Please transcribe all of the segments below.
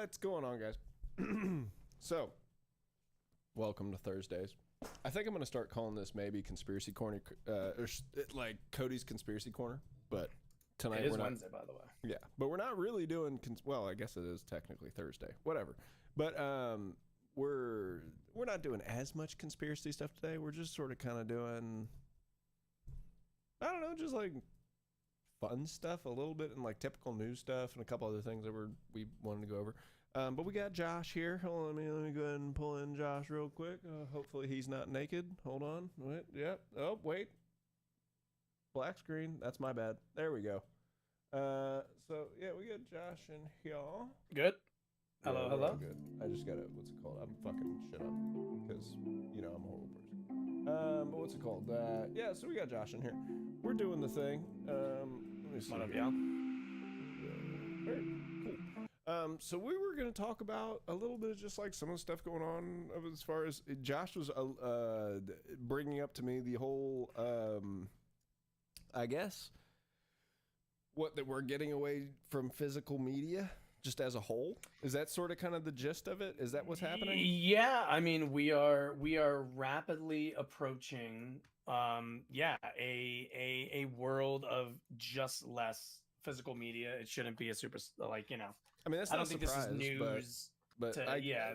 What's going on, guys? So, welcome to Thursdays. I think I'm going to start calling this maybe Conspiracy Corner, or like Cody's Conspiracy Corner. But tonight it is we're not, Wednesday, by the way. Yeah, but we're not really doing. Well, I guess it is technically Thursday. Whatever. But we're not doing as much conspiracy stuff today. We're just sort of kind of doing, I don't know, just like fun stuff a little bit, and like typical news stuff and a couple other things that we wanted to go over. But we got Josh here. Hold on, let me go ahead and pull in Josh real quick. Hopefully he's not naked. Hold on. Wait. Yep. Oh, wait. Black screen. That's my bad. There we go. So yeah, we got Josh in here. Good. Yeah, Hello, hello. Good. I just gotta, what's it called? I'm fucking shit up because, I'm a horrible person. But what's it called? Yeah, so we got Josh in here. We're doing the thing. Let me see. What up, y'all? Very cool. So we were going to talk about a little bit of just like some of the stuff going on as far as Josh was bringing up to me the whole, I guess, that we're getting away from physical media just as a whole. Is that sort of kind of the gist of it? Is that what's happening? Yeah, I mean, we are rapidly approaching a world of just less physical media. It shouldn't be a super, like, I mean, that's I not don't think this is news, but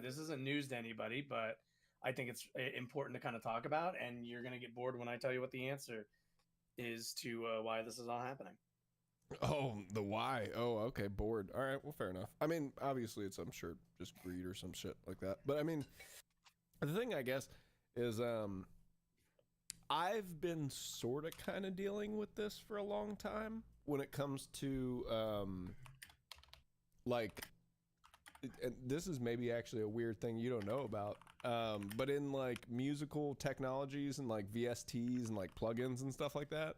this isn't news to anybody, but I think it's important to kind of talk about, and you're going to get bored when I tell you what the answer is to why this is all happening. Oh, the why. Oh, okay, bored. All right, well, fair enough. I mean, obviously it's, I'm sure, just greed or some shit like that. But I mean, the thing, I guess, is I've been sort of kind of dealing with this for a long time when it comes to like, and this is maybe actually a weird thing you don't know about, but in like musical technologies and like VSTs and like plugins and stuff like that,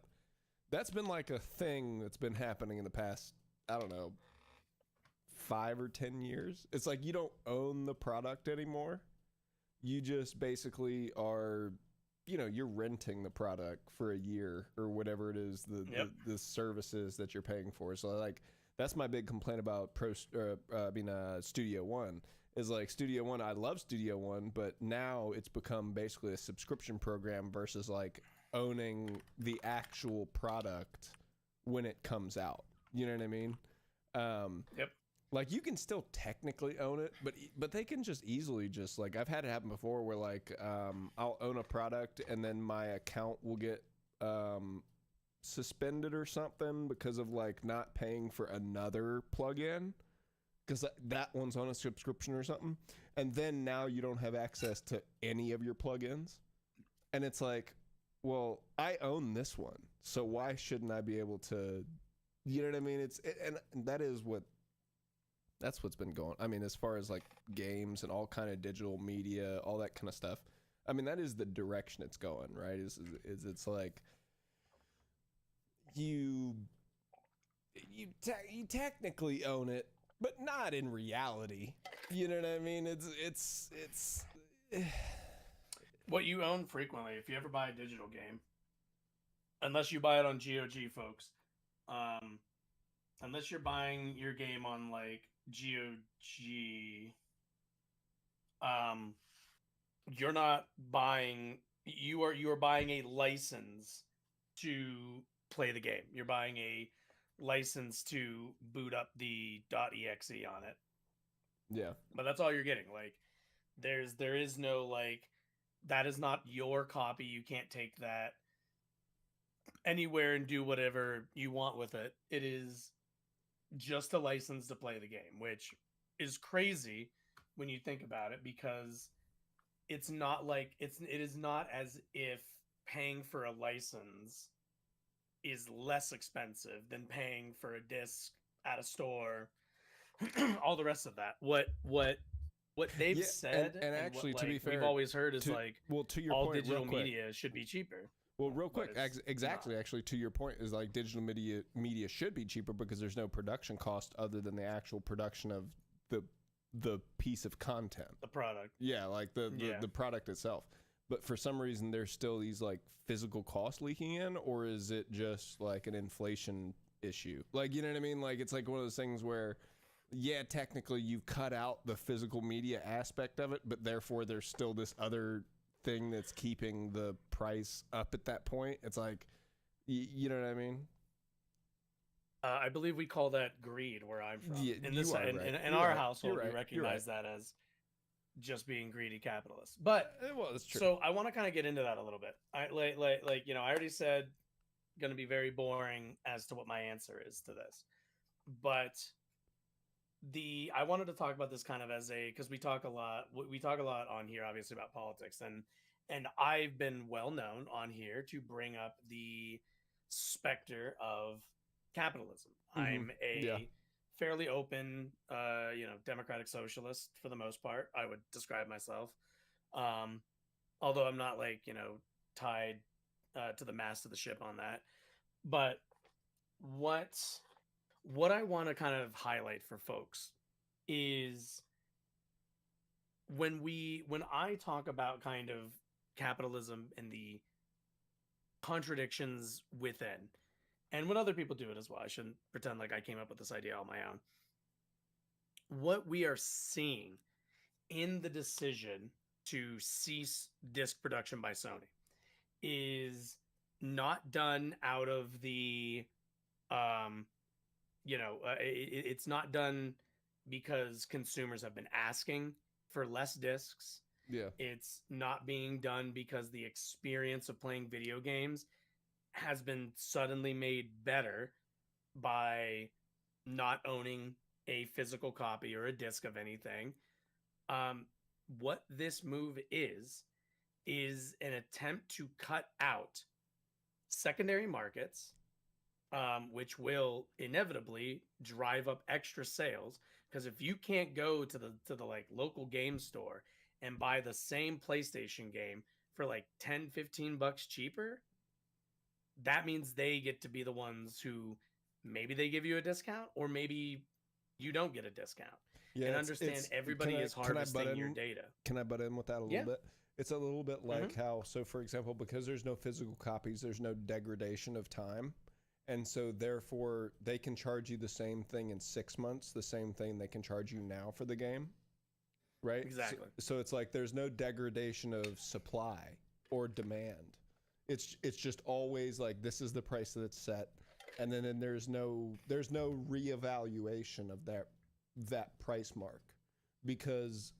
that's been like a thing that's been happening in the past, I don't know, 5 or 10 years. It's like you don't own the product anymore. You just basically are, you're renting the product for a year or whatever it is, the services that you're paying for. So like, that's my big complaint about Studio One is like Studio One. I love Studio One, but now it's become basically a subscription program versus like owning the actual product when it comes out. You know what I mean? Yep. Like you can still technically own it, but they can just easily just like, I've had it happen before where like I'll own a product and then my account will get suspended or something because of like not paying for another plugin because that one's on a subscription or something, and then now you don't have access to any of your plugins, and it's like, well, I own this one, so why shouldn't I be able to, you know what I mean? And that's what's been going. I mean, as far as like games and all kind of digital media, all that kind of stuff. I mean, that is the direction it's going, right? Is it's like you technically own it, but not in reality. You know what I mean? It's What you own frequently, if you ever buy a digital game, unless you buy it on GOG, folks, unless you're buying your game on like GOG, you're not buying. You are buying a license to play the game. You're buying a license to boot up the .exe on it. Yeah, but that's all you're getting. Like, there is no like, that is not your copy. You can't take that anywhere and do whatever you want with it. It is just a license to play the game, which is crazy when you think about it, because it's not like it is not as if paying for a license is less expensive than paying for a disc at a store. All the rest of that. What they've said and and actually, what to be like fair, we've always heard is to like to your all point, real digital quick. media should be cheaper. Well, real quick, But it's exactly. not. Actually, to your point, is like digital media should be cheaper because there's no production cost other than the actual production of the piece of content. The product. Yeah, like the product itself. But for some reason, there's still these like physical costs leaking in, or is it just like an inflation issue? Like, you know what I mean? Like, it's like one of those things where, yeah, technically you've cut out the physical media aspect of it, but therefore there's still this other thing that's keeping the price up at that point. It's like, you know what I mean? I believe we call that greed where I'm from. Yeah, In this, you are in, right. in, in You're our right. household, You're we right. recognize that as just being greedy capitalists. But Well, that's true. so I want to kind of get into that a little bit. I like you know, I already said going to be very boring as to what my answer is to this, but I wanted to talk about this kind of as a because we talk a lot on here obviously about politics and I've been well known on here to bring up the specter of capitalism. I'm a fairly open democratic socialist for the most part. I would describe myself, although I'm not like tied to the mast of the ship on that. But what I want to kind of highlight for folks is when I talk about kind of capitalism and the contradictions within, and when other people do it as well, I shouldn't pretend like I came up with this idea on my own. What we are seeing in the decision to cease disc production by Sony is not done out of the it's not done because consumers have been asking for less discs. Yeah. It's not being done because the experience of playing video games has been suddenly made better by not owning a physical copy or a disc of anything. What this move is an attempt to cut out secondary markets, which will inevitably drive up extra sales. Because if you can't go to the like local game store and buy the same PlayStation game for like 10-15 bucks cheaper, that means they get to be the ones who maybe they give you a discount or maybe you don't get a discount. Yeah, and understand everybody is harvesting your data. Can I butt in with that a little bit? It's a little bit like how, so for example, because there's no physical copies, there's no degradation of time. And so therefore they can charge you the same thing in 6 months, the same thing they can charge you now for the game. Right? Exactly. So it's like there's no degradation of supply or demand. It's just always like this is the price that's set. And then there's no reevaluation of that price mark because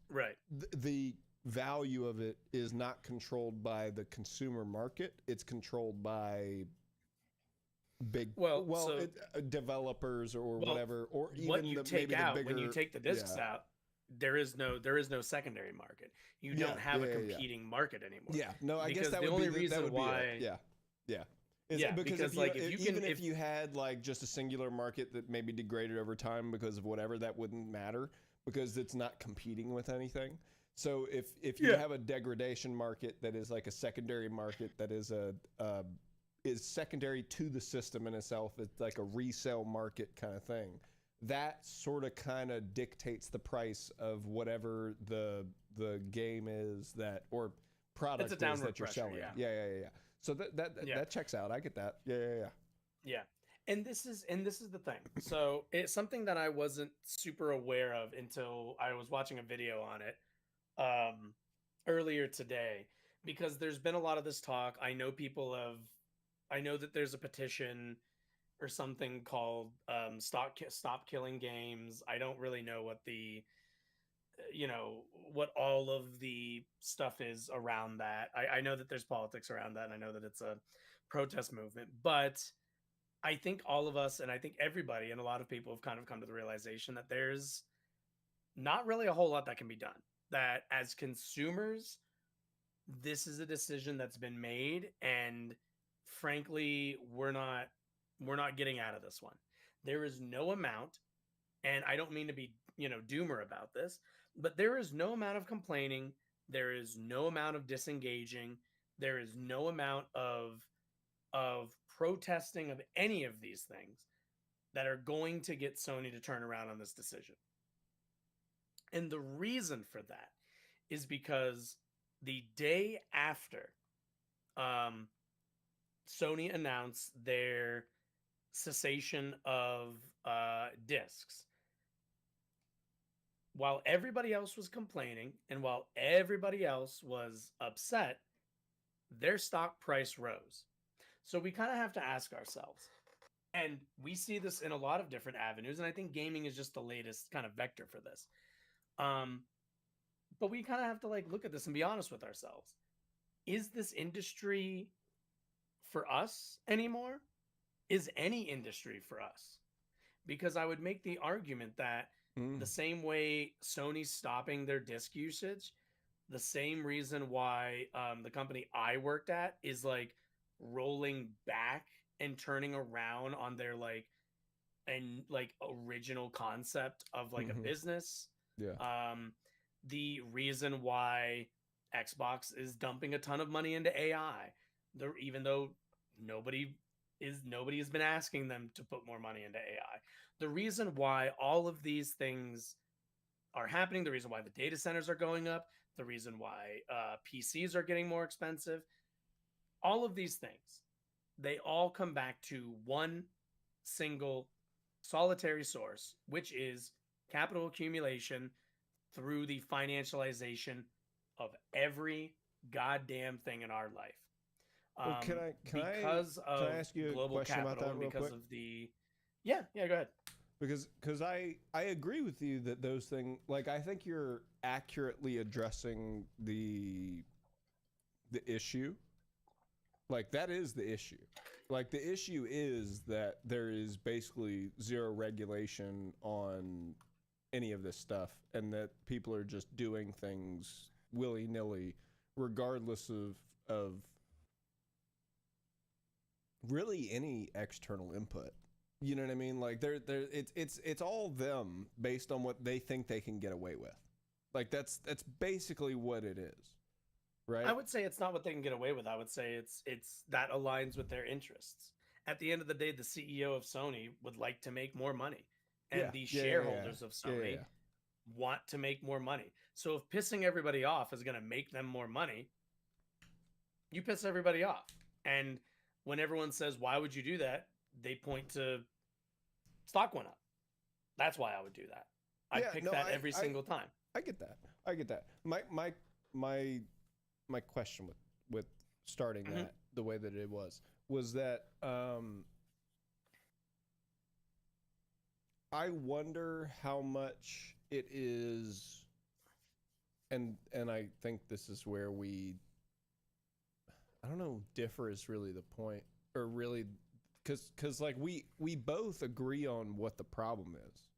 the value of it is not controlled by the consumer market. It's controlled by big developers or whatever, or even what you take out bigger, when you take the discs out. There is no secondary market. You don't have a competing market anymore. Yeah, no, I because guess that the would only be reason that would why. Be it. Because like if you had like just a singular market that maybe degraded over time because of whatever, that wouldn't matter because it's not competing with anything. So if you have a degradation market that is like a secondary market that is is secondary to the system in itself, it's like a resale market kind of thing. That sort of kind of dictates the price of whatever the game is that or product is that you're selling. Yeah. So that checks out. I get that. Yeah. And this is the thing. So it's something that I wasn't super aware of until I was watching a video on it earlier today, because there's been a lot of this talk. I know that there's a petition or something called Stop Killing Games. I don't really know what what all of the stuff is around that. I know that there's politics around that, and I know that it's a protest movement, but I think all of us, and I think everybody and a lot of people have kind of come to the realization that there's not really a whole lot that can be done. That as consumers, this is a decision that's been made, and frankly, we're not getting out of this one. There is no amount, and I don't mean to be, doomer about this, but there is no amount of complaining, there is no amount of disengaging, there is no amount of protesting of any of these things that are going to get Sony to turn around on this decision. And the reason for that is because the day after um, Sony announced their cessation of discs, while everybody else was complaining and while everybody else was upset, their stock price rose. So we kind of have to ask ourselves, and we see this in a lot of different avenues, and I think gaming is just the latest kind of vector for this. Um, but we kind of have to like look at this and be honest with ourselves. Is this industry for us anymore? Is any industry for us? Because I would make the argument that the same way Sony's stopping their disc usage, the same reason why the company I worked at is like rolling back and turning around on their like original concept of like a business. Yeah. The reason why Xbox is dumping a ton of money into AI, even though nobody has been asking them to put more money into AI. The reason why all of these things are happening, the reason why the data centers are going up, the reason why PCs are getting more expensive, all of these things, they all come back to one single solitary source, which is capital accumulation through the financialization of every goddamn thing in our life. Well, can I ask you a question about that real quick? Yeah, go ahead. Because I agree with you that those things, like, I think you're accurately addressing the issue. Like, that is the issue. Like, the issue is that there is basically zero regulation on any of this stuff, and that people are just doing things willy-nilly, regardless of really any external input. You know what I mean? Like it's all them based on what they think they can get away with. Like that's basically what it is. Right? I would say it's not what they can get away with. I would say it's that aligns with their interests. At the end of the day, the CEO of Sony would like to make more money. And the shareholders of Sony want to make more money. So if pissing everybody off is going to make them more money, you piss everybody off. And when everyone says, why would you do that? They point to stock went up. That's why I would do that. I pick that every single time. I get that. My question with starting that the way that it was that I wonder how much it is, and I think this is where I don't know, differ is really the point, or really, because like we both agree on what the problem is.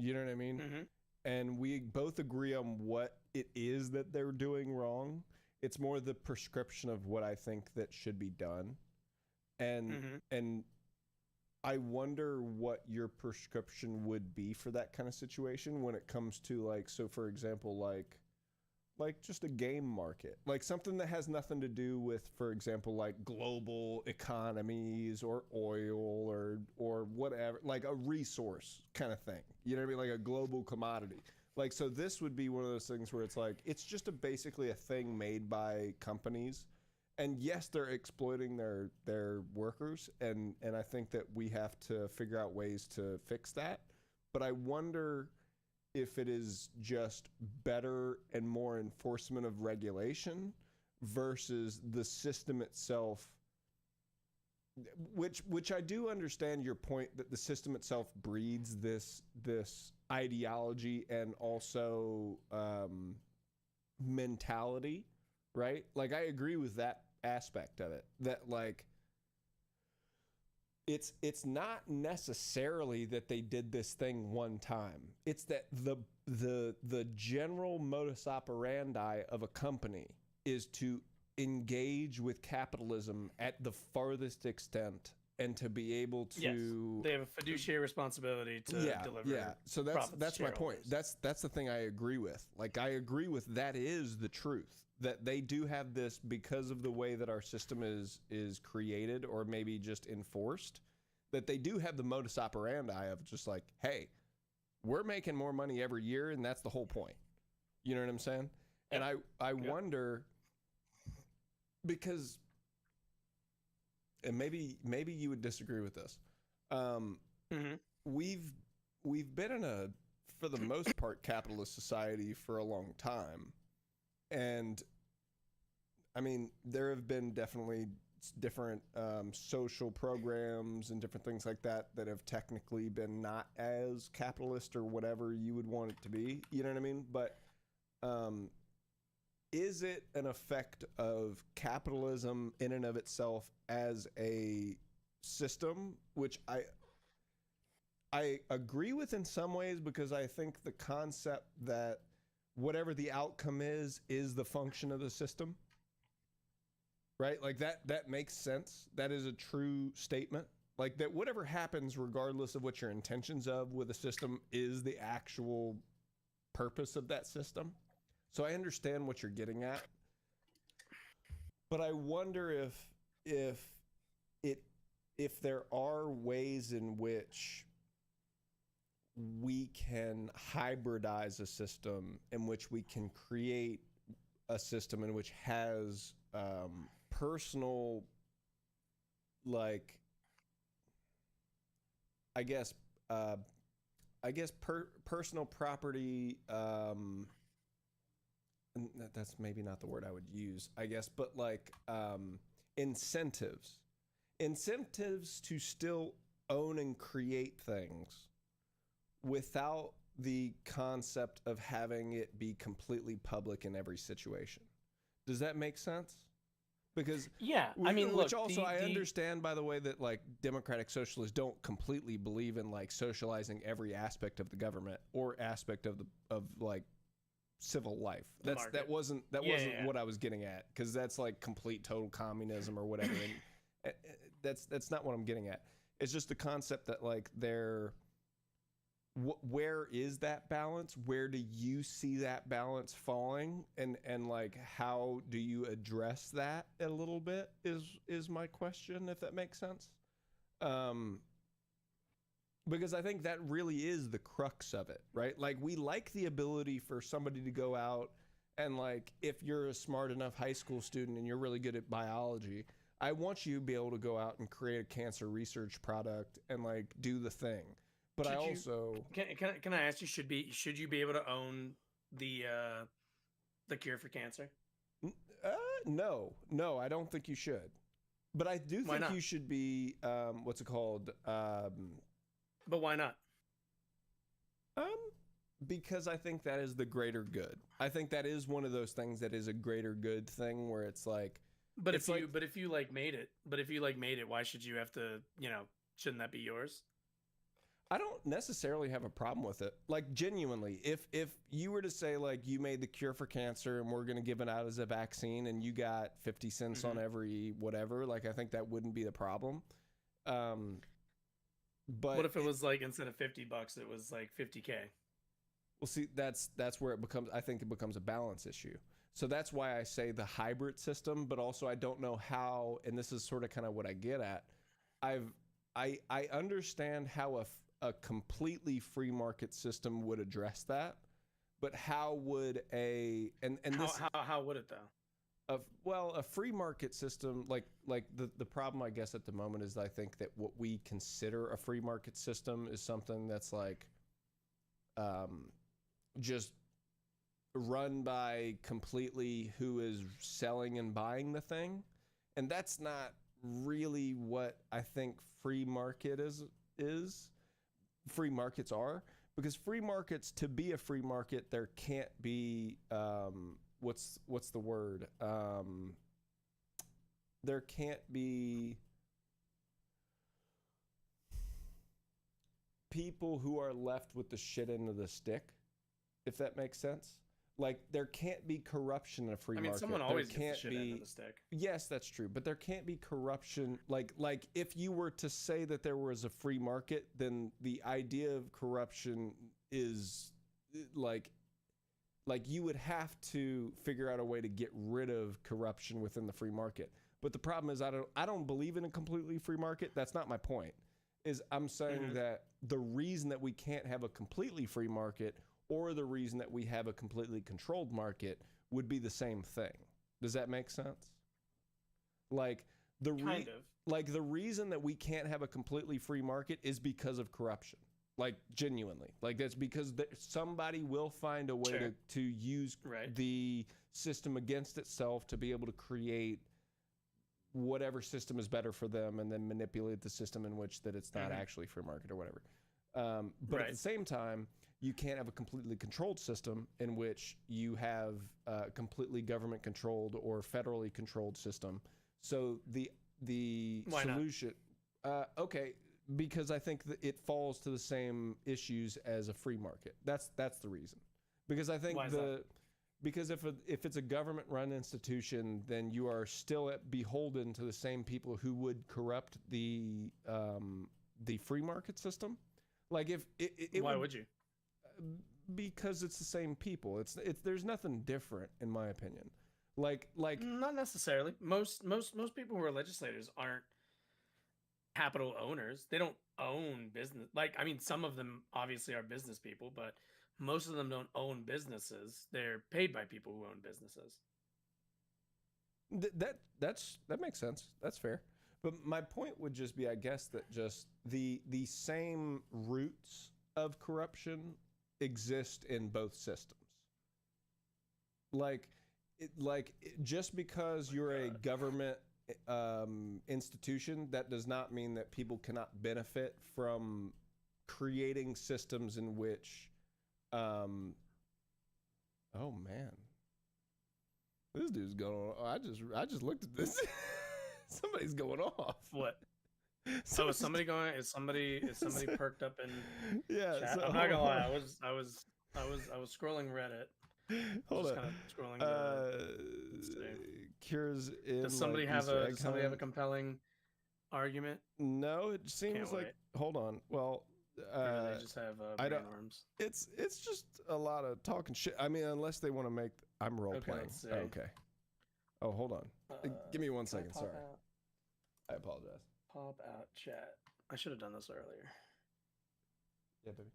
You know what I mean? Mm-hmm. And we both agree on what it is that they're doing wrong. It's more the prescription of what I think that should be done. And I wonder what your prescription would be for that kind of situation when it comes to, like, so for example, like just a game market, like something that has nothing to do with, for example, like global economies or oil or whatever, like a resource kind of thing. You know what I mean? Like a global commodity. Like, so this would be one of those things where it's like, it's just basically a thing made by companies. And yes, they're exploiting their workers. And I think that we have to figure out ways to fix that. But I wonder if it is just better and more enforcement of regulation versus the system itself, which I do understand your point that the system itself breeds this ideology and also mentality, right? Like, I agree with that aspect of it, that like it's not necessarily that they did this thing one time. It's that the general modus operandi of a company is to engage with capitalism at the farthest extent and to be able to Yes, they have a fiduciary responsibility to deliver. Yeah, so that's my point. That's the thing I agree with. Like, I agree with that is the truth, that they do have this because of the way that our system is created, or maybe just enforced, that they do have the modus operandi of just like, hey, we're making more money every year, and that's the whole point. You know what I'm saying? Yep. And I wonder, because, and maybe you would disagree with this. We've been in a, for the most part, capitalist society for a long time, and I mean, there have been definitely different social programs and different things like that that have technically been not as capitalist or whatever you would want it to be. You know what I mean? But is it an effect of capitalism in and of itself as a system, which I agree with in some ways, because I think the concept that whatever the outcome is the function of the system, right? Like that makes sense. That is a true statement. Like, that whatever happens, regardless of what your intentions of with a system, is the actual purpose of that system. So I understand what you're getting at, but I wonder if there are ways in which we can hybridize a system, in which we can create a system in which has personal, like, I guess personal property. That's maybe not the word I would use, I guess, but like incentives to still own and create things without the concept of having it be completely public in every situation. Does that make sense? Because I mean, which look, also I understand, by the way, that like democratic socialists don't completely believe in like socializing every aspect of the government or aspect of like civil life. That wasn't what I was getting at, because that's like complete total communism or whatever. And that's not what I'm getting at. It's just the concept that like where is that balance? Where do you see that balance falling? And like, how do you address that a little bit is my question, if that makes sense. Because I think that really is the crux of it, right? Like, we like the ability for somebody to go out and, like, if you're a smart enough high school student and you're really good at biology, I want you to be able to go out and create a cancer research product and like do the thing. But can I ask you, should you be able to own the cure for cancer? No, I don't think you should. But I do think you should be what's it called? But why not? Because I think that is the greater good. I think that is one of those things that is a greater good thing, where it's like. But if you made it, why should you have to? Shouldn't that be yours? I don't necessarily have a problem with it. Like, genuinely, if you were to say like, you made the cure for cancer and we're going to give it out as a vaccine and you got 50 cents on every whatever, like, I think that wouldn't be the problem. But what if it was like, instead of $50, it was like $50K? Well, see, that's where I think it becomes a balance issue. So that's why I say the hybrid system, but also I don't know how, and this is sort of kind of what I get at. I understand how a completely free market system would address that, but how would how would it though? A free market system, like the problem, I guess, at the moment is I think that what we consider a free market system is something that's like just run by completely who is selling and buying the thing. And that's not really what I think free market is. Free markets are, because free markets, to be a free market, there can't be what's the word? There can't be people who are left with the shit end of the stick, if that makes sense. Like there can't be corruption in a free market. Someone always gets the shit end of the stick. Yes, that's true, but there can't be corruption. Like if you were to say that there was a free market, then the idea of corruption is like you would have to figure out a way to get rid of corruption within the free market. But the problem is I don't believe in a completely free market. That's not my point. Is I'm saying that the reason that we can't have a completely free market or the reason that we have a completely controlled market would be the same thing. Does that make sense? Like the reason that we can't have a completely free market is because of corruption. Like genuinely, like that's because somebody will find a way to use the system against itself to be able to create whatever system is better for them and then manipulate the system in which that it's not actually free market or whatever. But at the same time, you can't have a completely controlled system in which you have a completely government controlled or federally controlled system. So the Why solution, okay, because I think that it falls to the same issues as a free market. That's the reason. Because I think because if it's a government run institution, then you are still beholden to the same people who would corrupt the free market system. Like if why would you? Because it's the same people. It's there's nothing different in my opinion. Like not necessarily. Most people who are legislators aren't capital owners. They don't own business. Like some of them obviously are business people, but most of them don't own businesses. They're paid by people who own businesses. That makes sense. That's fair. But my point would just be, I guess, that just the same roots of corruption exist in both systems. Just because you're a government institution, that does not mean that people cannot benefit from creating systems in which oh man, this dude's going on. I just looked at this. Somebody's going off. What? So is somebody going? Is somebody perked up in chat? So, I'm not gonna lie. I was scrolling Reddit. Hold on. Kind of scrolling. Cures in. Does somebody have a compelling argument? No, it seems like. Wait. Hold on. Well, they just have brain worms. It's just a lot of talking shit. I mean, unless they want to make. I'm role playing. Okay. Oh, hold on. Give me 1 second. Sorry. I apologize. Pop out chat. I should have done this earlier. Yeah, baby.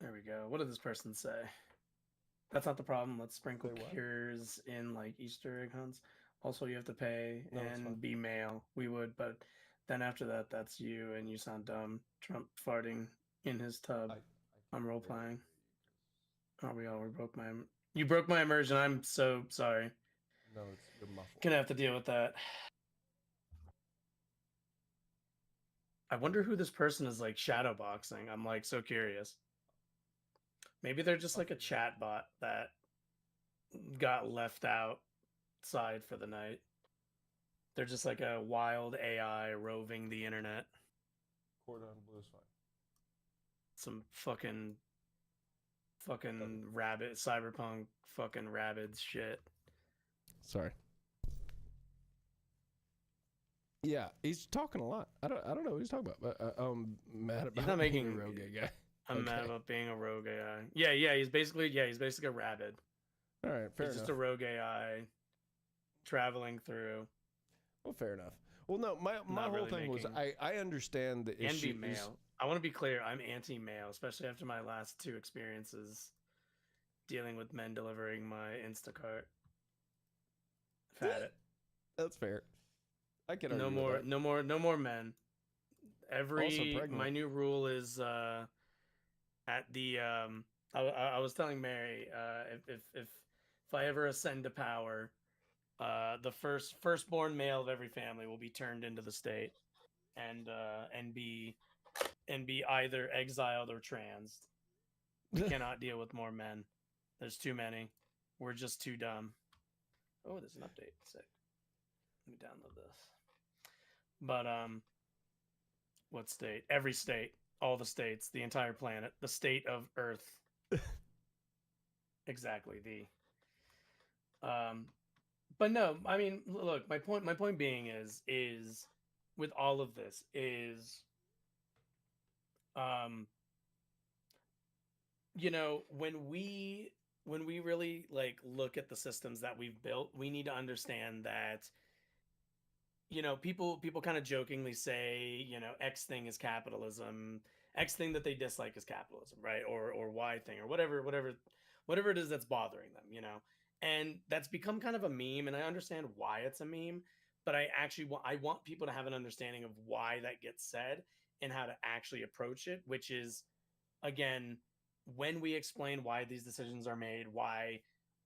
There we go. What did this person say? That's not the problem. Let's sprinkle cures in like Easter egg hunts. Also, you have to pay and be male. We would, but then after that, that's you, and you sound dumb. Trump farting in his tub. I'm role playing. Oh, you broke my immersion. I'm so sorry. No, it's your muffled. Gonna have to deal with that. I wonder who this person is like shadowboxing. I'm like so curious. Maybe they're just like a chat bot that got left outside for the night. They're just like a wild AI roving the internet. Cordon Blue's fine. Some fucking rabbit, cyberpunk fucking rabbids shit. Sorry. Yeah, he's talking a lot. I don't know what he's talking about, but I'm mad about being a rogue guy. I'm mad about being a rogue AI. Yeah, he's basically a rabbit. All right, fair enough. He's just a rogue AI traveling through. Well, fair enough. Well, no, my whole really thing was I understand the issue. And be male. I want to be clear. I'm anti-male, especially after my last 2 experiences dealing with men delivering my Instacart. I've had it. That's fair. I can no more men. My new rule is at the I was telling Mary if I ever ascend to power, the firstborn male of every family will be turned into the state and be either exiled or transed. We cannot deal with more men. There's too many. We're just too dumb. Oh, there's an update. Sick. Let me download this. But what state? Every state, all the states, the entire planet, the state of Earth. exactly. Um, but no, I mean, look, my point being is with all of this is, um, when we really like look at the systems that we've built, we need to understand that, people kind of jokingly say, X thing is capitalism, X thing that they dislike is capitalism, right? Or Y thing, or whatever it is that's bothering them. And that's become kind of a meme, and I understand why it's a meme, but I want people to have an understanding of why that gets said and how to actually approach it, which is, again, when we explain why these decisions are made, why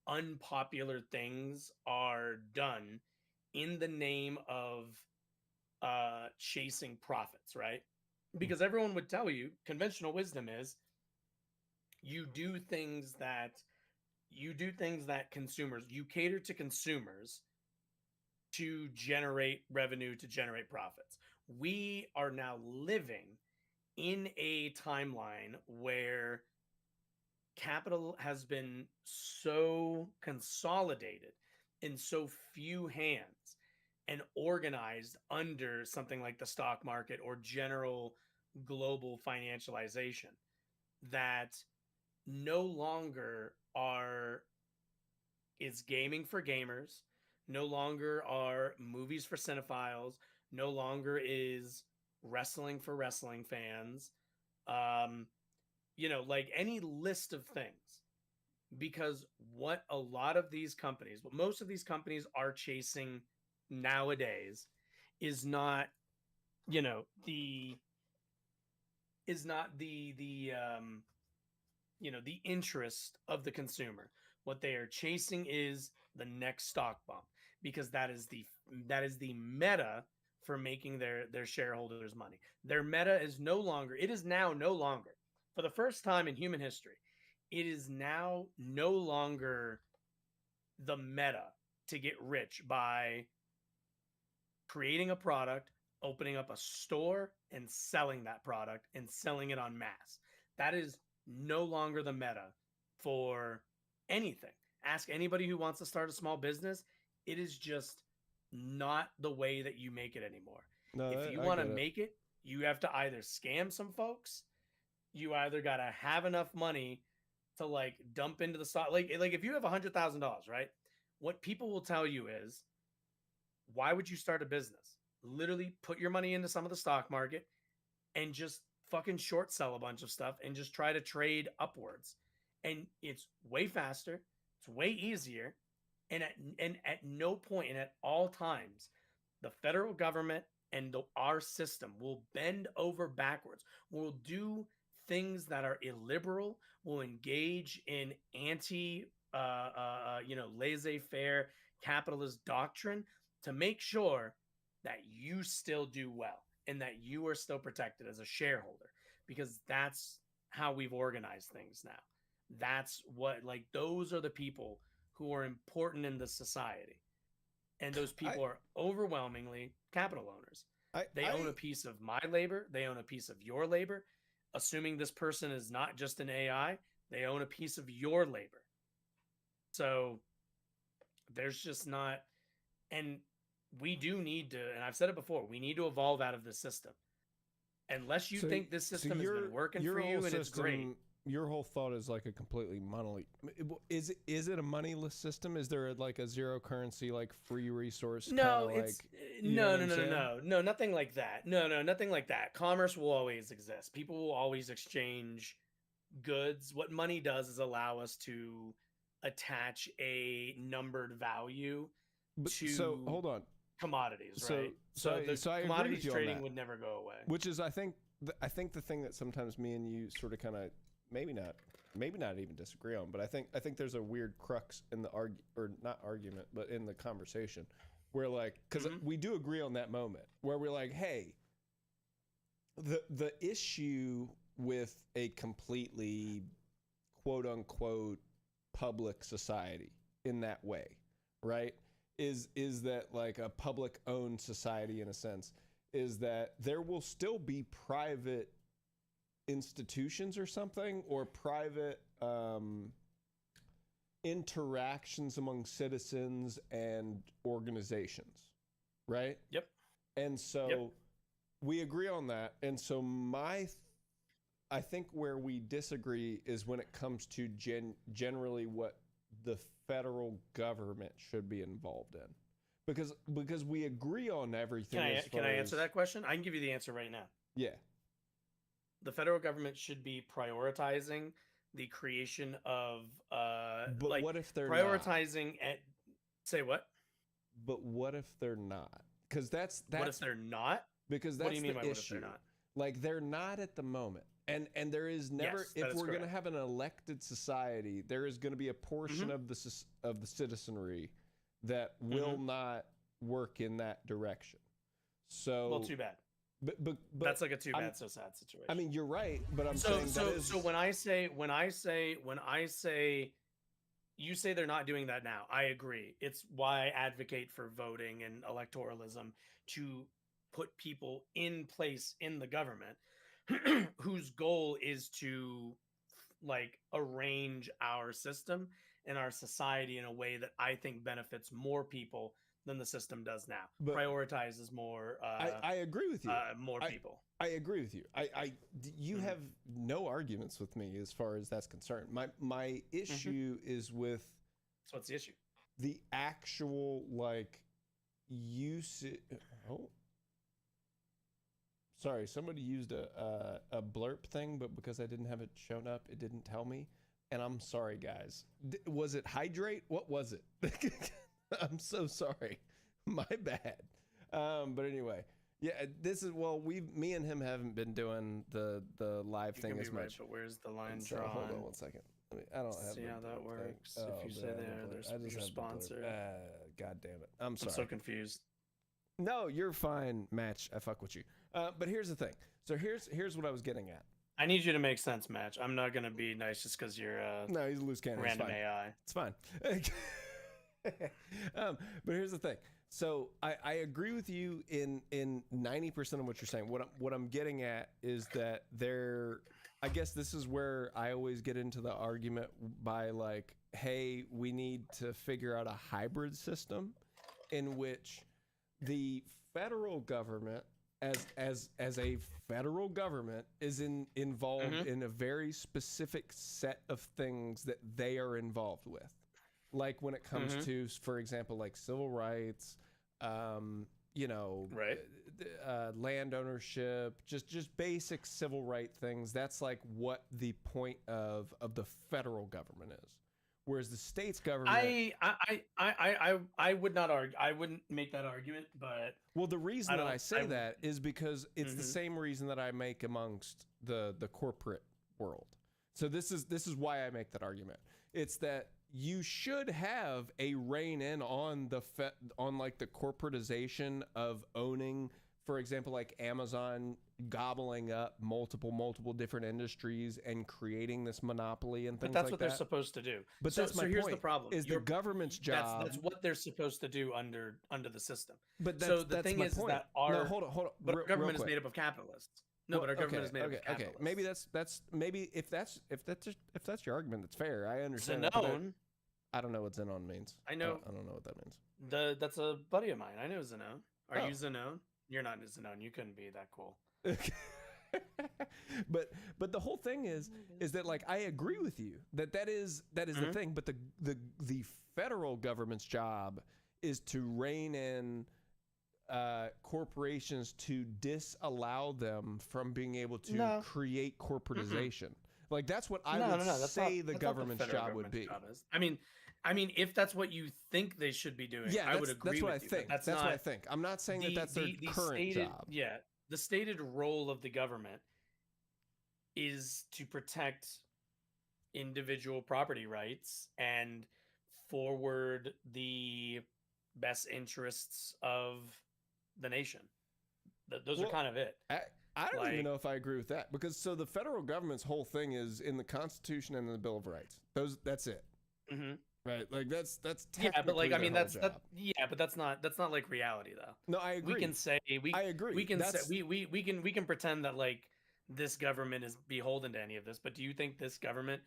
unpopular things are done in the name of chasing profits, right? Because everyone would tell you conventional wisdom is you do things that consumers, you cater to consumers to generate revenue, to generate profits. We are now living in a timeline where capital has been so consolidated in so few hands and organized under something like the stock market or general global financialization that no longer are is gaming for gamers, no longer are movies for cinephiles, no longer is wrestling for wrestling fans. um like any list of things, because what most of these companies are chasing nowadays is not, you know, the is not the interest of the consumer. What they are chasing is the next stock bump, because that is the meta for making their shareholders money. Their meta is no longer, it is now no longer, for the first time in human history, it is now no longer the meta to get rich by creating a product, opening up a store, and selling that product and selling it en masse. That is no longer the meta for anything. Ask anybody who wants to start a small business. It is just not the way that you make it anymore. No, If you I want to get it. make it, you have to either scam some folks, you either got to have enough money to like dump into the stock. Like if you have $100,000, right? What people will tell you is, why would you start a business? Literally put your money into some of the stock market and just fucking short sell a bunch of stuff and just try to trade upwards. And it's way faster, it's way easier, and at no point and at all times the federal government and our system will bend over backwards, will do things that are illiberal, will engage in anti laissez-faire capitalist doctrine to make sure that you still do well and that you are still protected as a shareholder, because that's how we've organized things now. That's what, like, those are the people who are important in the society, and those I people are overwhelmingly capital owners. They own a I piece of my labor, they own a piece of your labor. Assuming this person is not just an AI, they own a piece of your labor. So there's just not, and we do need to, and I've said it before, we need to evolve out of this system. Unless you so think this so system has been working for your whole you and it's great. system, your whole thought is like a completely monolith. Is it a moneyless system? Is there like a zero currency, like free resource kind No, of it's like, you know no, what no, I'm no, no, saying? no, no, nothing like that. No, no, nothing like that. Commerce will always exist. People will always exchange goods. What money does is allow us to attach a numbered value But so to hold on. commodities, So right? so So I the so I agree with commodities you on trading that. would never go away. Which is, I think the thing that sometimes me and you sort of kind of maybe not even disagree on, but I think there's a weird crux in the or not argument, but in the conversation, where like, because Hmm. we do agree on that moment where we're like, hey, the issue with a completely quote unquote public society in that way, right? Is that like a public owned society in a sense, is that there will still be private institutions or something, or private interactions among citizens and organizations, right? Yep. And so we agree on that. And so I think where we disagree is when it comes to generally what the federal government should be involved in. Because we agree on everything. Can I answer that question? I can give you the answer right now. Yeah. The federal government should be prioritizing the creation of but like what if they're prioritizing at say what? But what if they're not? Because that's what if they're not? Because that's what do you mean the by issue. What if they're not? Like they're not at the moment. And there is never, yes, if we're going to have an elected society, there is going to be a portion of the citizenry that will not work in that direction. So well, too bad. But that's like a too bad so sad situation. I mean, you're right, but I'm so saying so when I say you say they're not doing that now, I agree. It's why I advocate for voting and electoralism to put people in place in the government whose goal is to like arrange our system and our society in a way that I think benefits more people than the system does now. But prioritizes more. I agree with you. More people. I agree with you. You have no arguments with me as far as that's concerned. My issue is with. So what's the issue? The actual like use. Oh. Sorry, somebody used a blurp thing, but because I didn't have it shown up, it didn't tell me. And I'm sorry, guys. Was it hydrate? What was it? I'm so sorry. My bad. But anyway, yeah, this is me and him haven't been doing the live thing as much. Right, but where's the line drawn? Hold on 1 second. I don't have. See how that works. If you say there's your sponsor. God damn it! I'm sorry. I'm so confused. No, you're fine, Match. I fuck with you. But here's the thing. So here's what I was getting at. I need you to make sense, Match. I'm not gonna be nice just because you're no, he's a loose cannon. Random AI. It's fine. But here's the thing. So I agree with you in 90% of what you're saying. What I'm getting at is that I guess this is where I always get into the argument by like, hey, we need to figure out a hybrid system in which the federal government as a federal government is involved in a very specific set of things that they are involved with. Like when it comes to, for example, like civil rights, right. Land ownership, just basic civil right things. That's like what the point of the federal government is. Whereas the state's government, I would not argue. I wouldn't make that argument, but the reason that I say that is because it's the same reason that I make amongst the corporate world. So this is why I make that argument. It's that you should have a rein in on like the corporatization of owning, for example, like Amazon gobbling up multiple different industries and creating this monopoly and things like that. But that's what they're supposed to do. But that's my point. Here's the problem: is the government's job. That's what they're supposed to do under the system. But so the thing is that our hold on. But our government is made up of capitalists. No, but our government is made up of capitalists. Maybe maybe if that's your argument, that's fair. I understand. Zenone. I don't know what Zenone means. I know. I don't know what that means. That's a buddy of mine. I know Zenone. Are you Zenone? You're not Zenone. You couldn't be that cool. but the whole thing is that like I agree with you that is the thing. But the federal government's job is to rein in corporations to disallow them from being able to create corporatization. Like that's what I would say the government's job would be. I mean, if that's what you think they should be doing, I would agree with you. That's what I think. I'm not saying that's their current job. Yeah, the stated role of the government is to protect individual property rights and forward the best interests of the nation. Those are kind of it. I don't even know if I agree with that because the federal government's whole thing is in the Constitution and in the Bill of Rights. That's it. Right, like that's but like I mean but that's not like reality though. No, I agree. We can say I agree. We can say we can pretend that like this government is beholden to any of this, but do you think this government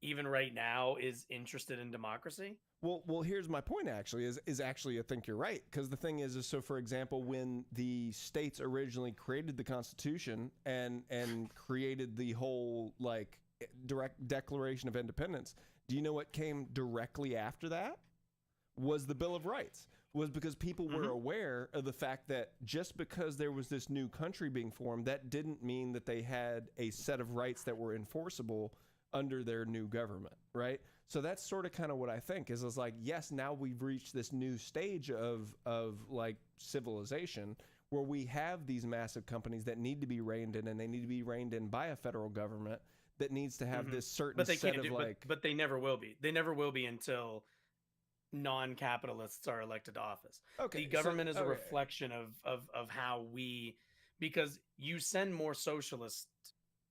even right now is interested in democracy. Well, here's my point. Actually, is actually I think you're right, because the thing is so for example, when the states originally created the Constitution and created the whole like direct Declaration of Independence, do you know what came directly after that? Was the Bill of Rights. Was because people were aware of the fact that just because there was this new country being formed, that didn't mean that they had a set of rights that were enforceable under their new government, right? So that's sort of kind of what I think is like, yes, now we've reached this new stage of like civilization where we have these massive companies that need to be reined in, and they need to be reined in by a federal government that needs to have this certain but they set can't of do, like. but they never will be. They never will be until non-capitalists are elected to office. Okay, the government is a reflection of how we, because you send more socialists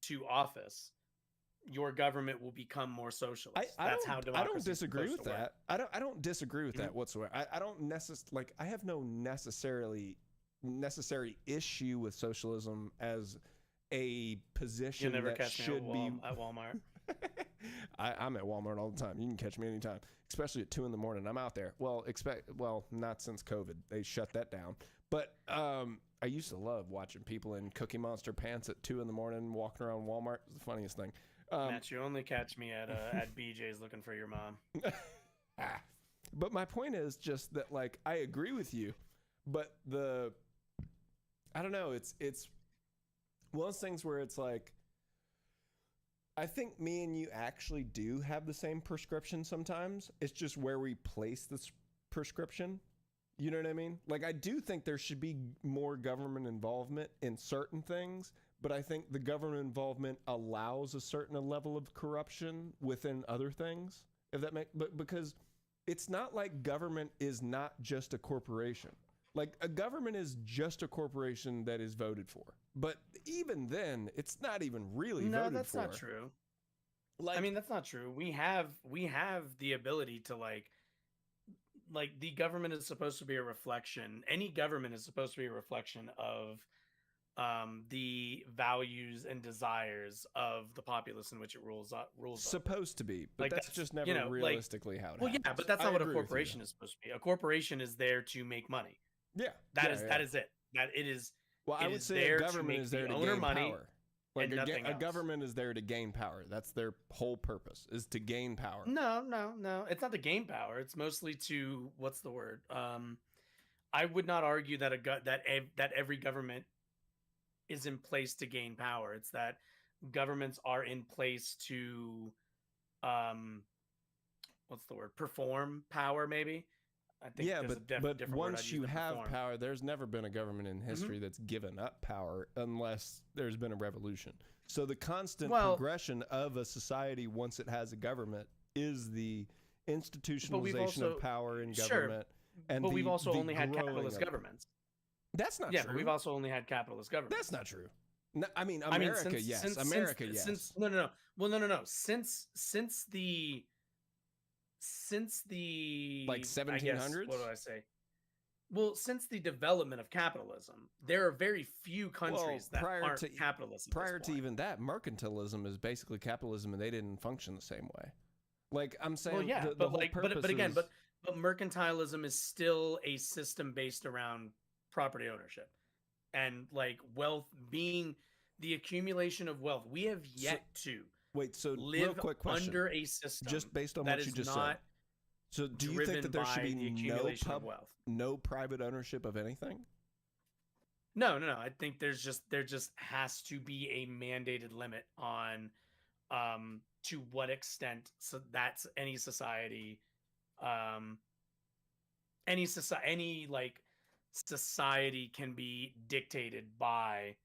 to office, your government will become more socialist. That's how democracy. I don't disagree with that. I don't disagree with that whatsoever. I don't I have no necessary issue with socialism as a position You'll never that catch should me at Walmart. I'm at Walmart all the time. You can catch me anytime, especially at 2 a.m. I'm out there. Well, not since COVID. They shut that down. But I used to love watching people in Cookie Monster pants at 2 a.m. walking around Walmart. It's the funniest thing. Matt, you only catch me at BJ's looking for your mom. But my point is just that, like, I agree with you, but I don't know. It's one of those things where it's like, I think me and you actually do have the same prescription sometimes. It's just where we place this prescription. You know what I mean? Like, I do think there should be more government involvement in certain things, but I think the government involvement allows a certain level of corruption within other things. If that but because it's not like government is not just a corporation. Like, a government is just a corporation that is voted for. But even then, it's not even really voted for. No, that's not true. Like, I mean, that's not true. We have the ability to like the government is supposed to be a reflection. Any government is supposed to be a reflection of the values and desires of the populace in which it rules supposed to be, but like, that's just never realistically how it happens. Yeah, but that's not what a corporation is supposed to be. A corporation is there to make money. Yeah, that is it. That it is. Well, I would say a government is there to gain power. Like, a government is there to gain power. That's their whole purpose, is to gain power. No. It's not to gain power. It's mostly to, what's the word? I would not argue that that every government is in place to gain power. It's that governments are in place to, what's the word? Perform power, maybe. I think but once you have power, there's never been a government in history that's given up power unless there's been a revolution. So the constant progression of a society once it has a government is the institutionalization of power in government. But we've also only had capitalist governments. That's not true. Yeah, we've also only had capitalist governments. That's not true. No, I mean, America, yes. America, yes. No. Well, no. Since the like 1700s. What do I say? Well, since the development of capitalism, there are very few countries that aren't capitalist. Prior to even that, mercantilism is basically capitalism, and they didn't function the same way. Like, I'm saying, well, yeah, but mercantilism is still a system based around property ownership and like wealth being the accumulation of wealth. We have yet to live real quick question, under a system just based on what you just said. So do you think that there should be no private ownership of anything? No. I think there just has to be a mandated limit on to what extent that's any society can be dictated by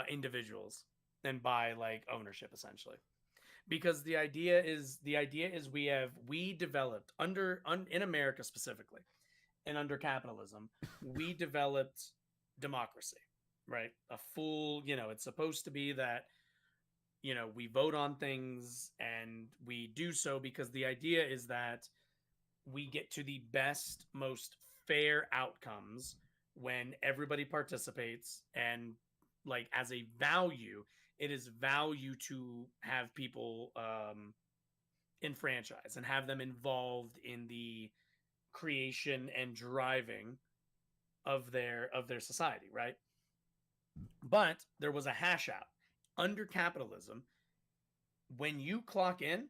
individuals and by like ownership, essentially. Because the idea is we developed in America specifically, and under capitalism, we developed democracy, right? A full, it's supposed to be that, we vote on things, and we do so because the idea is that we get to the best, most fair outcomes when everybody participates, and like as a value, it is value to have people enfranchise and have them involved in the creation and driving of their society, right? But there was a hash out under capitalism. When you clock in,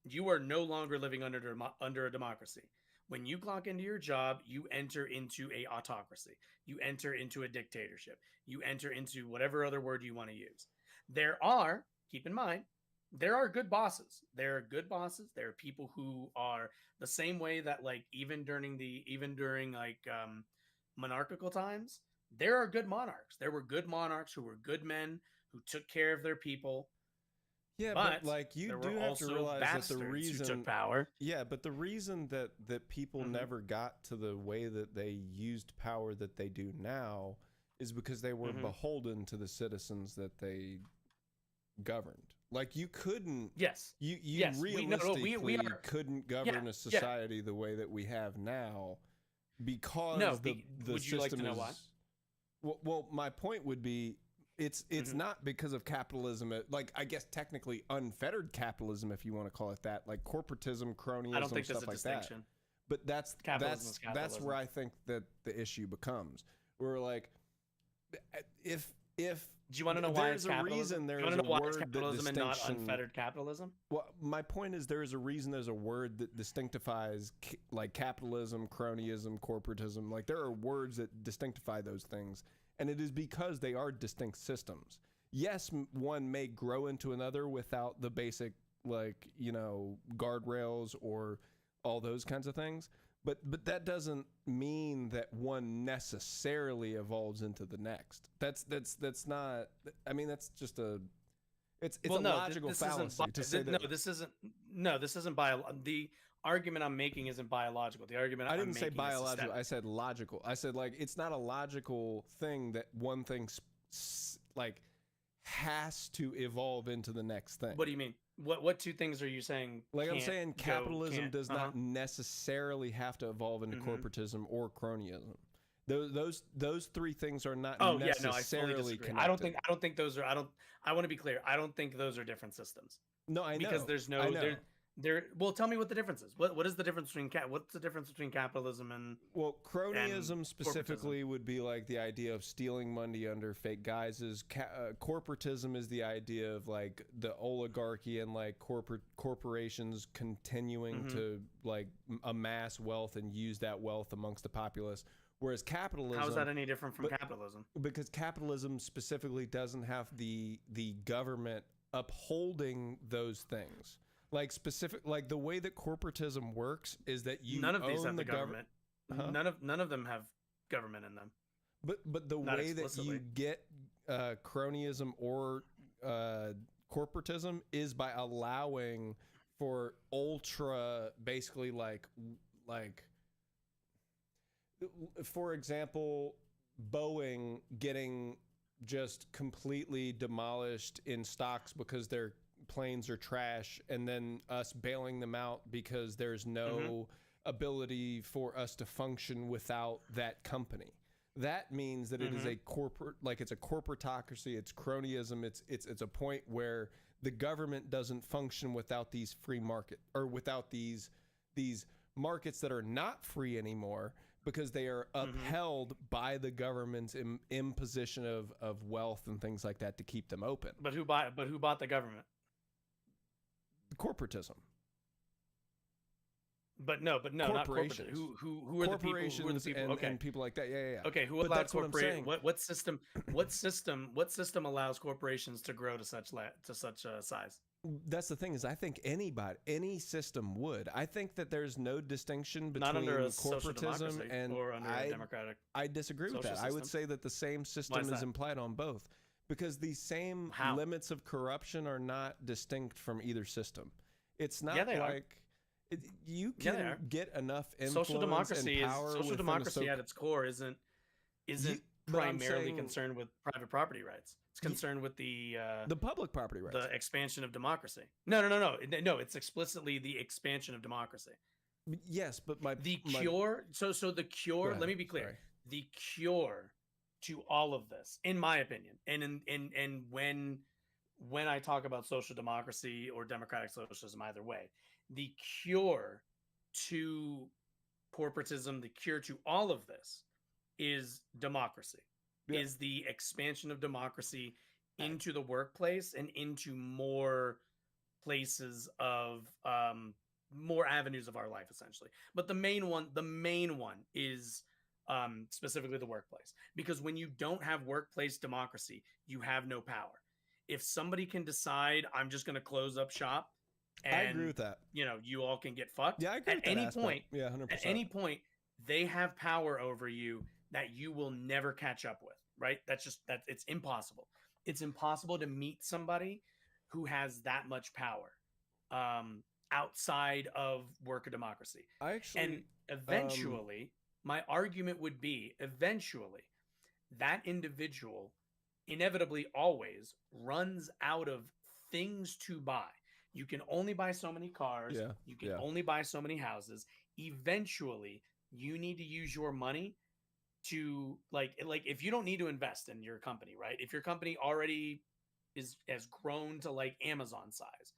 you are no longer living under a democracy. When you clock into your job, you enter into a autocracy. You enter into a dictatorship. You enter into whatever other word you want to use. Keep in mind, there are good bosses. There are good bosses. There are people who are the same way that, like, even during monarchical times, there are good monarchs. There were good monarchs who were good men who took care of their people. Yeah, but like you do have to realize that the reason who took power. Yeah, but the reason that people never got to the way that they used power that they do now is because they were beholden to the citizens that they governed. Like you couldn't. Yes. You realistically we couldn't govern a society the way that we have now because the would system you like to know why? Well, my point would be. It's not because of capitalism, like I guess technically unfettered capitalism, if you want to call it that, like corporatism, cronyism, I don't think stuff there's a like distinction. that. But that's where I think that the issue becomes. We're like, if do you want to know why it's capitalism? Do you want to know why it's capitalism and not unfettered capitalism? Well, my point is there is a reason there's a word that distinctifies like capitalism, cronyism, corporatism. Like there are words that distinctify those things. And it is because they are distinct systems. Yes, one may grow into another without the basic, like, guardrails or all those kinds of things. But that doesn't mean that one necessarily evolves into the next. That's not. I mean, that's just a. It's a logical fallacy to say that. This isn't the argument I'm making isn't biological. The argument I didn't say biological. I said logical. I said like it's not a logical thing that one thing like has to evolve into the next thing. What do you mean? What two things are you saying? Like I'm saying, capitalism does not necessarily have to evolve into corporatism or cronyism. Those three things are not necessarily connected. I don't think those are. I want to be clear. I don't think those are different systems. No, I know because there's no well, tell me what the difference is. What is the difference between what's the difference between capitalism and cronyism specifically would be like the idea of stealing money under fake guises. Corporatism is the idea of like the oligarchy and like corporations continuing to like amass wealth and use that wealth amongst the populace. Whereas capitalism, how is that any different from capitalism? Because capitalism specifically doesn't have the government upholding those things. Like the way that corporatism works is that none of these have the government. None of them have government in them. But the way that you get cronyism or corporatism is by allowing for ultra, basically like for example, Boeing getting just completely demolished in stocks because their planes are trash, and then us bailing them out because there's no ability for us to function without that company. That means that it is a corporate, like it's a corporatocracy, it's cronyism, it's a point where the government doesn't function without these free market or without these markets that are not free anymore because they are upheld by the government's imposition of wealth and things like that to keep them open. But who bought the government? Corporatism. But no, not corporations. Who are the people? Who are the people? And people like that. Yeah. Okay, who allows corporations? What system allows corporations to grow to such a size? That's the thing is, I think any system would. I think that there's no distinction between not under a corporatism and or under a democratic. I disagree with that. System? I would say that the same system is implied on both. Because the same limits of corruption are not distinct from either system. It's not you can get enough influence social democracy and power. Social democracy at its core isn't primarily concerned with private property rights. It's concerned with the public property rights, the expansion of democracy. No. It's explicitly the expansion of democracy. Yes, but the cure. So the cure. Let me be clear. Sorry. The cure to all of this, in my opinion, and when I talk about social democracy or democratic socialism, either way, the cure to corporatism, the cure to all of this is democracy, Yeah. is the expansion of democracy into the workplace and into more places of more avenues of our life, essentially. But the main one is specifically the workplace, because when you don't have workplace democracy, you have no power. If somebody can decide, I'm just going to close up shop, and I agree with that. you all can get fucked. Yeah, I agree At with that any aspect. point, Yeah, 100%. at any point, they have power over you that you will never catch up with. Right? That's it's impossible. It's impossible to meet somebody who has that much power outside of worker democracy. And eventually, my argument would be, eventually, that individual inevitably always runs out of things to buy. You can only buy so many cars. Yeah, You can yeah. only buy so many houses. Eventually, you need to use your money to like if you don't need to invest in your company, right? If your company already has grown to like Amazon size,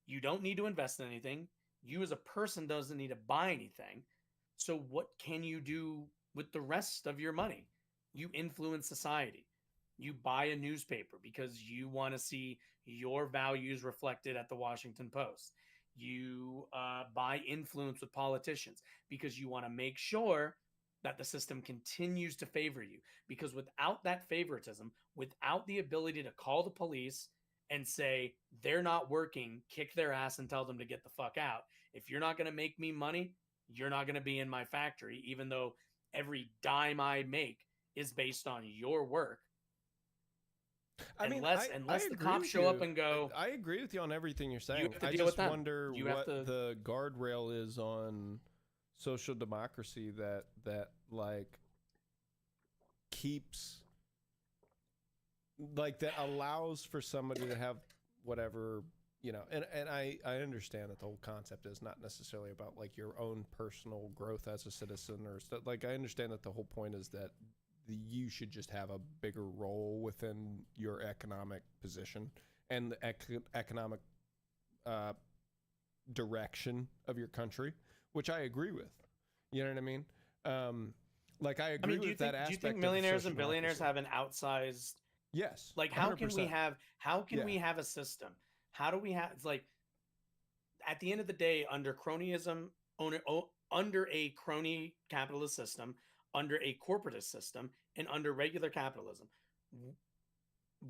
you don't need to invest in anything. You as a person doesn't need to buy anything. So what can you do with the rest of your money? You influence society. You buy a newspaper because you want to see your values reflected at the Washington Post. You buy influence with politicians because you want to make sure that the system continues to favor you. Because without that favoritism, without the ability to call the police and say they're not working, kick their ass and tell them to get the fuck out. If you're not going to make me money, you're not going to be in my factory, even though every dime I make is based on your work. Unless the cops show up and go, I agree with you on everything you're saying. I just wonder what the guardrail is on social democracy that like keeps, like, that allows for somebody to have whatever, and I understand that the whole concept is not necessarily about like your own personal growth as a citizen or stuff. Like, I understand that the whole point is that you should just have a bigger role within your economic position and the economic direction of your country, which I agree with. You know what I mean? Like, I agree with that aspect. Do you think millionaires and billionaires have an outsized? Yes. Like, 100%. how can we have a system? How do we have? It's like, at the end of the day, under cronyism, under a crony capitalist system, under a corporatist system, and under regular capitalism,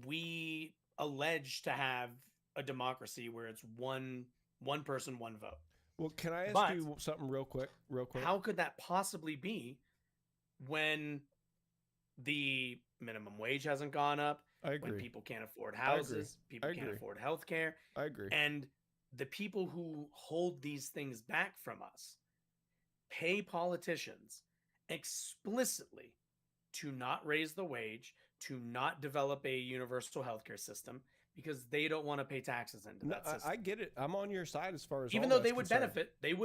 we allege to have a democracy where it's one person, one vote. Well, can I ask you something real quick? How could that possibly be when the minimum wage hasn't gone up? I agree. When people can't afford houses, people can't afford healthcare. I agree. And the people who hold these things back from us pay politicians explicitly to not raise the wage, to not develop a universal healthcare system, because they don't want to pay taxes into that system. I get it. I'm on your side as far as even though they would benefit. They'd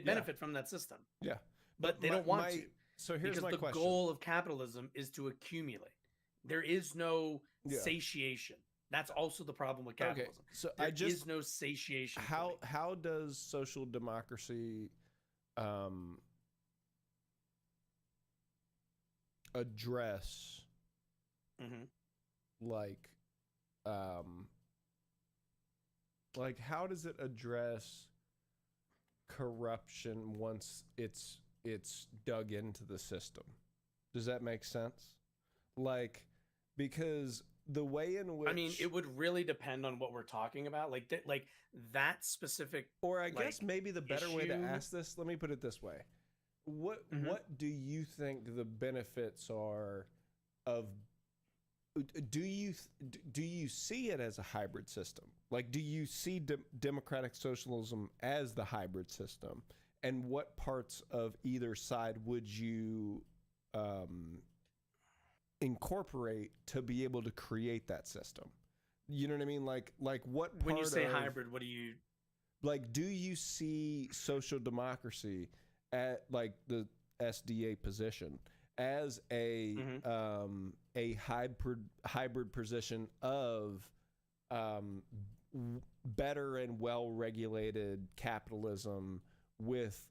benefit from that system. Yeah, but they don't want to. So here's my question. Because the goal of capitalism is to accumulate. There is no satiation. That's also the problem with capitalism. Okay, so there is no satiation. How does social democracy address like how does it address corruption once it's dug into the system? Does that make sense? Like, because the way in which, I mean, it would really depend on what we're talking about, like that specific, or I guess maybe the better way to ask this, let me put it this way. What do you think the benefits are of, do you see it as a hybrid system? Like, do you see democratic socialism as the hybrid system? And what parts of either side would you incorporate to be able to create that system? You know what I mean? Like what part, when you say hybrid, what do you, like, do you see social democracy at like the SDA position as a hybrid position of better and well-regulated capitalism with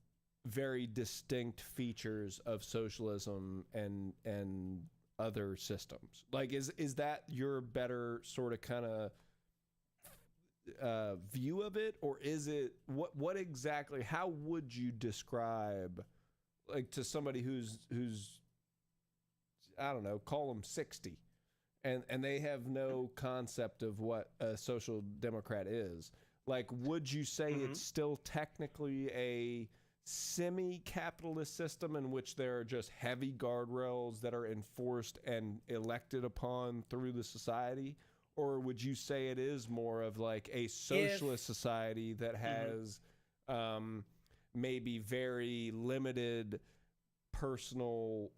very distinct features of socialism and other systems. Like, is that your better sort of kind of view of it, or is it what exactly? How would you describe, like, to somebody who's I don't know, call them 60, and they have no concept of what a social democrat is? Like, would you say it's still technically a semi-capitalist system in which there are just heavy guardrails that are enforced and elected upon through the society? Or would you say it is more of like a socialist society that has maybe very limited personal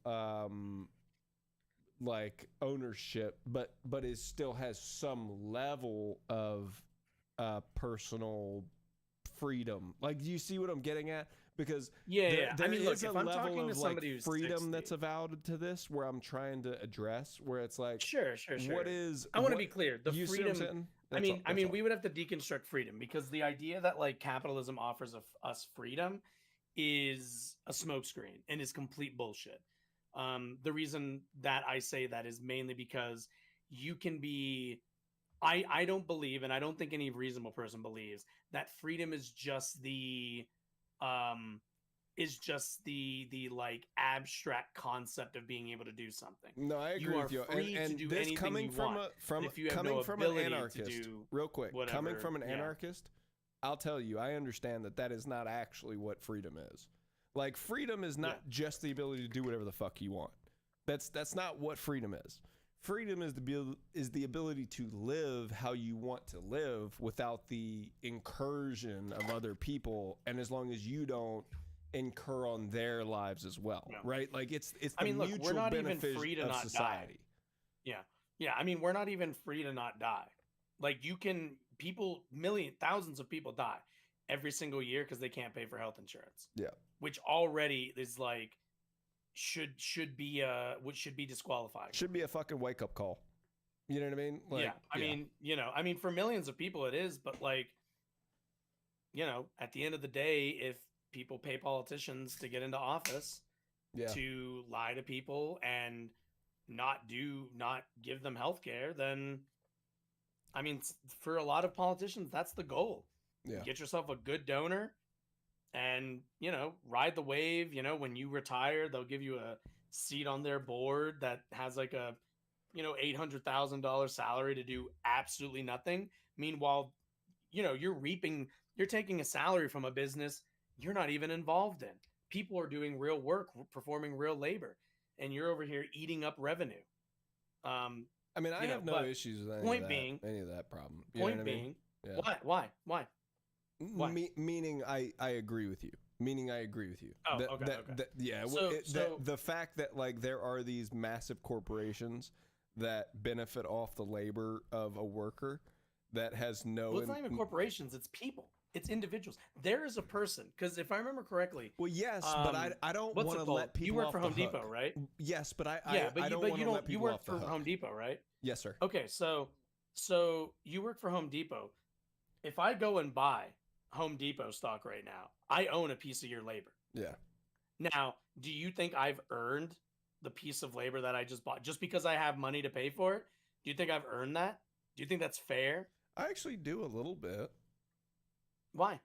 like ownership, but it still has some level of personal freedom? Like, do you see what I'm getting at? Because there I mean, is look, a if I'm level talking to of somebody like who's freedom 60, that's avowed to this, where I'm trying to address, where it's like, sure. what is? I want to be clear. The you freedom. See what I'm saying? I mean, we would have to deconstruct freedom, because the idea that like capitalism offers us freedom is a smokescreen and is complete bullshit. The reason that I say that is mainly because you can be. I don't believe, and I don't think any reasonable person believes, that freedom is just the like abstract concept of being able to do something. No, I agree with you. And do this coming from an anarchist, real quick, coming from an anarchist, I'll tell you, I understand that is not actually what freedom is. Like, freedom is not just the ability to do whatever the fuck you want. That's not what freedom is. Freedom is the ability to live how you want to live without the incursion of other people, and as long as you don't incur on their lives as well, right? Like, it's the mutual we're not even benefit free to of not society. Die. Yeah. I mean, we're not even free to not die. Like, thousands of people die every single year because they can't pay for health insurance. Yeah, which already is like should be disqualifying. Should be a fucking wake up call. You know what I mean? Like, I mean, for millions of people it is, but like, at the end of the day, if people pay politicians to get into office to lie to people and not give them health care, then I mean, for a lot of politicians, that's the goal. Yeah. Get yourself a good donor and, ride the wave. When you retire, they'll give you a seat on their board that has like a, $800,000 salary to do absolutely nothing. Meanwhile, you're taking a salary from a business you're not even involved in. People are doing real work, performing real labor, and you're over here eating up revenue. I mean, I have no issues with any of that problem. Point being, why? Meaning, I agree with you. Oh, okay. Yeah. The fact that like there are these massive corporations that benefit off the labor of a worker that has no. Well, it's not even corporations; it's people. It's individuals. There is a person, because if I remember correctly. Well, yes, but I don't want to let people. You work off for the Home hook. Depot, right? Yes, but I don't but want you to let people off the hook. You work for Home Depot, right? Yes, sir. Okay, so you work for Home Depot. If I go and buy Home Depot stock right now, I own a piece of your labor. Yeah. Now, do you think I've earned the piece of labor that I just bought just because I have money to pay for it? Do you think I've earned that? Do you think that's fair? I actually do a little bit. Why?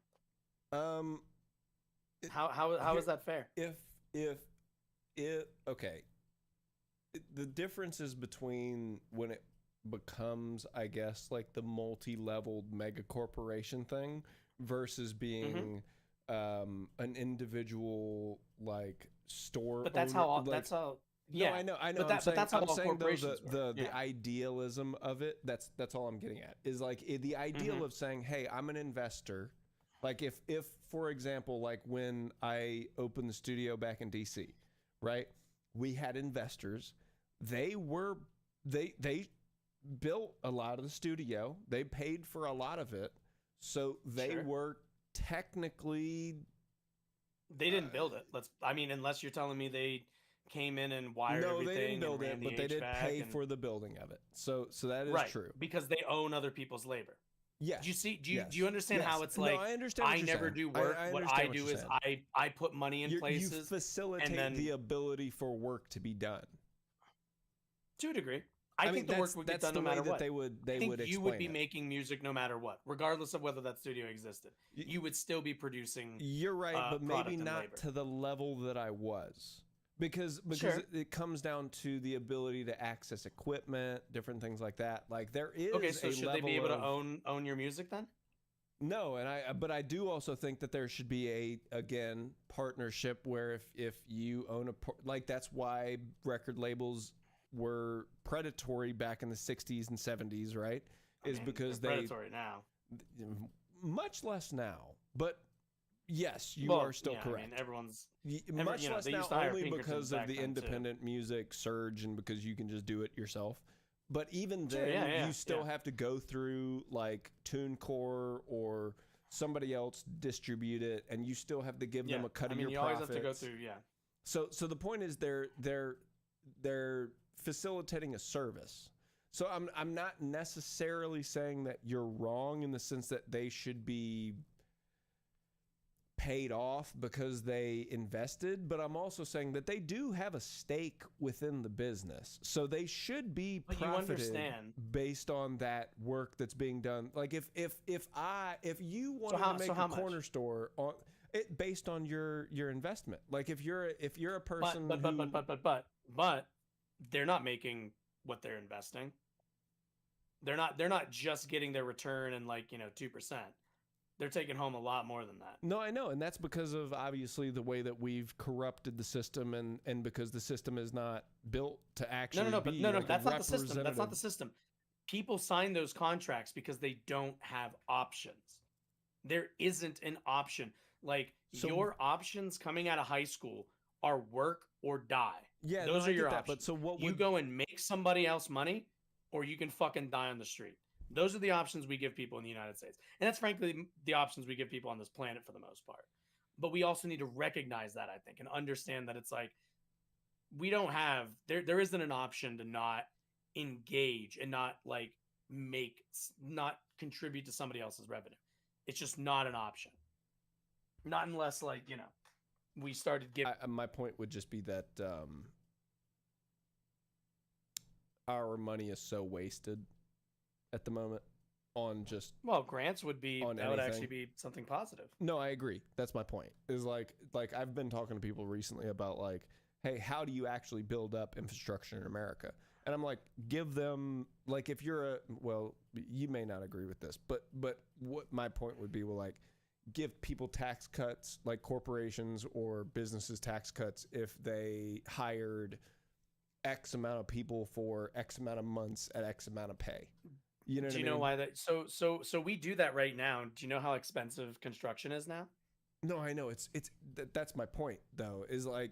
How is that fair? Okay. The differences between when it becomes, I guess, like the multi-leveled mega corporation thing versus being an individual like store. But that's owner, that's how. Yeah, no, I know. But that's how all corporations work. The idealism of it. That's all I'm getting at. Is like the ideal of saying, hey, I'm an investor. Like if for example, like when I opened the studio back in DC, right? We had investors. They built a lot of the studio. They paid for a lot of it. So they were technically. They didn't build it. Unless you're telling me they came in and wired everything. No, they didn't build it, but they did pay and... for the building of it. So that is true. Because they own other people's labor. Yes. Do you see? Do yes, you understand yes. how it's No, like I understand. What I you're never saying. do work? I What understand I what do you're is saying. I put money in You places facilitate and then the ability for work to be done. to a degree. I think the work would get done no matter what. They would I think you would explain be it. making music no matter what, regardless of whether that studio existed. You would still be producing. You're right, but maybe not labor. to the level that I was. Because Sure. it comes down to the ability to access equipment, different things like that. Like there is Okay, so should they be able of, to own your music then? No, but I do also think that there should be a partnership where if you own like that's why record labels were predatory back in the 60s and 70s, right? Because they're predatory now. Much less now, but yes, you Well, are still yeah, correct. I mean, everyone's much less they now used to hire only Pinkertons because of back the then, too. independent music surge and because you can just do it yourself. But even Sure, then, you still have to go through like TuneCore or somebody else distribute it, and you still have to give them a cut of your profits. You always have to go through, So the point is they're facilitating a service. So I'm not necessarily saying that you're wrong in the sense that they should be paid off because they invested, but I'm also saying that they do have a stake within the business, so they should be profited based on that work that's being done. Like if you wanted to make a corner store on it based on your investment, like if you're a person, but they're not making what they're investing. They're not just getting their return and 2%. They're taking home a lot more than that. No, I know, and that's because of obviously the way that we've corrupted the system, and because the system is not built to actually no, that's not the system. That's not the system. People sign those contracts because they don't have options. There isn't an option. Your options coming out of high school are work or die. Yeah, those are your options. But so what? You go and make somebody else money, or you can fucking die on the street. Those are the options we give people in the United States. And that's frankly the options we give people on this planet for the most part. But we also need to recognize that, I think, and understand that it's like we don't have there isn't an option to not engage and not contribute to somebody else's revenue. It's just not an option. Not unless we started giving. My point would just be that our money is so wasted at the moment on just grants would be would actually be something positive. No, I agree. That's my point. Is like I've been talking to people recently about hey, how do you actually build up infrastructure in America? And I'm like, give them if you're you may not agree with this, but what my point would be give people tax cuts, like corporations or businesses tax cuts if they hired X amount of people for X amount of months at X amount of pay. You know what I mean? Do you know why that? So we do that right now. Do you know how expensive construction is now? No, I know that's my point though. Is no,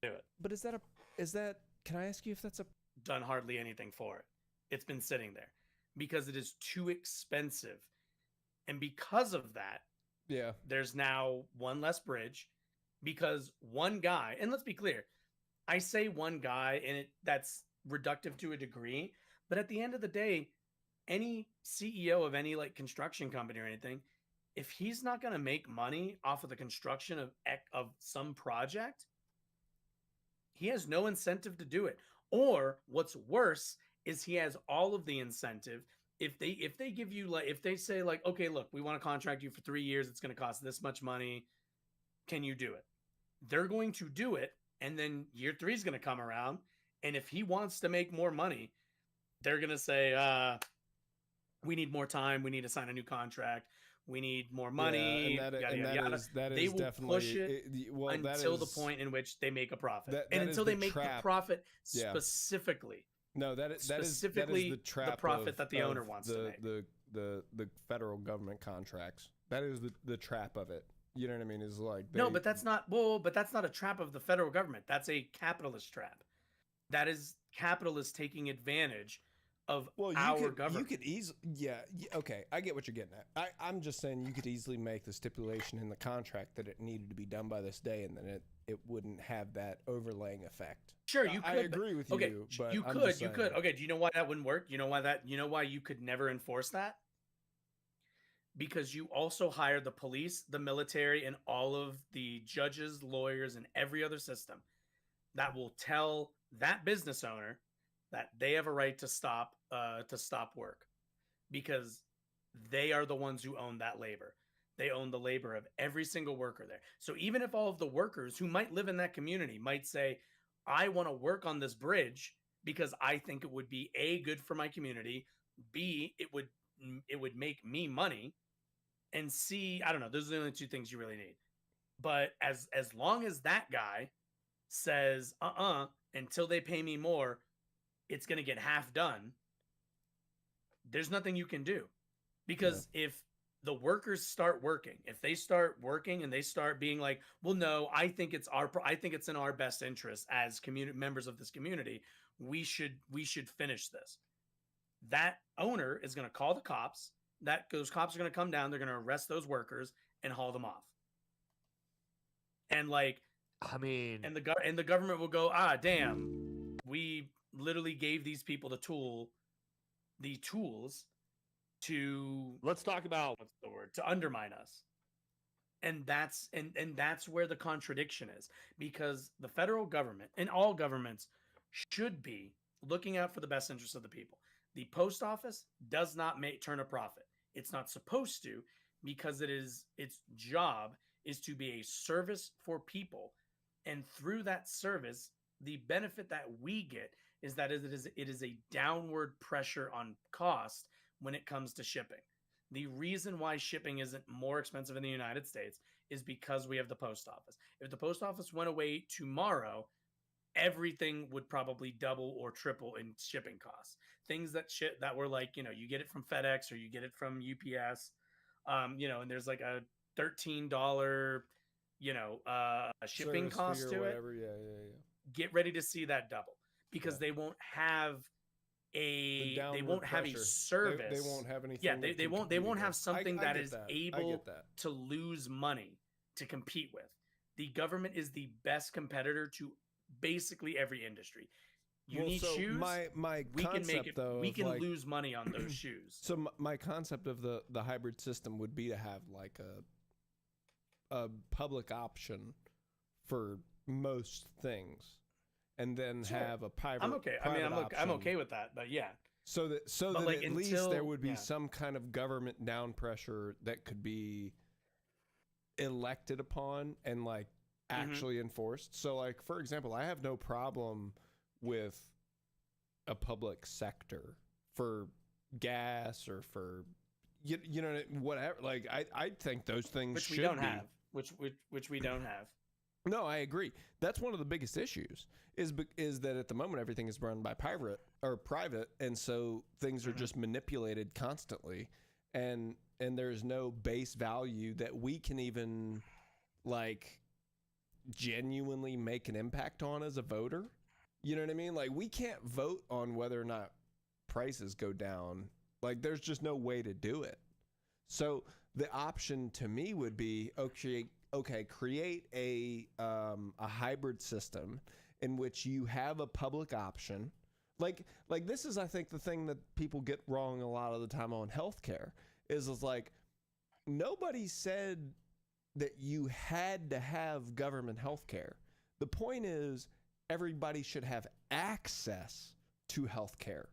do it. But is that? Can I ask you if that's done hardly anything for it? It's been sitting there because it is too expensive, and because of that, there's now one less bridge because one guy. And let's be clear, I say one guy, and that's reductive to a degree. But at the end of the day, any CEO of any construction company or anything, if he's not going to make money off of the construction of some project, he has no incentive to do it. Or what's worse is he has all of the incentive. If they give you if they say okay, look, we want to contract you for 3 years, it's going to cost this much money. Can you do it? They're going to do it. And then year 3 is going to come around. And if he wants to make more money, they're going to say, we need more time. We need to sign a new contract. We need more money. That they is will definitely push it until the point in which they make a profit. And until they make the profit specifically. No, that is specifically the trap. The profit that the owner wants to make. The federal government contracts. That is the trap of it. You know what I mean? Is no, but that's not but that's not a trap of the federal government. That's a capitalist trap. That is capitalists taking advantage of our government. You could easily, okay, I get what you're getting at. I'm just saying you could easily make the stipulation in the contract that it needed to be done by this day, and then it wouldn't have that overlaying effect. Sure, you could. I agree with you. But you could. Okay, do you know why that wouldn't work? You know why you could never enforce that? because you also hire the police, the military, and all of the judges, lawyers, and every other system that will tell that business owner that they have a right to stop work, because they are the ones who own that labor. They own the labor of every single worker there. So even if all of the workers who might live in that community might say, I want to work on this bridge because I think it would be A, good for my community, B, it would make me money, and C, I don't know, those are the only two things you really need. But as long as that guy says, until they pay me more, it's going to get half done, there's nothing you can do. Because if the workers start working, if they start working and they start being like, well, no, I think it's in our best interest as community members of this community, we should finish this. That owner is going to call the cops. Those cops are going to come down. They're going to arrest those workers and haul them off. And like, I mean, and the government will go, damn, we literally gave these people the tools to, let's talk about, what's the word, to undermine us. And that's where the contradiction is, because the federal government and all governments should be looking out for the best interests of the people. The post office does not turn a profit. It's not supposed to, because its job is to be a service for people. And through that service, the benefit that we get is that it is a downward pressure on cost when it comes to shipping. The reason why shipping isn't more expensive in the United States is because we have the post office. If the post office went away tomorrow, everything would probably double or triple in shipping costs. Things that were like, you get it from FedEx or you get it from UPS, and there's like a $13, shipping Service cost fee to or it. whatever. Yeah. Get ready to see that double, because they won't have a service. They won't have anything. Yeah, they won't have something that is able that. to lose money to compete with. The government is the best competitor to basically every industry. You need shoes. We can lose money on those shoes. So my concept of the hybrid system would be to have like a public option for most things, and then have a private. I'm okay. I'm okay with that. But yeah. So that at least there would be some kind of government down pressure that could be elected upon and like actually enforced. So like, for example, I have no problem with a public sector for gas or for whatever. Like I think those things which we don't have. Which we don't have. No, I agree. That's one of the biggest issues is that at the moment everything is run by private, and so things are just manipulated constantly, and there's no base value that we can even like genuinely make an impact on as a voter. You know what I mean? Like, we can't vote on whether or not prices go down. Like, there's just no way to do it. So the option to me would be, create a hybrid system in which you have a public option. Like this is, I think, the thing that people get wrong a lot of the time on healthcare is like, nobody said that you had to have government healthcare. The point is, everybody should have access to healthcare.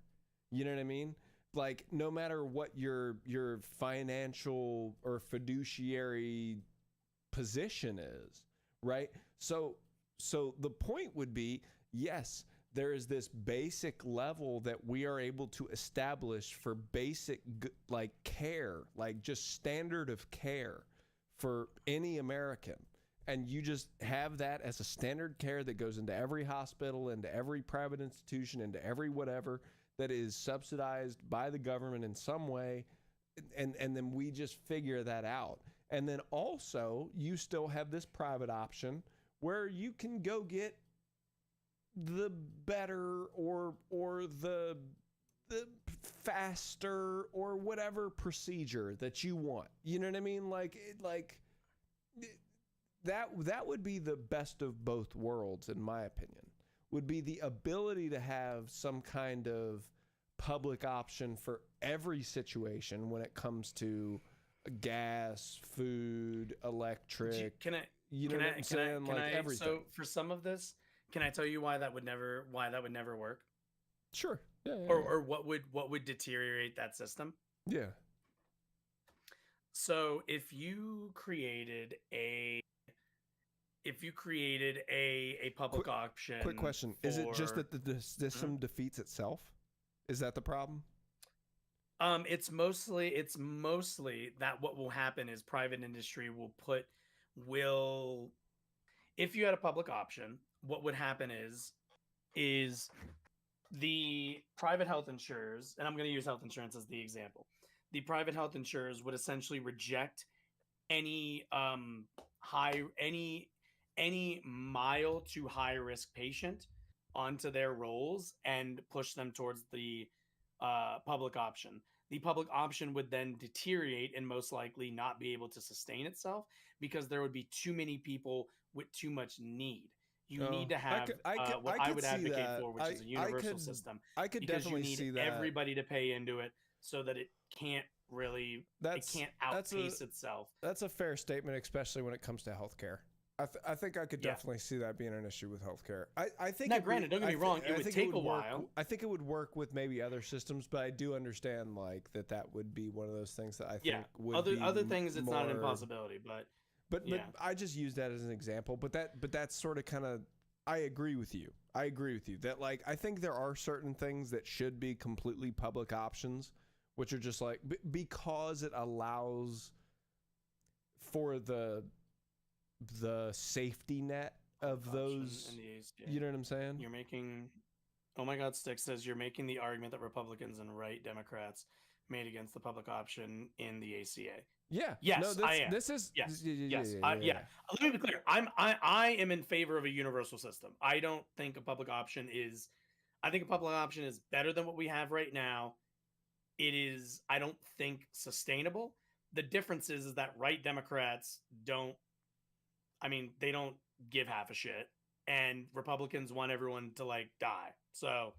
You know what I mean? Like, no matter what your financial or fiduciary position is, right? So the point would be, yes, there is this basic level that we are able to establish for basic like care, like just standard of care for any American. And you just have that as a standard care that goes into every hospital, into every private institution, into every whatever that is subsidized by the government in some way. And then we just figure that out. And then also you still have this private option where you can go get the better or the faster or whatever procedure that you want. You know what I mean? That would be the best of both worlds, in my opinion, would be the ability to have some kind of public option for every situation when it comes to gas, food, electric. Can I? You know Can what I? I'm Can I? saying? Can Like I? everything. So for some of this, can I tell you why that would never work, Sure. Yeah. Yeah. or what would deteriorate that system? Yeah. Yeah. So if you created a public auction, Quick question: is it just for that the system defeats itself? Is that the problem? it's mostly that what will happen is private industry will if you had a public option, what would happen is the private health insurers, and I'm going to use health insurance as the example. The private health insurers would essentially reject any high any mild to high risk patient onto their rolls and push them towards the public option. The public option would then deteriorate and most likely not be able to sustain itself because there would be too many people with too much need. You need to have what I would advocate for, which is a universal system, I could because you definitely see need that. everybody to pay into it so that it can't outpace itself. That's a fair statement, especially when it comes to healthcare. I think I could definitely see that being an issue with healthcare. I think. Now, granted, don't get me wrong; it would take a while. I think it would work with maybe other systems, but I do understand like that would be one of those things that I think would be other things. It's more, not an impossibility, but I just use that as an example. But that's sort of kind of. I agree with you. That like I think there are certain things that should be completely public options, which are just like because it allows for the safety net of those. You know what I'm saying? You're making. Oh my God, Stick says you're making the argument that Republicans and right Democrats made against the public option in the ACA. Yeah. Yes, no, I am. This is yes. Yeah. Let me be clear. I am in favor of a universal system. I don't think a public option is. I think a public option is better than what we have right now. It is. I don't think sustainable. The difference is that right Democrats don't. I mean, they don't give half a shit, and Republicans want everyone to like die. So,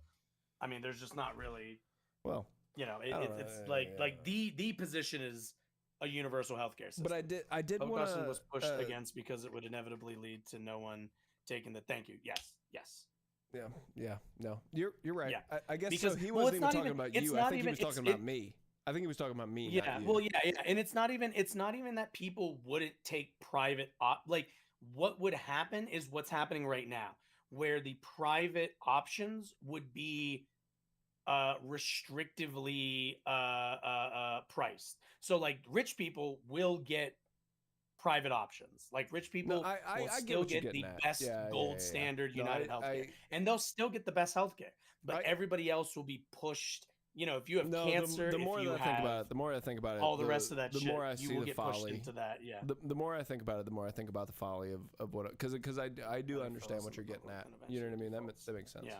I mean, there's just not really. Well, it's like the position is a universal healthcare system. But I did want to was pushed against because it would inevitably lead to no one taking the. Thank you. Yes. Yeah. No, you're right. Yeah. I guess because so. He wasn't even talking about you. I think he was talking about me. I think he was talking about me. Yeah. Well, yeah. And it's not even that people wouldn't take private like what would happen is what's happening right now, where the private options would be restrictively priced. So like rich people will get private options. Like rich people will still get the best gold standard United Healthcare, and they'll still get the best healthcare. But everybody else will be pushed. You know, if you have cancer, the more I think about it, all the rest of that the shit, more I see you will the get folly. pushed into that. Yeah. The more I think about it, the more I think about the folly of what, because I do understand what you're getting at. You know what I mean? That makes sense. Yeah.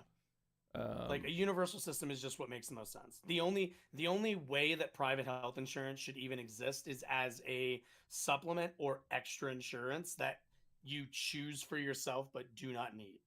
Like a universal system is just what makes the most sense. The only way that private health insurance should even exist is as a supplement or extra insurance that you choose for yourself but do not need.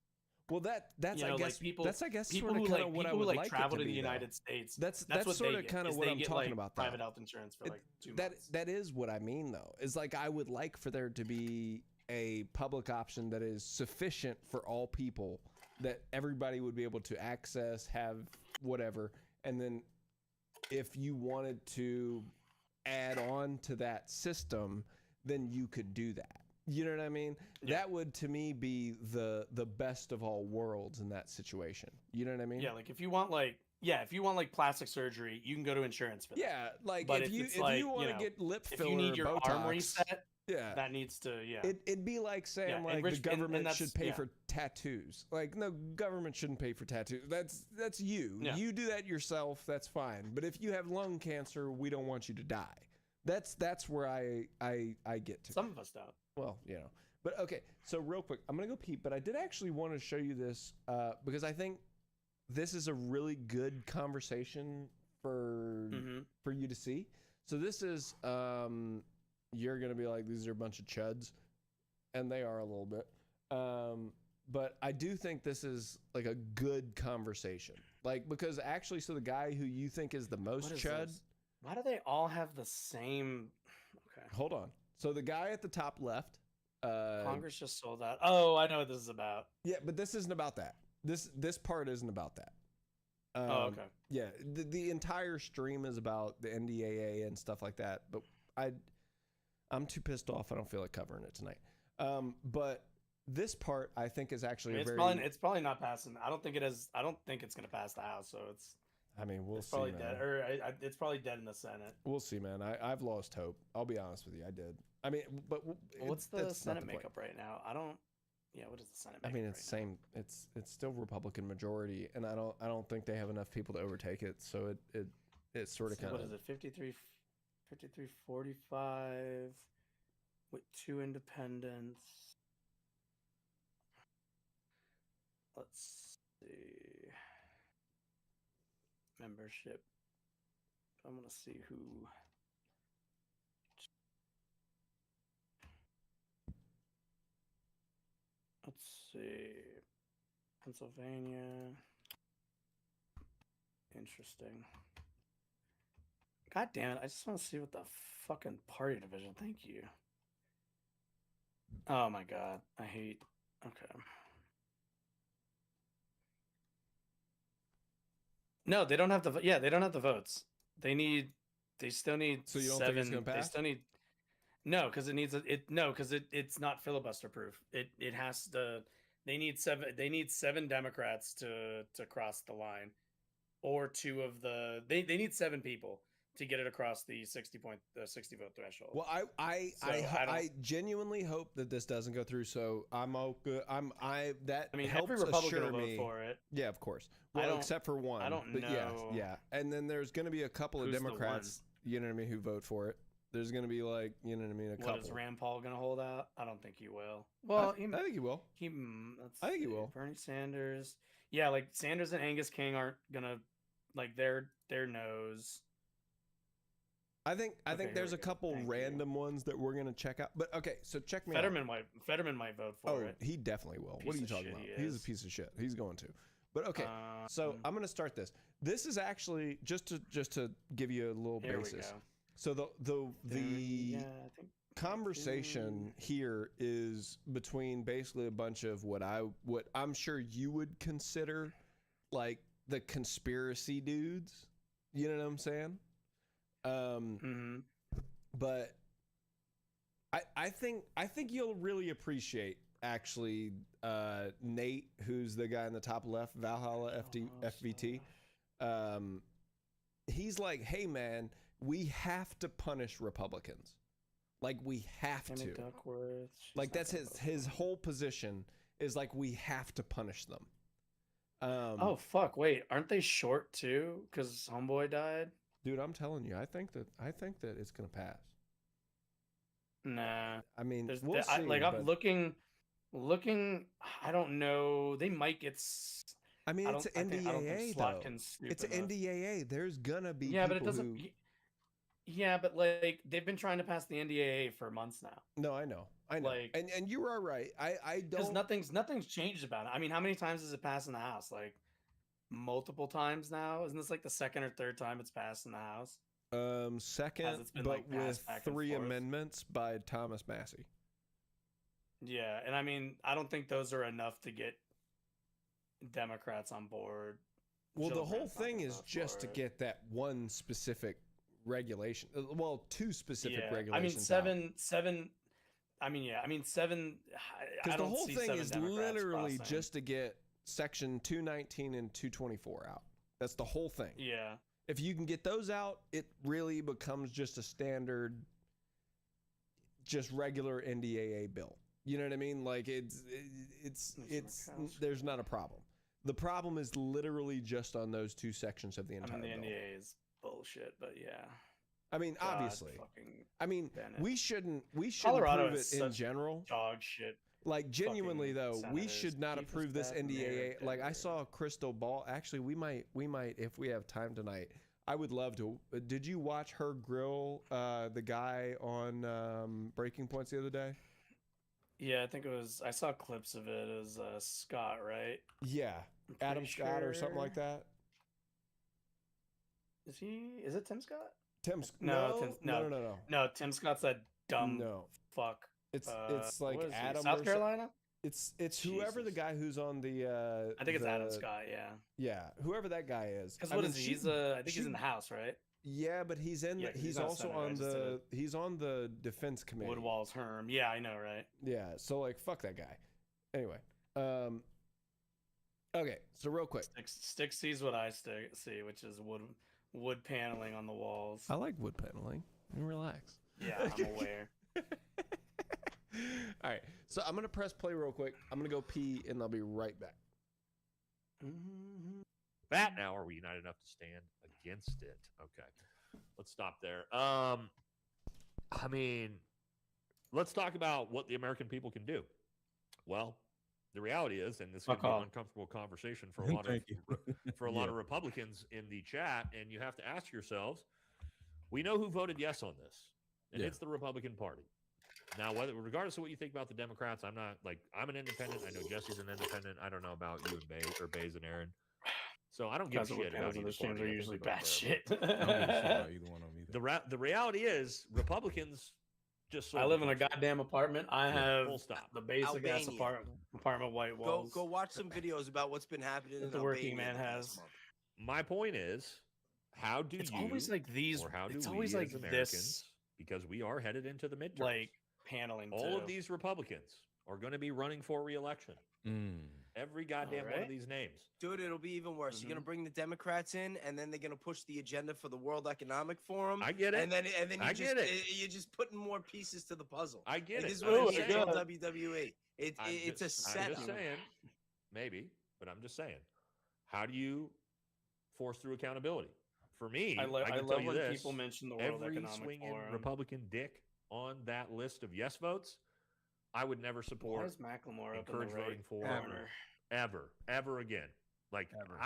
Well, that's I guess people who like what I would like travel to the be, United States. That's what sort they of get, kind of what I'm talking about. Private health insurance for like 2 months. That is what I mean though. Is like I would like for there to be a public option that is sufficient for all people, that everybody would be able to access, have whatever, and then if you wanted to add on to that system, then you could do that. You know what I mean? Yeah. That would, to me, be the best of all worlds in that situation. You know what I mean? Yeah, like if you want plastic surgery, you can go to insurance for that. Yeah, like but if you want to get lip filler, if you need your Botox, arm reset, yeah, that needs to It'd be like saying like the government should pay for tattoos. Like no, government shouldn't pay for tattoos. That's you. Yeah. You do that yourself. That's fine. But if you have lung cancer, we don't want you to die. That's where I get to. Some of us don't. Well, you know. But okay, so real quick, I'm going to go pee, but I did actually want to show you this because I think this is a really good conversation for you to see. So this is, you're going to be like, these are a bunch of chuds, and they are a little bit. But I do think this is like a good conversation. Like, because actually, so the guy who you think is the most chud. Why do they all have the same? hold on. So the guy at the top left. Congress just sold out. Oh, I know what this is about. Yeah, but this isn't about that. This part isn't about that. Oh, okay. Yeah, the entire stream is about the NDAA and stuff like that. But I'm too pissed off. I don't feel like covering it tonight. But this part I think is actually it's probably not passing. I don't think it is. I don't think it's going to pass the House. So it's. I mean, we'll it's see. Probably man. dead, or it's probably dead in the Senate. We'll see, man. I've lost hope. I'll be honest with you. I did. I mean, but what's the Senate makeup right now? I don't. Yeah, what is the Senate? I mean, it's same. It's still Republican majority, and I don't think they have enough people to overtake it. So it sort of kind of. What is it? 53-45 with 2 independents. Let's see. Membership. I'm gonna see who. Let's see. Pennsylvania. Interesting. God damn it. I just want to see what the fucking party division. Thank you. Oh my god. I hate. Okay. No, they don't have the. Yeah, they don't have the votes. They still need. So you don't 7, think it's gonna pass? They still need. No, because it needs it's not filibuster proof. It has to. They need 7. They need 7 Democrats to cross the line, or 2 of the. They need 7 people to get it across the 60 vote threshold. Well, I genuinely hope that this doesn't go through. So I'm good. I mean, helps every Republican will vote for it. Yeah, of course. Well, except for one. I don't but know. Yeah. And then there's going to be a couple of Democrats. You know what I mean? Who vote for it? There's going to be like, you know what I mean? A couple. What is Rand Paul going to hold out? I don't think he will. Well, I think he will. I think he will. Bernie Sanders. Yeah, like Sanders and Angus King aren't gonna like their nose. I think there's a couple random ones that we're gonna check out. But okay, so check me Fetterman out. Fetterman might vote for it. He definitely will. What are you talking about? He's a piece of shit. He's going to. But okay, so I'm gonna start this. This is actually just to give you a little basis. We go. So the conversation here is between basically a bunch of what I'm sure you would consider like the conspiracy dudes. You know what I'm saying? But I think you'll really appreciate actually Nate, who's the guy in the top left, Valhalla FVT. He's like, hey man, we have to punish Republicans. Like we have to. Duckworth, like that's his whole position is like we have to punish them. Oh fuck! Wait, aren't they short too? Because homeboy died. Dude, I'm telling you, I think that it's gonna pass. Nah, I mean, we'll see. I'm looking. I don't know. They might get. I mean, it's an NDAA though. It's an NDAA. There's gonna be but it doesn't. Yeah, but like they've been trying to pass the NDAA for months now. No, I know. Like, and you are right. I don't. Because nothing's changed about it. I mean, how many times has it passed in the House? Like multiple times now. Isn't this like the second or third time it's passed in the House? Second, but with 3 amendments by Thomas Massey. Yeah, and I mean, I don't think those are enough to get Democrats on board. Well, the whole thing is just to get that one specific regulation. Well, 2 specific regulations. I mean, 7. I mean, yeah. I mean, 7. Because the whole thing is literally just to get Section 219 and 224 out. That's the whole thing. Yeah. If you can get those out, it really becomes just a standard, just regular NDAA bill. You know what I mean? Like it's there's not a problem. The problem is literally just on those 2 sections of the entire bill. The NDAA is bullshit, but yeah. I mean, obviously. I mean, we shouldn't Colorado approve it in general. Dog shit. Like genuinely though, we should not approve this NDAA. Like I saw a crystal ball. Actually, we might if we have time tonight. I would love to. Did you watch her grill the guy on Breaking Points the other day? Yeah, I think it was. I saw clips of it. It was Scott, right? Yeah, Adam Scott or something like that. Is he? Is it Tim Scott? No. No, Tim Scott's that dumb No. fuck. It's like what is he, Adam South or Carolina. It's whoever the Jesus. guy who's on the I think it's Adam the- Scott. Yeah. Yeah, whoever that guy is. Because I what mean, is he? she- He's I think she- he's in the House, right? Yeah, but he's in. Yeah, The, 'cause he's he's not a also senator, I on just did the. it. He's on the defense committee. Woodwall's Herm. Yeah, I know, right? Yeah, so like fuck that guy. Anyway, okay, so real quick, Stick sees what I see, which is wood paneling on the walls. I like wood paneling. Relax. Yeah, I'm aware. All right, so I'm gonna press play real quick. I'm gonna go pee, and I'll be right back. That now, are we united enough to stand against it? Okay, let's stop there. I mean, let's talk about what the American people can do. Well, the reality is, and this is going to be an uncomfortable conversation for a lot of for a lot of Republicans in the chat, and you have to ask yourselves, we know who voted yes on this, and it's the Republican Party. Now, regardless of what you think about the Democrats, I'm an independent. I know Jesse's an independent. I don't know about you and Baze and Aaron. So I don't give a shit about either those games party. are usually bad shit. I don't give a shit about either one of them either. The reality is Republicans just. I live in a goddamn apartment. I have full stop. the basic ass Albania. apartment white walls. Go watch some videos about what's been happening in the working Albania man the has. past month. My point is, how do It's you? always like these. Or how do It's we always as like Americans, this, because we are headed into the midterms. like paneling. all too. of these Republicans are going to be running for re-election. Every goddamn one of Alright. these names. Dude, it'll be even worse. You're Mhm. gonna bring the Democrats in, and then they're gonna push the agenda for the World Economic Forum. I get it. And then I you get it. you're just putting more pieces to the puzzle. I get Like, it. This is I'm what just it is saying. on WWE. It's a I'm setup. just saying, maybe, but I'm just saying, how do you force through accountability? For me, I can love tell you when this, people mention the World every Economic swinging Forum. Republican dick on that list of yes votes, I would never Why support, is Macklemore up in encourage the right voting for corner? ever again. Like Ever.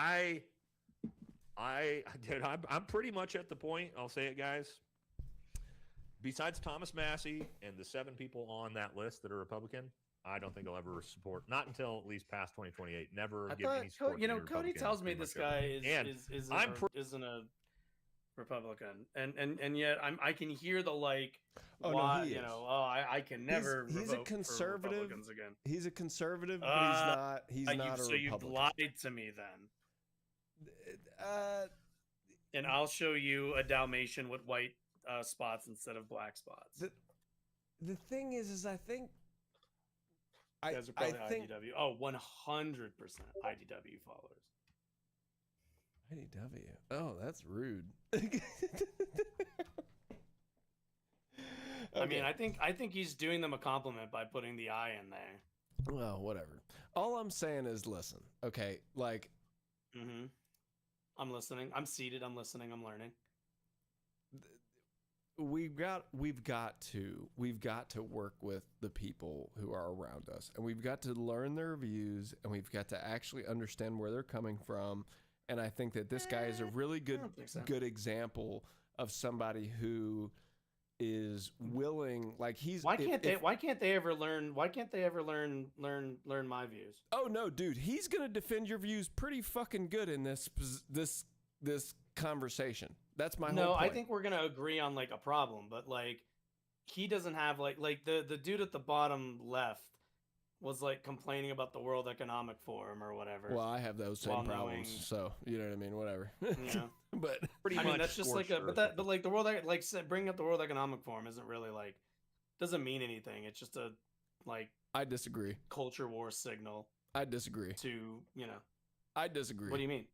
dude, I'm pretty much at the point. I'll say it, guys. Besides Thomas Massey and the 7 people on that list that are Republican, I don't think I'll ever support. Not until at least past 2028. Never I give thought any support. you to know any Cody Republican, tells me pretty this much ever. guy And isn't a Republican, and yet I can hear the like. Oh, no, why, he you is. know, I can never. He's a vote for conservative. Republicans again. He's a conservative, but he's not a so you've Republican. lied to me then, Uh, and I'll show you a Dalmatian with white spots instead of black spots. the thing is I think You guys are I probably think IDW. Oh, 100% IDW followers. IDW. Oh, that's rude. I mean, Okay. I think he's doing them a compliment by putting the I in there. Well, whatever. All I'm saying is, listen. Okay, like Mm-hmm. I'm listening. I'm seated. I'm listening. I'm learning. we've got to work with the people who are around us, and we've got to learn their views, and we've got to actually understand where they're coming from. And I think that this guy is a really I don't think so. good example of somebody who is willing, like he's. Why can't they ever learn my views? Oh no, dude, he's gonna defend your views pretty fucking good in this conversation. That's my whole No, point. I think we're gonna agree on like a problem, but like he doesn't have like the dude at the bottom left was like complaining about the World Economic Forum or whatever. Well, I have those same While problems, knowing- so you know what I mean. Whatever. Yeah. But Pretty I much mean, that's just like scorched earth. but like the world, like bringing up the World Economic Forum isn't really like doesn't mean anything. It's just a like I disagree. culture war signal I disagree. to I disagree. What do you mean?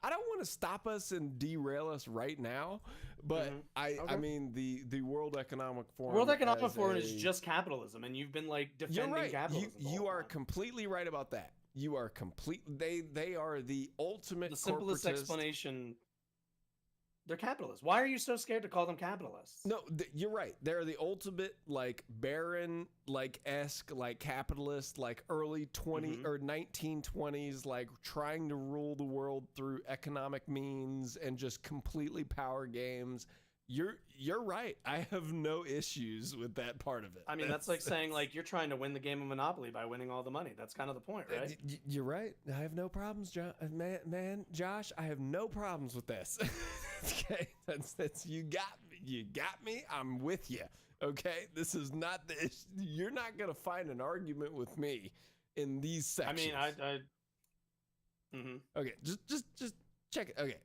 I don't want to stop us and derail us right now, but Mhm. I Okay. mean the World Economic Forum. World Economic as Forum is a- just capitalism, and you've been like You're defending right. capitalism. the You whole are time. completely right about that. You are complete. They are the ultimate. The simplest corporatist- explanation. They're capitalists. Why are you so scared to call them capitalists? No, you're right. They're the ultimate like barren, like esque, like capitalist, like early 20 Mhm. or 1920s, like trying to rule the world through economic means and just completely power games. You're right. I have no issues with that part of it. I mean, that's like saying like you're trying to win the game of Monopoly by winning all the money. That's kind of the point, right? You're right. I have no problems, man, Josh. I have no problems with this. Okay, that's you got me. you got me. I'm with you. Okay, this is not the. You're not gonna find an argument with me in these sections. Okay, just check it. Okay,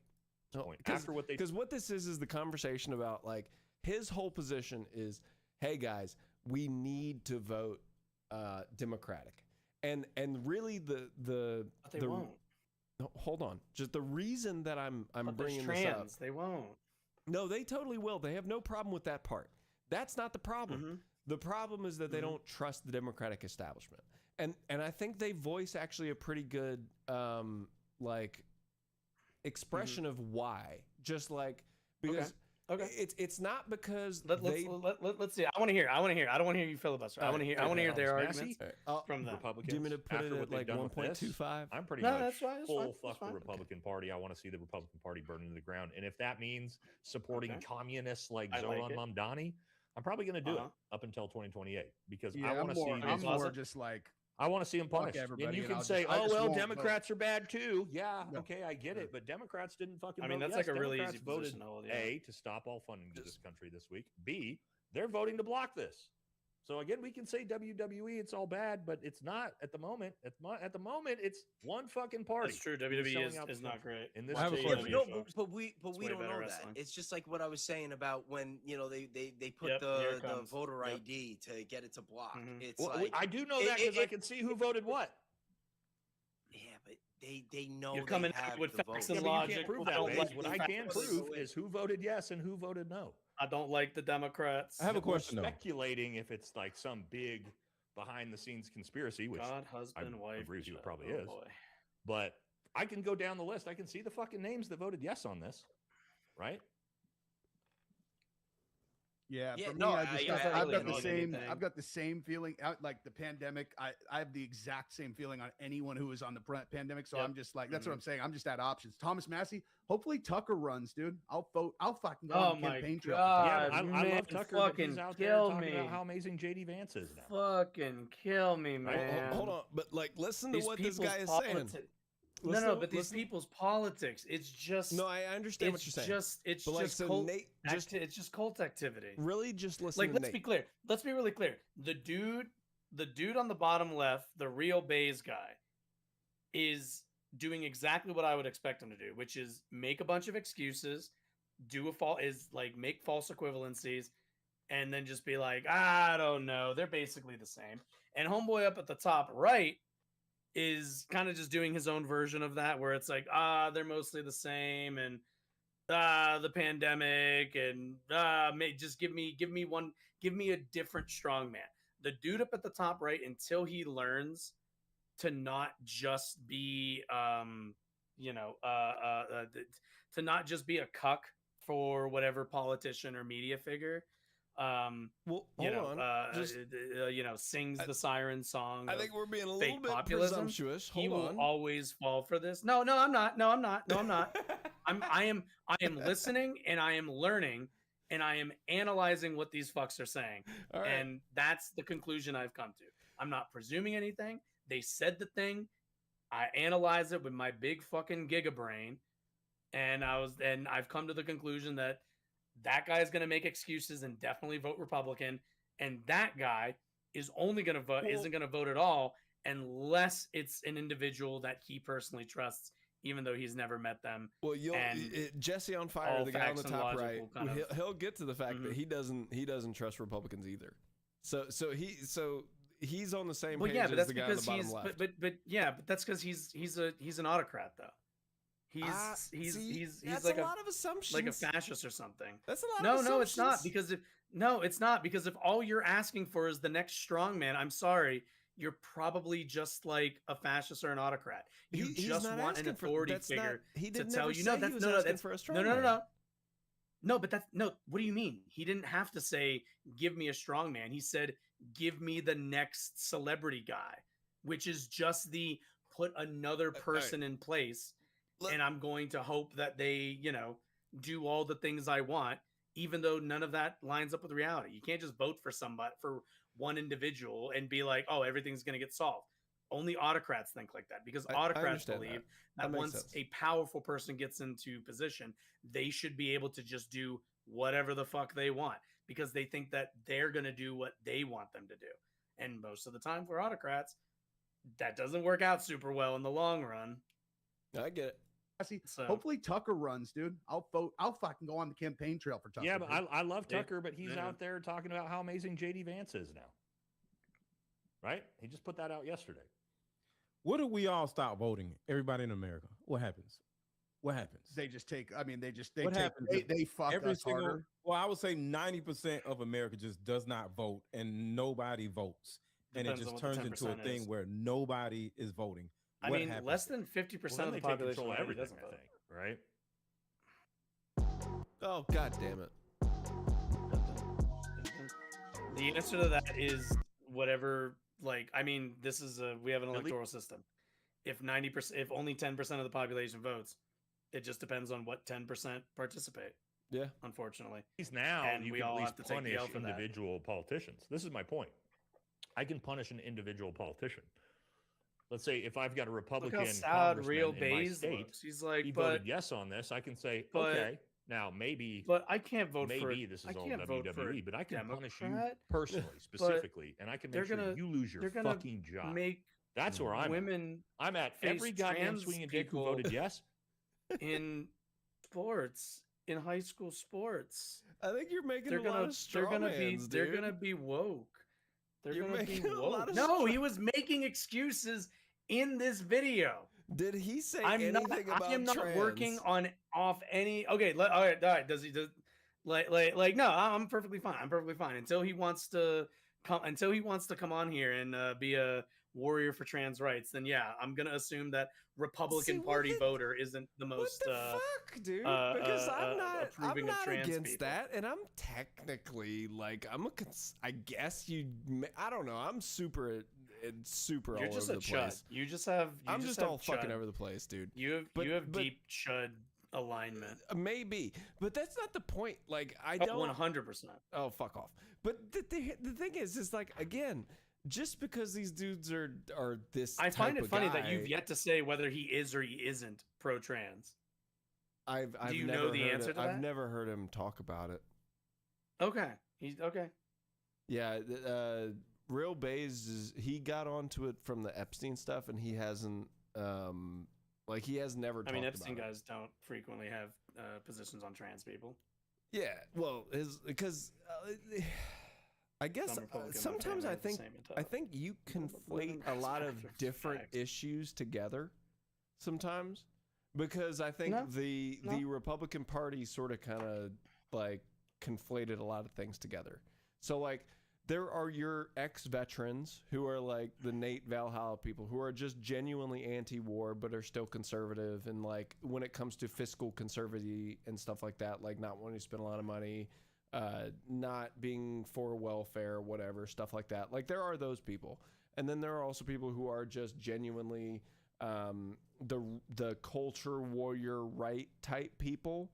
After what they, because what this is the conversation about like his whole position is, hey guys, we need to vote Democratic, and really the But they won't. no, hold on, just the reason that I'm But bringing there's this up. trans. They won't. No, they totally will. They have no problem with that part. That's not the problem. The problem is that they don't trust the Democratic establishment. And I think they voice actually a pretty good like expression of why. Just like because Okay. it's not because Let's see. I want to hear. I don't want to hear you filibuster. I want to hear their arguments from them. Republicans. Do you mean to put after it what at they've like done with this, 1.25? I'm pretty No, much that's fine, that's full fine, that's fuck the fine. Republican Party. I want to see the Republican Party burn to the ground. And if that means supporting communists like I like Zoran it. Mamdani, I'm probably going to do it up until 2028 because Yeah, I want to see I'm this. more just like I want to see them fuck punished. And everybody, you and can I'll say, just- I "Oh just well, won't Democrats are bad too." Yeah, No. okay, I get it. But Democrats didn't fucking. I mean, vote that's yes. like a really Democrats easy voted position to hold. Yeah. A, to stop all funding to this country this week. B, they're voting to block this. So again, we can say WWE, it's all bad, but it's not at the moment. At the moment, it's one fucking party. That's true. who's WWE selling out is the not country. great. In this I have a day Yeah, and question. but age, no, folks. but we way don't better know wrestling. that. It's just like what I was saying about when they put Yep, here it the comes. voter Yep. ID to get it to block. Mhm. It's Well, like I do know that because I can see who voted what. yeah, but they know You're they coming have at it with the facts vote. and Yeah, but you logic. can't prove I that. don't Waze. like What the I facts. can prove is who voted yes and who voted no. I don't like the Democrats. I have a We're question though. speculating if it's like some big behind the scenes conspiracy, which God, husband, wife. agree with you, it child. probably Oh, is. boy. but I can go down the list. I can see the fucking names that voted yes on this, right? Yeah, Yeah, for me, no, I just I- got, I I've really got the don't same. anything. I've got the same feeling. Like the pandemic, I have the exact same feeling on anyone who was on the pandemic. So Yep. I'm just like, that's what I'm saying. I'm just at options. Thomas Massey. Hopefully Tucker runs, dude. I'll vote. I'll fucking go Oh on the my campaign trail. God. Yeah, I man, love Tucker, but he's fucking out there kill talking me. about how amazing JD Vance is now. Fucking kill me, Right? man. Hold on, but like listen to These what this people's guy is saying. No, but these listen- people's politics. It's just No, I understand what you're saying. It's but like, just so cult. Nate, It's just cult activity. really just listen Like, to let's Nate. be clear. Let's be really clear. The dude on the bottom left, the real Bays guy, is doing exactly what I would expect him to do, which is make a bunch of excuses, make false equivalencies, and then just be like, I don't know, they're basically the same. And homeboy up at the top right is kind of just doing his own version of that, where it's like, they're mostly the same, and the pandemic, and just give me a different strongman. The dude up at the top right, until he learns to not just be to not just be a cuck for whatever politician or media figure, Well, hold on. Just- sings the siren song. I of think we're being a fake little bit populism. presumptuous. He Hold will on. always fall for this. No, I'm not. I am listening, and I am learning, and I am analyzing what these fucks are saying. All right. And that's the conclusion I've come to. I'm not presuming anything. They said the thing. I analyze it with my big fucking gigabrain, and I've come to the conclusion that guy is going to make excuses and definitely vote Republican, and that guy is only going to vote isn't going to vote at all unless it's an individual that he personally trusts, even though he's never met them. Well, and Jesse on Fire, all the guy on the facts and top logic right, will kind of- he'll get to the fact that he doesn't trust Republicans either. So he's on the same Well, page yeah, but as that's the guy on the because bottom he's left. but yeah, but that's because he's an autocrat though. He's that's like a lot of assumptions. like a fascist or something. That's a lot. No, of no, it's not assumptions. it's not because if all you're asking for is the next strongman, I'm sorry, you're probably just like a fascist or an autocrat. You He's just not want an asking for- authority that's figure not- he to didn't tell ever you. say No, he that's was no, asking that's for a no. strongman. No, but that's no. What do you mean? He didn't have to say, "Give me a strongman." He said, "Give me the next celebrity guy," which is just the put another person in place, and I'm going to hope that they, do all the things I want, even though none of that lines up with reality. You can't just vote for somebody, for one individual, and be like, "Oh, everything's going to get solved." Only autocrats think like that, because I autocrats understand believe that that makes once sense. a powerful person gets into position, they should be able to just do whatever the fuck they want because they think that they're going to do what they want them to do. And most of the time for autocrats, that doesn't work out super well in the long run. I get it. See, So- hopefully Tucker runs, dude. I'll vote. I'll fucking go on the campaign trail for Tucker. Yeah, but dude. I love Yeah. Tucker, but he's Yeah. out there talking about how amazing JD Vance is now. Right? He just put that out yesterday. What if we all stop voting? Everybody in America. What happens? What happens? They just take. I mean, they What take, happens They, if they fuck Every us single. harder. Well, I would say 90% of America just does not vote, and nobody votes, and it Depends on just what the turns into a 10% thing is. where nobody is voting. I What mean, happens less then? than 50% Well, of then the they take population control of already everything, doesn't I vote. think. Right? Oh, god damn it. The answer to that is whatever. Like, I mean, we have an Really? electoral system. If 90%, if only 10% of the population votes, it just depends on what 10% participate. Yeah. Unfortunately, At least now And you we can at all least have to take the punish L for that. individual politicians. This is my point. I can punish an individual politician. Let's say if I've got a look Republican how sad congressman Real in my Bays state, looks. He's like, he but voted yes on this. I can say, but- okay, now maybe I can't vote for. maybe this I is all can't vote for a WWE, but I can punish you Democrat, personally, specifically, and I can they're make sure gonna- you lose your they're gonna fucking job. Make That's where I'm at. women I'm at face every goddamn trans swinging dick who people. voted yes. in sports, in high school sports. I think you're making They're a lot gonna, of straw they're gonna mans, be, they're dude. gonna be woke. They're You're gonna be making a lot woke. of No, straw- he was making excuses in this video. Did he say I'm anything not. about I am not trans? working on off any. Okay, all right, all right. Does he? Does like? No, I'm perfectly fine. I'm perfectly fine until he wants to come. Until he wants to come on here and be a warrior for trans rights. Then yeah, I'm gonna assume that Republican See, what Party the- voter isn't the most. What the fuck, dude? uh, Because I'm approving of not trans against people. that, and I'm technically like I guess I don't know. I'm super You're all just over a the chud. place. You just have. I'm just have all fucking chud. over the place, dude. You But- have but- deep chud alignment. Maybe, but that's not the point. Like I Oh, don't. 100%. Oh, fuck off. But the thing is like again, just because these dudes are this, I find type it of funny that you've guy, yet to say whether he is or he isn't pro-trans. I've Do you never know the heard answer it, to I've that? never heard him talk about it. Okay, he's okay. Yeah, Real Bays he got onto it from the Epstein stuff, and he hasn't he has never. I mean, talked Epstein about it. guys don't frequently have positions on trans people. Yeah, well, because I guess Some Republican sometimes family I have the think same I intel. think you conflate Women a lot of respect different facts. issues together sometimes, because I think No, the no. Republican Party sort of kind of like conflated a lot of things together. So like there are your ex-veterans who are like the Nate Valhalla people who are just genuinely anti-war but are still conservative, and like when it comes to fiscal conservative and stuff like that, like not wanting to spend a lot of money, not being for welfare, whatever, stuff like that. Like there are those people. And then there are also people who are just genuinely the culture warrior right type people.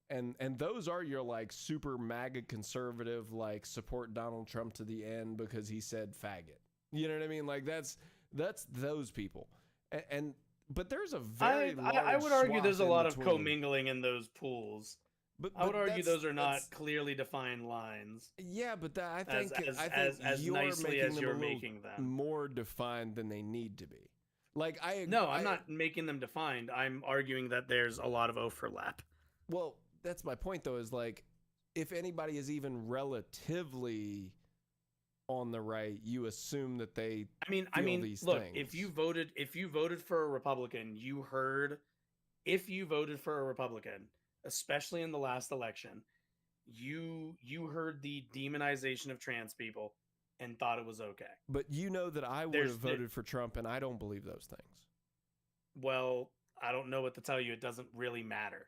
And those are your like super MAGA conservative, like support Donald Trump to the end because he said faggot. You know what I mean? Like that's those people. But there's a very I would large argue swath there's a in lot of between. commingling in those pools. But I would argue that's- those are not that's- clearly defined lines. Yeah, but I As think as you're nicely making as them you're a little making them. more defined than they need to be. Like No, I'm not making them defined. I'm arguing that there's a lot of overlap. Well, that's my point though. Is like if anybody is even relatively on the right, you assume that they. I mean, these look, things. if you voted for a Republican, you heard. If you voted for a Republican, especially in the last election, you heard the demonization of trans people and thought it was okay. But you know that I would There's- have voted for Trump, and I don't believe those things. Well, I don't know what to tell you. It doesn't really matter.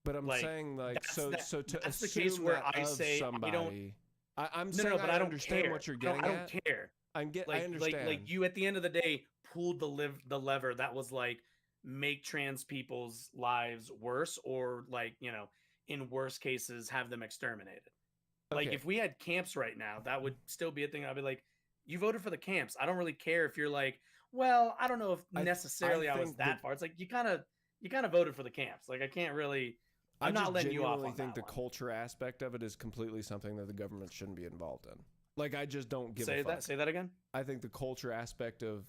But I'm Like, saying like that's so that- so to that's the assume case where that I of say I don't- somebody. I'm No, saying no, but I don't understand care. what you're No, getting I at. don't care. I Like, understand. like you at the end of the day pulled the lever that was like make trans people's lives worse, or like, you know, in worst cases have them exterminated. Like Okay. if we had camps right now, that would still be a thing. I'd be like, you voted for the camps. I don't really care if you're like, well, I don't know if I necessarily I was think that that- far. It's like you kind of voted for the camps. Like I can't really I'm not letting you off genuinely on think that the one. culture aspect of it is completely something that the government shouldn't be involved in. Like, I just don't give Say a fuck. that. Say that again. I think the culture aspect of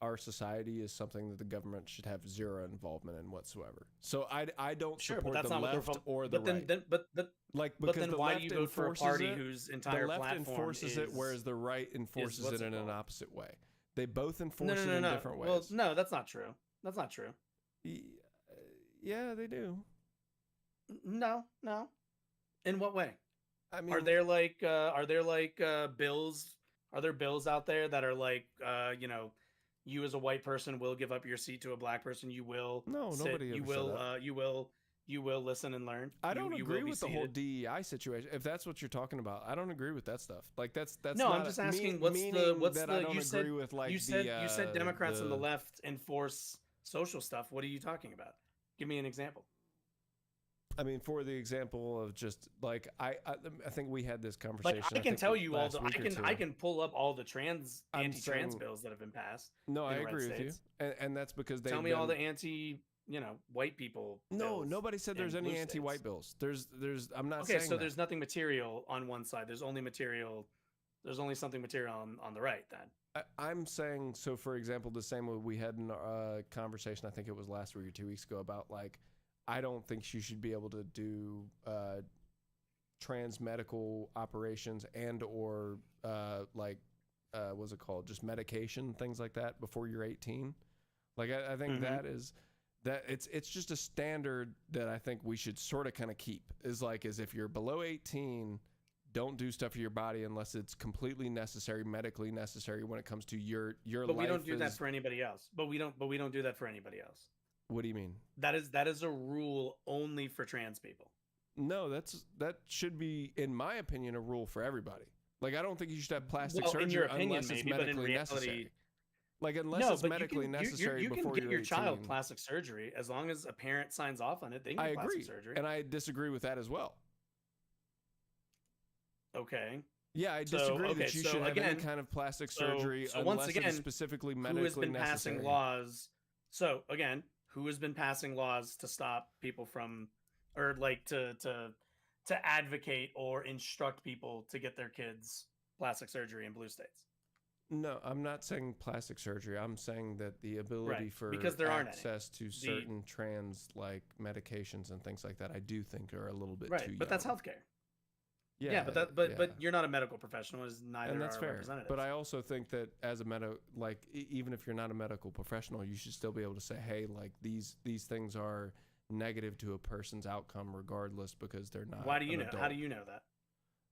our society is something that the government should have zero involvement in whatsoever. So I don't Sure, support but that's the not what left they're or the But then, right. then, but Like, but because then the why do left you vote for a enforces party it, whose the entire left platform enforces it, whereas the right enforces what's it it in an called? opposite way. They both no, enforce no, it no, in no. different ways. Well, no, that's not true. That's not true. Yeah, they do. No, no. In what way? I mean, Are there bills? Are there bills out there that are like, you as a white person will give up your seat to a black person. You will No, sit, nobody you ever said will that. you will listen and learn. I You- don't you will agree be with the whole seated. DEI situation. If that's what you're talking about, I don't agree with that stuff. Like that's No, I'm not just a- asking meaning what's that the I don't you said agree with like you said the, Democrats on the the- left enforce social stuff. What are you talking about? Give me an example. I mean, for the example of just like I think we had this conversation. Like I can think tell you all last the week or I two. can pull up all the I'm anti-trans saying- bills that have been passed. No, I in the agree Red with you, States. and that's because they Tell me all the white people. No, bills nobody said there's in any blue anti-white states. bills. There's. I'm not Okay, saying so that. there's nothing material on one side. There's only material. There's only something material on the right. Then I'm saying, so for example, the same way we had in a conversation, I think it was last week or 2 weeks ago, about like, I don't think you should be able to do trans medical operations and or what's it called? Just medication, things like that before you're 18. Like I think that it's just a standard that I think we should sort of kind of keep is if you're below 18, don't do stuff to your body unless it's completely necessary, medically necessary when it comes to your but life. we don't do that for anybody else. But we don't do that for anybody else. What do you mean? That is a rule only for trans people. No, that should be, in my opinion, a rule for everybody. Like, I don't think you should have plastic Well, surgery in your opinion, unless it's maybe, but in medically reality, necessary. Like, unless no, it's but medically necessary you can before get you're your 18. child plastic surgery as long as a parent signs off on it. They can I get agree, plastic surgery. and I disagree with that as well. Okay. Yeah, I disagree that you should have any kind of plastic surgery so unless once it again, is specifically who medically has been necessary. passing laws? So again, who has been passing laws to stop people from, or like to advocate or instruct people to get their kids plastic surgery in blue states? No, I'm not saying plastic surgery. I'm saying that the ability Right, for because there aren't any. access to certain trans like medications and things like that, I do think are a little bit Right, too but that's young. healthcare. Yeah, Yeah, but you're not a medical professional, as neither and that's are fair. representatives. But I also think that as a even if you're not a medical professional, you should still be able to say, hey, like these things are negative to a person's outcome regardless because they're not. Why do you an know? How adult. do you know that?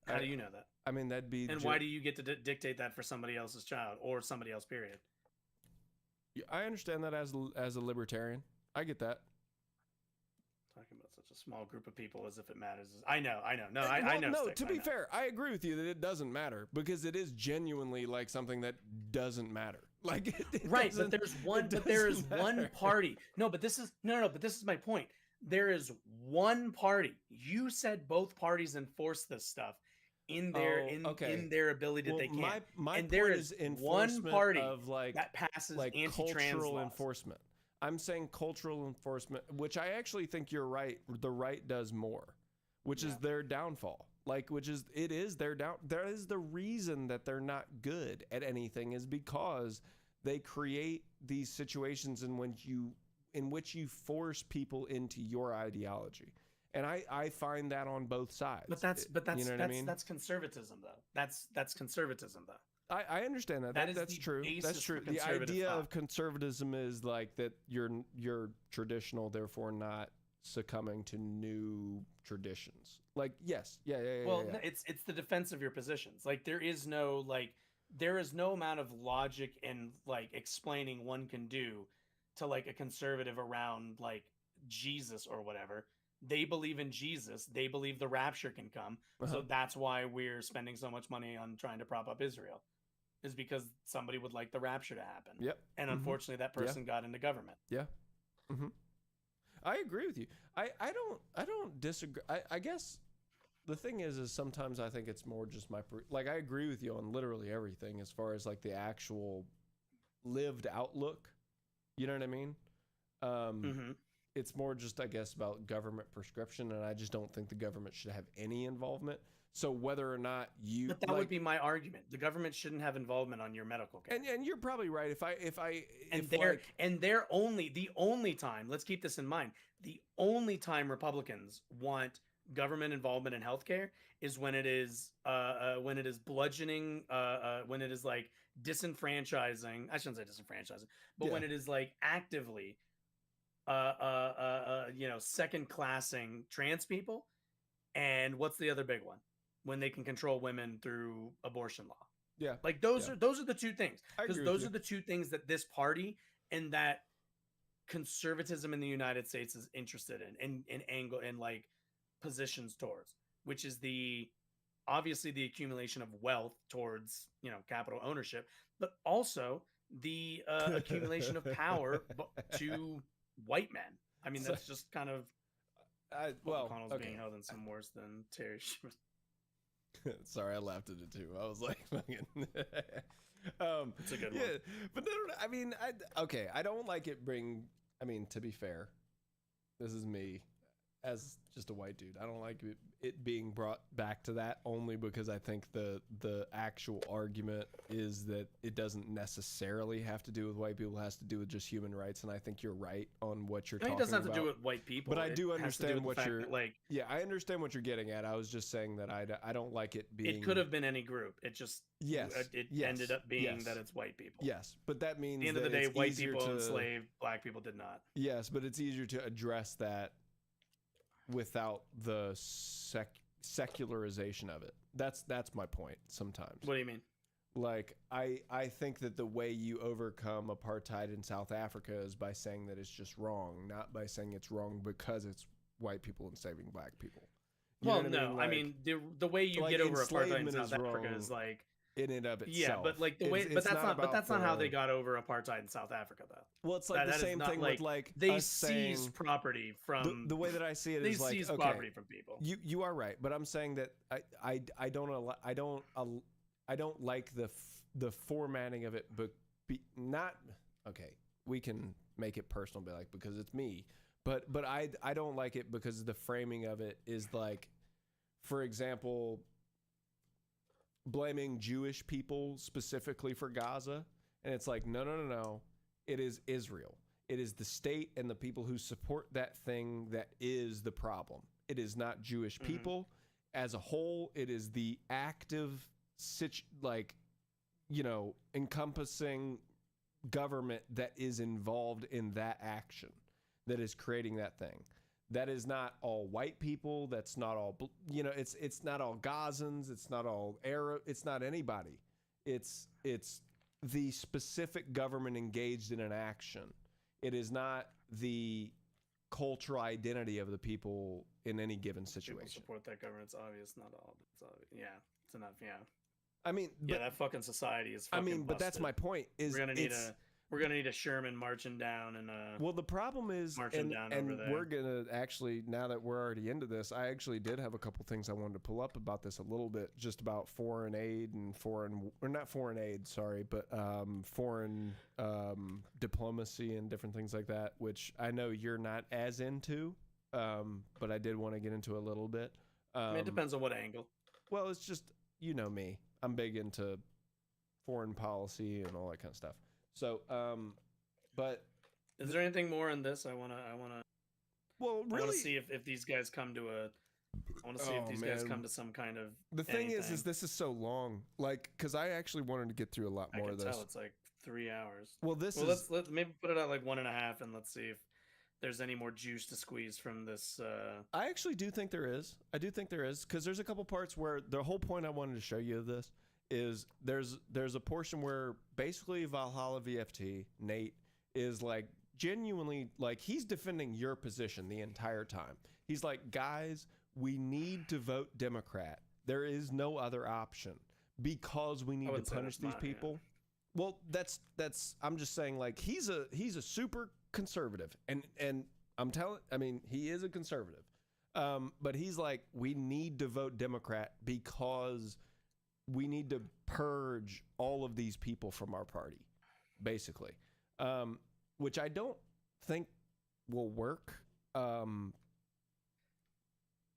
How do you know that? I mean, that'd be. And why do you get to dictate that for somebody else's child or somebody else? Period. I understand that as a libertarian. I get that. Talking about such a small group of people as if it matters. I know. No, I Well, know. No, Sticks, to I be know. fair, I agree with you that it doesn't matter because it is genuinely like something that doesn't matter. Like it Right, doesn't- but it there is doesn't one matter. party. No, but this is no, but this is my point. There is one party. You said both parties enforce this stuff in their in their ability Well, that they can. my And there point is enforcement one party of like that passes anti-trans cultural laws. enforcement. I'm saying cultural enforcement, which I actually think you're right. The right does more, which is their downfall. Like, it is their down. There is the reason that they're not good at anything is because they create these situations in which you force people into your ideology. And I find that on both sides. But that's you know what I mean? that's conservatism though. That's conservatism though. I understand that. That is That's the true. That's basis true. for The conservative idea thought. of conservatism is like that you're traditional, therefore not succumbing to new traditions. Like, yes, yeah. Well, yeah. no, it's the defense of your positions. Like there is no amount of logic and like explaining one can do to like a conservative around like Jesus or whatever. They believe in Jesus. They believe the rapture can come. So that's why we're spending so much money on trying to prop up Israel, is because somebody would like the rapture to happen. Yep. And unfortunately, that person got into government. Yeah. Mm-hmm. I agree with you. I don't disagree. I guess the thing is sometimes I think it's more just I agree with you on literally everything as far as like the actual lived outlook. You know what I mean? it's more just, I guess, about government prescription, and I just don't think the government should have any involvement. So whether or not you, But that would be my argument. The government shouldn't have involvement on your medical care. and you're probably right. And they're only the only time. Let's keep this in mind. The only time Republicans want government involvement in healthcare is when it is bludgeoning, when it is like disenfranchising. I shouldn't say disenfranchising, but when it is like actively, second classing trans people. And what's the other big one? When they can control women through abortion law. Yeah. Like those are the two things. Because those you. are the two things that this party and that conservatism in the United States is interested in angle and like positions towards, which is obviously the accumulation of wealth towards, capital ownership, but also the accumulation of power to white men. I mean, that's just kind of McConnell's being held in some worse than Terry. Sorry, I laughed at it too. I was like, fucking. It's a good one. But no, I mean, I don't like it. I mean, to be fair, this is me as just a white dude. I don't like it being brought back to that, only because I think the actual argument is that it doesn't necessarily have to do with white people. It has to do with just human rights, and I think you're right on what you're talking about. It doesn't have to do with white people. But I do understand what you're like. Yeah, I understand what you're getting at. I was just saying that I don't like it being. It could have been any group. It just ended up being that it's white people. Yes, but that means at the end of the day, white people enslaved black people did not. Yes, but it's easier to address that without the secularization of it. That's my point sometimes. What do you mean? Like, I think that the way you overcome apartheid in South Africa is by saying that it's just wrong, not by saying it's wrong because it's white people enslaving black people. You well, know no, I mean? The way you get over apartheid in South Africa is like in and of itself. Yeah, but like the way, but that's not how they got over apartheid in South Africa, though. Well, it's like the same thing with like they seized property from the way that I see it they is like seized okay, property from people. You are right, but I'm saying that I don't like the formatting of it, but not okay. We can make it personal, be like because it's me, but I don't like it because the framing of it is like, for example, blaming Jewish people specifically for Gaza, and it's like no, it is Israel. It is the state and the people who support that thing that is the problem. It is not Jewish people as a whole. It is the active encompassing government that is involved in that action that is creating that thing. That is not all white people. That's not all, it's not all Gazans. It's not all Arab. It's not anybody. It's the specific government engaged in an action. It is not the cultural identity of the people in any given situation. People support that government. It's obvious. Not all. It's obvious. Yeah, it's enough. Yeah. I mean, that fucking society is. Fucking but busted. that's my point. Is we're gonna need a Sherman marching down and well, the problem is, marching down over there. We're gonna actually, now that we're already into this, I actually did have a couple things I wanted to pull up about this a little bit, just about foreign aid and foreign diplomacy and different things like that, which I know you're not as into, but I did want to get into a little bit. It depends on what angle. Well, it's just, you know me, I'm big into foreign policy and all that kind of stuff. So, but is there anything more in this? I want to. Well, really, I want to see if these guys come to guys come to some kind of. The thing is this is so long, like, because I actually wanted to get through a lot more of this. Tell it's like 3 hours. Well, let's maybe put it at like 1.5, and let's see if there's any more juice to squeeze from this. I actually do think there is. I do think there is, because there's a couple parts where the whole point I wanted to show you of this is there's a portion where basically Valhalla VFT, Nate, is like genuinely, like, he's defending your position the entire time. He's like, guys, we need to vote Democrat. There is no other option because we need to punish these people. Yeah. Well, that's I'm just saying, like, he's a super conservative, and he is a conservative. But he's like, we need to vote Democrat because we need to purge all of these people from our party, basically, which I don't think will work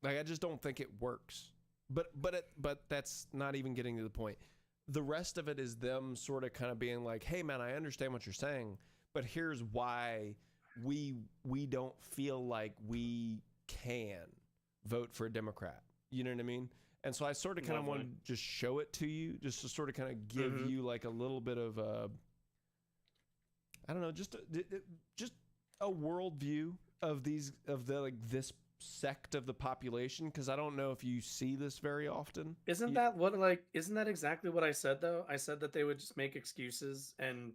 like I just don't think it works. But that's not even getting to the point. The rest of it is them sort of kind of being like, hey man, I understand what you're saying, but here's why we don't feel like we can vote for a Democrat. You know what I mean? And so I sort of kind of want to just show it to you, just to sort of kind of give you like a little bit of I don't know, just a worldview of this sect of the population, because I don't know if you see this very often. Isn't that exactly what I said though? I said that they would just make excuses and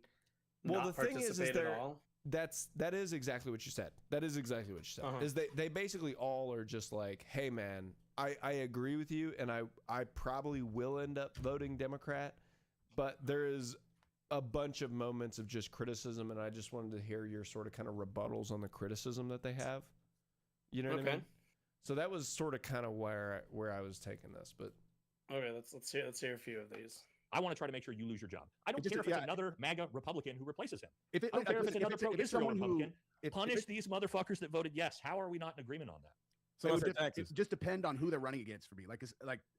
not participate at all. That is exactly what you said. That is exactly what you said. Is they basically all are just like, hey man, I agree with you, and I probably will end up voting Democrat, but there is a bunch of moments of just criticism, and I just wanted to hear your sort of kind of rebuttals on the criticism that they have. You know what I mean? So that was sort of kind of where I was taking this, but okay, let's hear a few of these. I want to try to make sure you lose your job. I don't care if it's another MAGA Republican who replaces him. If it, I don't care if it's another pro-Israel Republican. Punish if these motherfuckers that voted yes. How are we not in agreement on that? So it just depend on who they're running against for me.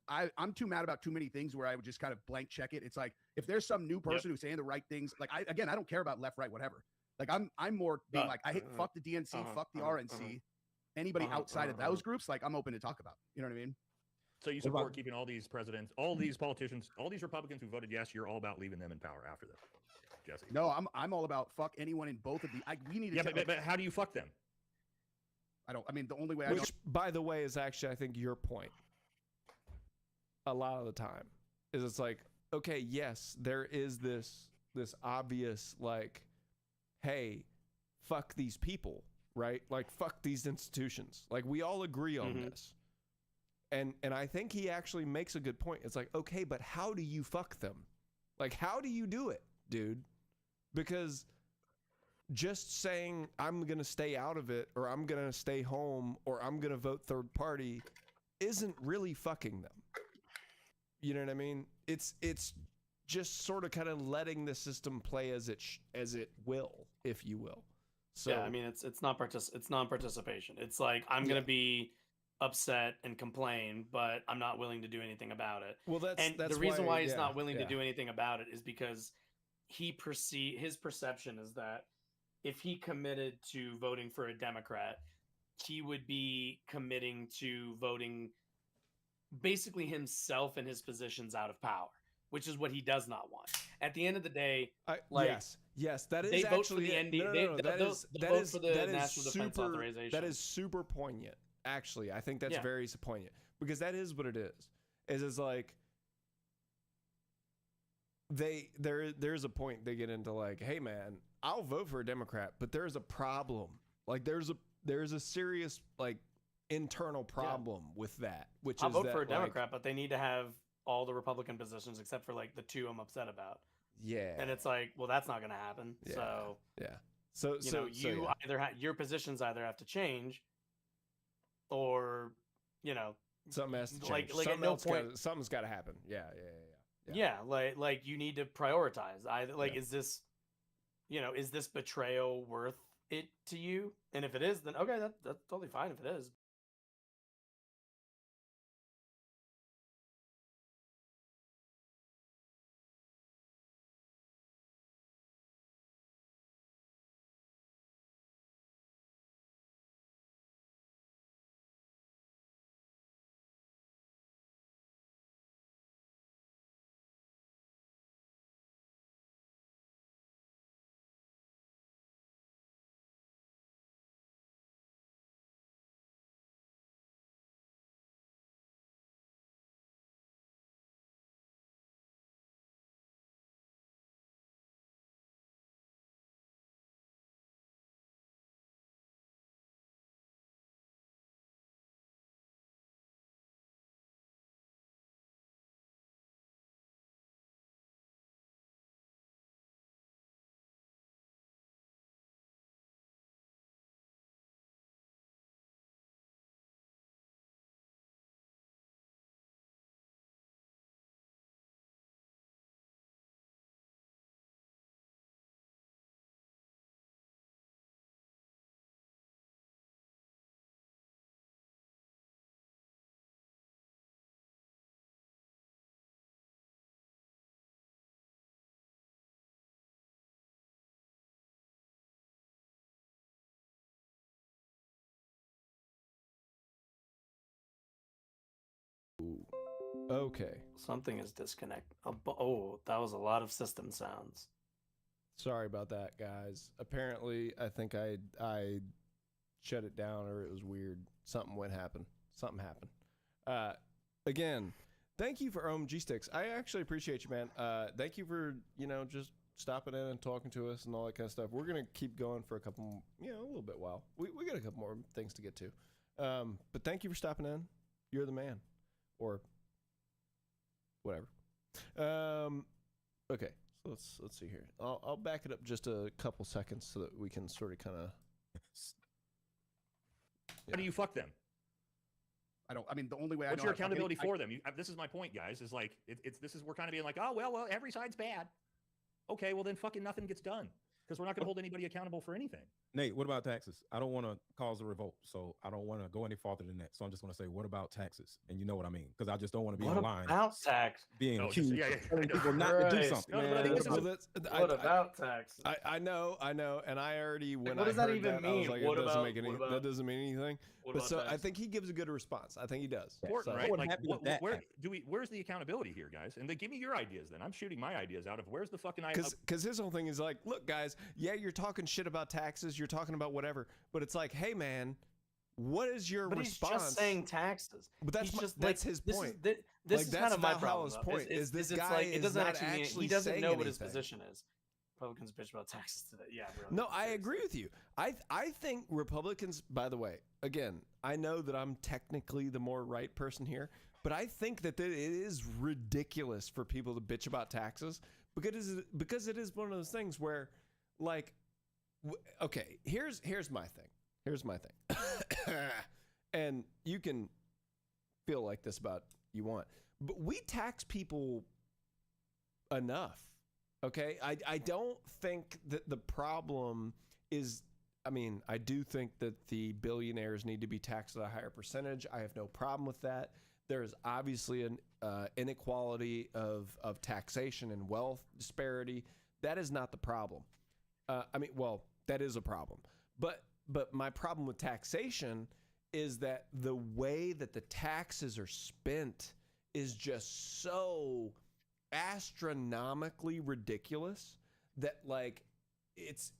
I'm too mad about too many things where I would just kind of blank check it. It's like if there's some new person who's saying the right things, like I don't care about left, right, whatever. Like I'm more being like I hate fuck the DNC, fuck the RNC. Anybody outside of those groups, like I'm open to talk about. You know what I mean? So you support keeping all these presidents, all these politicians, all these Republicans who voted yes. You're all about leaving them in power after this, Jesse. No, I'm all about fuck anyone in both of the. We need to. Yeah, but how do you fuck them? I mean, the only way. Which, by the way, is actually I think your point. A lot of the time, is it's like, okay, yes, there is this obvious like, hey, fuck these people, right? Like fuck these institutions. Like we all agree on this. And I think he actually makes a good point. It's like, okay, but how do you fuck them? Like, how do you do it, dude? Because just saying I'm going to stay out of it, or I'm going to stay home, or I'm going to vote third party isn't really fucking them. You know what I mean? It's just sort of kind of letting the system play as it will, if you will. So yeah, I mean, it's non-participation. It's like I'm going to be upset and complain, but I'm not willing to do anything about it. Well, that's the reason why he's not willing to do anything about it is because his perception is that if he committed to voting for a Democrat, he would be committing to voting basically himself and his positions out of power, which is what he does not want. At the end of the day, yes, that is they actually vote for the ND. They vote for the National Defense Authorization. That is super poignant. Actually, I think that's very poignant, because that is what it is. It's like there's a point they get into like, hey man, I'll vote for a Democrat, but there's a problem. Like there's a serious like internal problem with that, which I'll is vote for a Democrat, but they need to have all the Republican positions except for like the two I'm upset about. Yeah. And it's like, well, that's not going to happen. Yeah. So So either your positions either have to change, or something has to change. Like something at no else point, something's got to happen. Yeah. Like you need to prioritize. Is this, is this betrayal worth it to you? And if it is, then okay, that's totally fine if it is. Okay. Something is disconnect. Oh, that was a lot of system sounds. Sorry about that, guys. Apparently, I think I shut it down, or it was weird. Something happened. Again, thank you for OMG Sticks. I actually appreciate you, man. Thank you for, just stopping in and talking to us and all that kind of stuff. We're going to keep going for a couple, a little bit while. We got a couple more things to get to. But thank you for stopping in. You're the man. Or whatever. Okay, so let's see here. I'll back it up just a couple seconds so that we can sort of kind of... How do you fuck them? The only way What's I know your how to fucking- accountability for them? This is my point, guys. Is like we're kind of being like, oh well, every side's bad. Okay, well then fucking nothing gets done because we're not going to hold anybody accountable for anything. Nate, what about taxes? I don't want to cause a revolt, so I don't want to go any farther than that. So I'm just going to say, what about taxes? And you know what I mean, because I just don't want to be What online about tax? being Oh, accused yeah, of yeah. telling people not to do Christ. something. No, but I think this is- What about taxes? I know, and I already when what I does that heard even that, I was mean? like, What it doesn't about- make any. what about- That doesn't mean anything. What But about so I taxes? think he gives a good response. I think he does. Important, So- right? would Like, happen if that happened. where's the accountability here, guys? And then give me your ideas. Then I'm shooting my ideas out of where's the fucking idea. Because his whole thing is like, look, guys, yeah, you're talking shit about taxes, you're talking about whatever, but it's like, hey, man, what is your But response? he's just saying taxes. But that's He's just that's like, his this point. Is, this Like, is that's kind of my Valhalla's problem. point, is this it's guy like, it is doesn't not actually mean, actually he doesn't saying know what his anything. position is. Republicans bitch about taxes today. Yeah, really. No, I seriously. agree with you. I think Republicans, by the way, again, I know that I'm technically the more right person here, but I think that it is ridiculous for people to bitch about taxes because it is one of those things where, like, okay, here's my thing. Here's my thing. And you can feel like this about you want, but we tax people enough. Okay, I don't think that the problem is, I mean, I do think that the billionaires need to be taxed at a higher percentage. I have no problem with that. There's obviously an inequality of taxation and wealth disparity. That is not the problem. Well, that is a problem. But my problem with taxation is that the way that the taxes are spent is just so astronomically ridiculous that, like, it's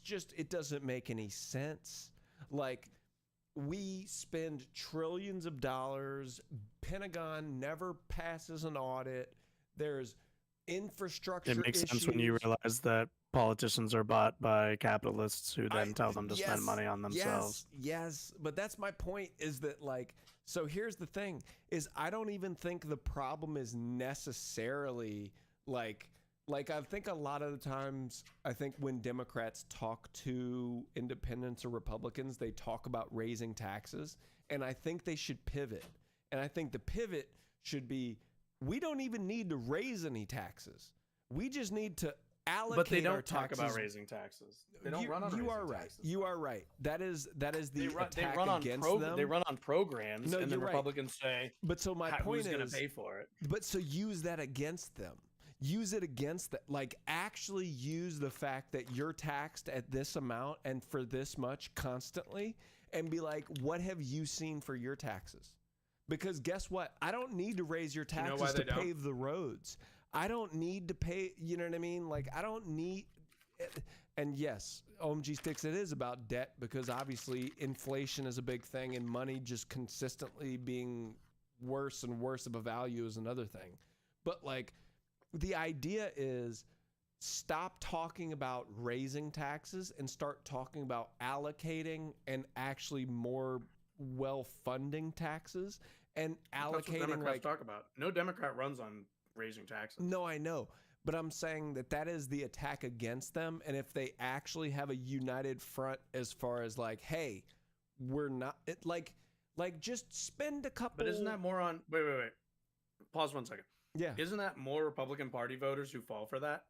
just, it doesn't make any sense. Like, we spend trillions of dollars. Pentagon never passes an audit. There's infrastructure It makes issues. sense when you realize that politicians are bought by capitalists who then tell them to spend money on themselves. Yes, but that's my point, is that, like, so here's the thing, is I don't even think the problem is necessarily like I think a lot of the times, I think when Democrats talk to independents or Republicans, they talk about raising taxes, and I think they should pivot. And I think the pivot should be, we don't even need to raise any taxes. We just need to allocate. But they our don't talk taxes. about raising taxes. They don't run on You raising are right. taxes. You are right. That is the They attack run on against them. They run on programs, No, and the you're right. Republicans say, But so my point who's going is, to pay for it? but so use that against them. Use it against that. Like, actually use the fact that you're taxed at this amount and for this much constantly, and be like, what have you seen for your taxes? Because guess what? I don't need to raise your You know taxes why to they don't? pave the roads. I don't need to pay, you know what I mean? Like, I don't need, and yes, OMG Sticks, it is about debt, because obviously inflation is a big thing, and money just consistently being worse and worse of a value is another thing. But, like, the idea is, stop talking about raising taxes and start talking about allocating and actually more well-funding taxes and That's what allocating, Democrats like, talk about. No Democrat runs on raising taxes. no, I know, but I'm saying that is the attack against them. And if they actually have a united front as far as, like, hey, we're not, like just spend a couple. But isn't that more on? Wait. Pause 1 second. yeah? Isn't that more Republican Party voters who fall for that?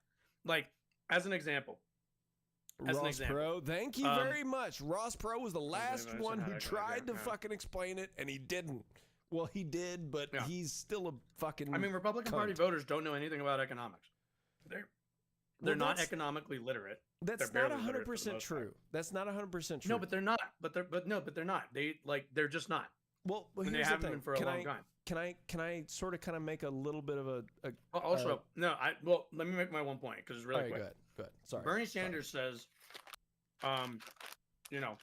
Like, as an example. Ross Pro, thank you very much. Ross Pro was the last very much. one who Okay, tried to yeah. fucking explain it, and he didn't. Well, he did, but Yeah. he's still a fucking. I mean, Republican cunt. Party voters don't know anything about economics. They're not that's- economically literate. That's they're not barely literate for the 100% most part. true. That's not 100% true. No, but they're not. But they're not. They're just not. well, And they here's haven't the thing. been for a long time. can I sort of kind of make a little bit of a Also, no, let me make my one point because it's really all right, quick. Go ahead. Sorry. Bernie Sanders says, you know,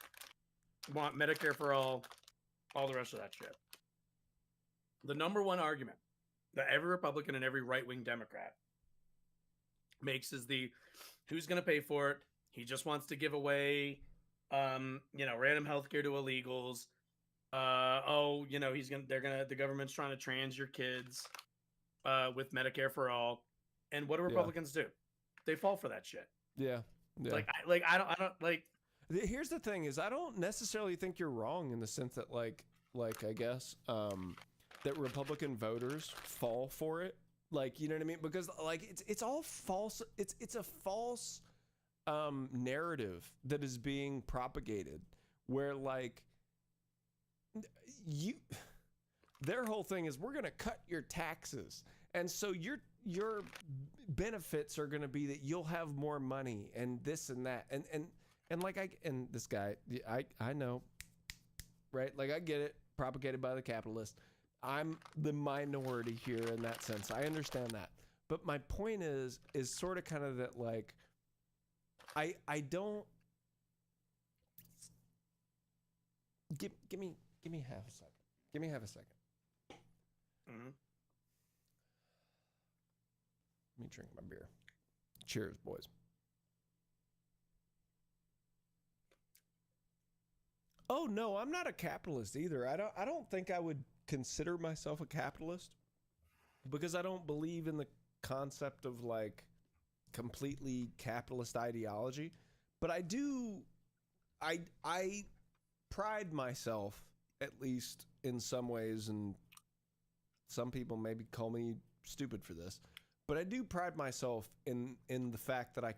want Medicare for all the rest of that shit. The number one argument that every Republican and every right-wing Democrat makes is who's going to pay for it. He just wants to give away, random healthcare to illegals. The government's trying to trans your kids with Medicare for all. And what do Republicans do? They fall for that shit. Yeah. I don't like. Here's the thing: is I don't necessarily think you're wrong in the sense that like I guess that Republican voters fall for it. Like, you know what I mean? Because like it's all false. It's a false narrative that is being propagated where like their whole thing is we're going to cut your taxes. And so your benefits are going to be that you'll have more money and this and that. And like this guy, I know, right? Like I get it, propagated by the capitalists. I'm the minority here in that sense. I understand that. But my point is sort of kind of that like I don't give me half a second. Give me half a second. Mm-hmm. Let me drink my beer. Cheers, boys. Oh no, I'm not a capitalist either. I don't think I would consider myself a capitalist because I don't believe in the concept of like completely capitalist ideology. But I pride myself, at least in some ways, and some people maybe call me stupid for this, but I do pride myself in the fact that I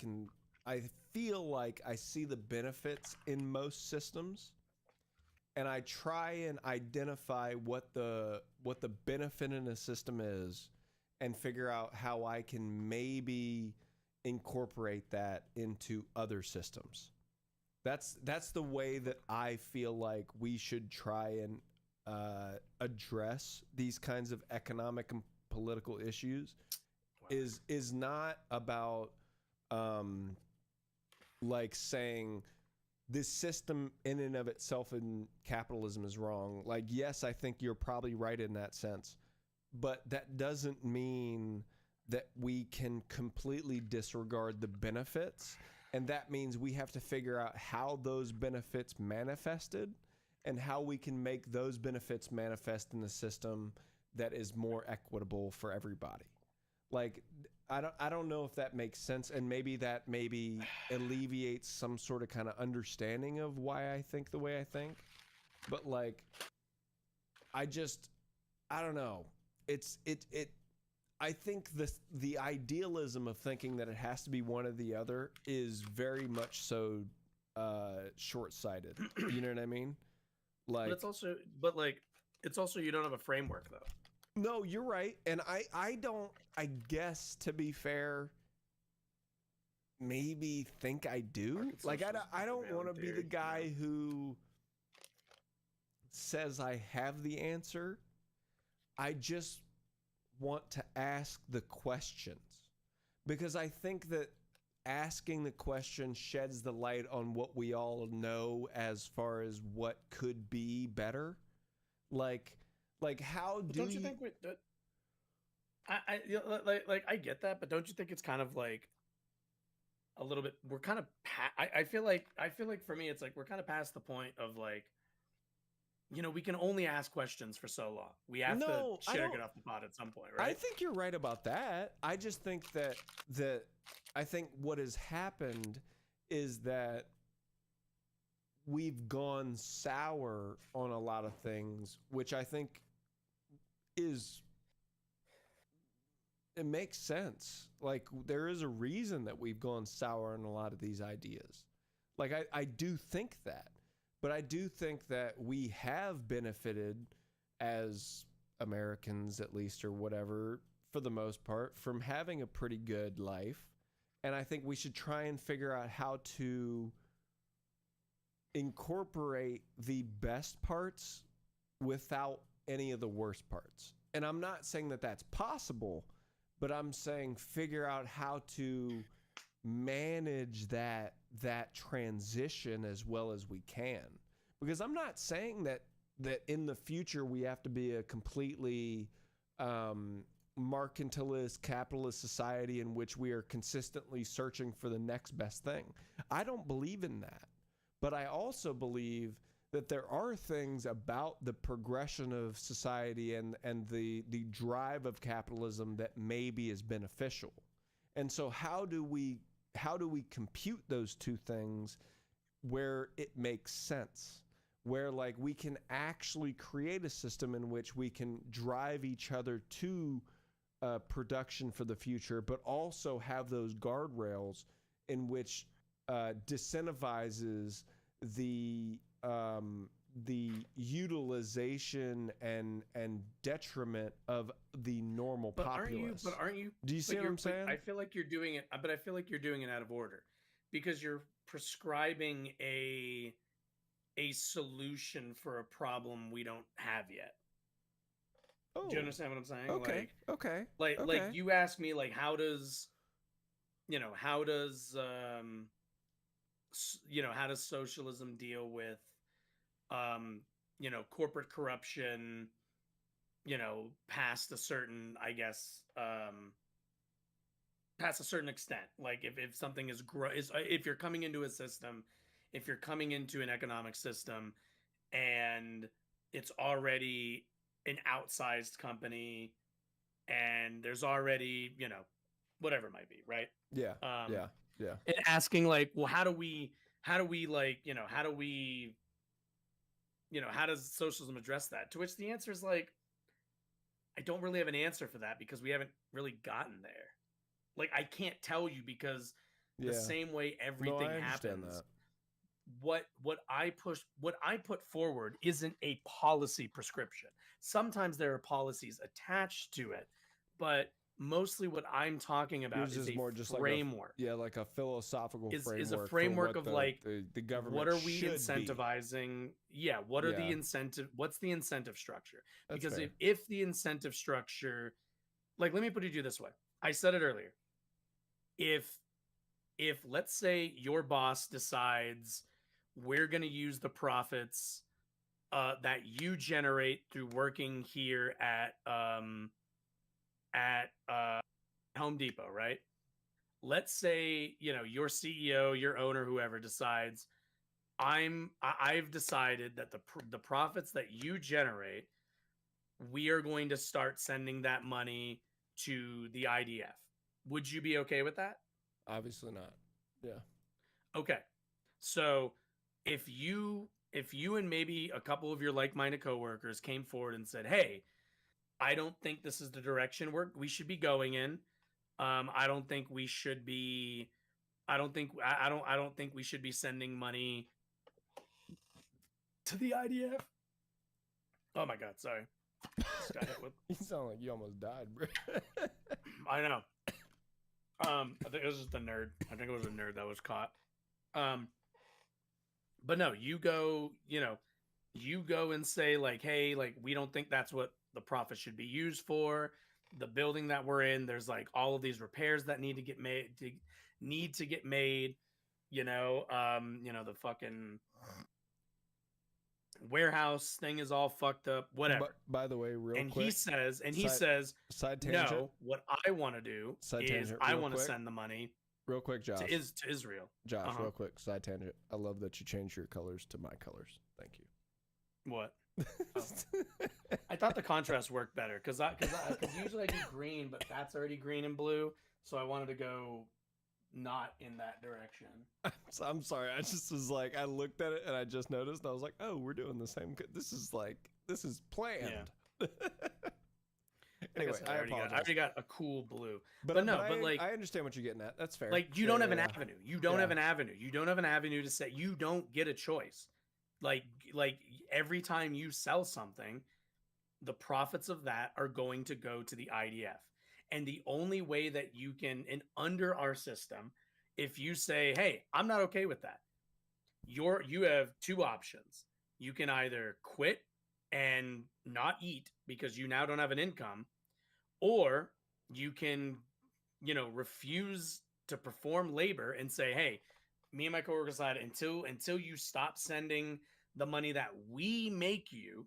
feel like I see the benefits in most systems, and I try and identify what the benefit in a system is and figure out how I can maybe incorporate that into other systems. That's the way that I feel like we should try and address these kinds of economic and political issues. Wow. Is not about like saying this system in and of itself in capitalism is wrong. Like, yes, I think you're probably right in that sense, but that doesn't mean that we can completely disregard the benefits. And that means we have to figure out how those benefits manifested and how we can make those benefits manifest in the system that is more equitable for everybody. Like, I don't know if that makes sense, and maybe alleviates some sort of kind of understanding of why I think the way I think. But like, I don't know. I think the idealism of thinking that it has to be one or the other is very much so short-sighted. You know what I mean? Like, it's also you don't have a framework though. No, you're right, and I don't. I guess to be fair, maybe think I do. Like I don't want to be the guy who says I have the answer. I just want to ask the questions because I think that asking the question sheds the light on what we all know as far as what could be better. Like how do don't you think I get that, but don't you think it's kind of like a little bit we're kind of I feel like for me it's like we're kind of past the point of like, you know, we can only ask questions for so long. We have to shit or get off the pot at some point, right? I think you're right about that. I just think that I think what has happened is that we've gone sour on a lot of things, which I think it makes sense. Like, there is a reason that we've gone sour on a lot of these ideas. Like, I do think that. But I do think that we have benefited as Americans, at least, or whatever, for the most part, from having a pretty good life. And I think we should try and figure out how to incorporate the best parts without any of the worst parts. And I'm not saying that that's possible, but I'm saying figure out how to manage that transition as well as we can. Because I'm not saying that in the future we have to be a completely mercantilist, capitalist society in which we are consistently searching for the next best thing. I don't believe in that. But I also believe that there are things about the progression of society and the drive of capitalism that maybe is beneficial. And so how do we compute those two things where it makes sense? Where like we can actually create a system in which we can drive each other to production for the future, but also have those guardrails in which disincentivizes the utilization and detriment of the normal populace. Aren't you? Do you see what I'm saying? I feel like you're doing it, but I feel like you're doing it out of order because you're prescribing a solution for a problem we don't have yet. Oh, do you understand what I'm saying? Okay. Okay. Like you asked me like how does socialism deal with corporate corruption, past a certain, I guess, past a certain extent. Like if something is if you're coming into a system, if you're coming into an economic system and it's already an outsized company and there's already, whatever it might be, right? Yeah. Yeah. And asking like, well, how does socialism address that? To which the answer is like, I don't really have an answer for that because we haven't really gotten there. Like, I can't tell you because the same way everything happens. What I put forward isn't a policy prescription. Sometimes there are policies attached to it, but mostly what I'm talking about is more just framework. Like a philosophical framework. Is a framework of the government. What are we incentivizing? Yeah, what are the incentive? What's the incentive structure? That's because fair. if the incentive structure, like, let me put it to you this way. I said it earlier. If let's say your boss decides we're going to use the profits that you generate through working here at Home Depot, right? Let's say, your CEO, your owner, whoever decides, I've decided that the profits that you generate, we are going to start sending that money to the IDF. Would you be okay with that? Obviously not. Yeah. Okay. So if you and maybe a couple of your like-minded coworkers came forward and said, "Hey, I don't think this is the direction we should be going in. I don't think we should be sending money to the IDF." Oh my god, sorry. Just got hit with... You sound like you almost died, bro. I know. I think it was just a nerd. I think it was a nerd that was caught. But no, you go and say like, "Hey, like, we don't think that's what the profit should be used for. The building that we're in, there's like all of these repairs that need to get made. The fucking warehouse thing is all fucked up. Whatever." By the way, quick, he says, side tangent. "No, what I want to do is I want to send the money real quick, Josh, to Israel." Josh, real quick, side tangent. I love that you changed your colors to my colors. Thank you. What? Oh. I thought the contrast worked better because usually I do green, but that's already green and blue, so I wanted to go not in that direction. I'm sorry. I just was like, I looked at it and I just noticed. And I was like, oh, we're doing the same. This is planned. Yeah. Anyway, I already got a cool blue. But like, I understand what you're getting at. That's fair. Like, you don't have an avenue. You don't have an avenue. You don't have an avenue to say. You don't get a choice. Like every time you sell something, the profits of that are going to go to the IDF. And the only way that you can, and under our system, if you say, "Hey, I'm not okay with that," you have two options. You can either quit and not eat because you now don't have an income, or you can, refuse to perform labor and say, hey, me and my coworker decided until you stop sending the money that we make you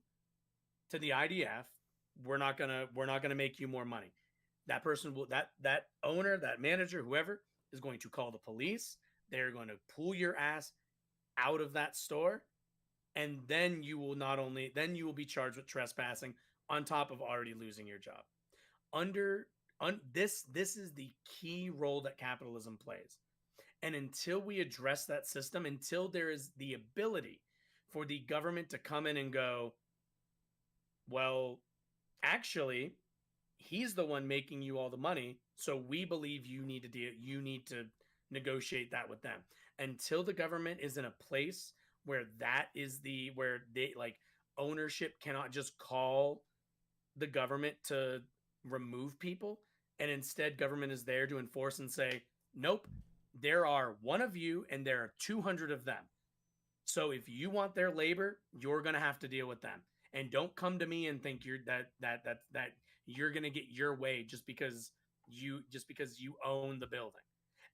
to the IDF, we're not gonna make you more money. That person will that owner, that manager, whoever is going to call the police. They're going to pull your ass out of that store, and then you will be charged with trespassing on top of already losing your job. This is the key role that capitalism plays. And until we address that system, until there is the ability for the government to come in and go, well, actually, he's the one making you all the money, so we believe you need to negotiate that with them. Until the government is in a place where where they like ownership cannot just call the government to remove people, and instead government is there to enforce and say, nope, there are one of you and there are 200 of them. So if you want their labor, you're going to have to deal with them. And don't come to me and think that you're going to get your way just because you own the building.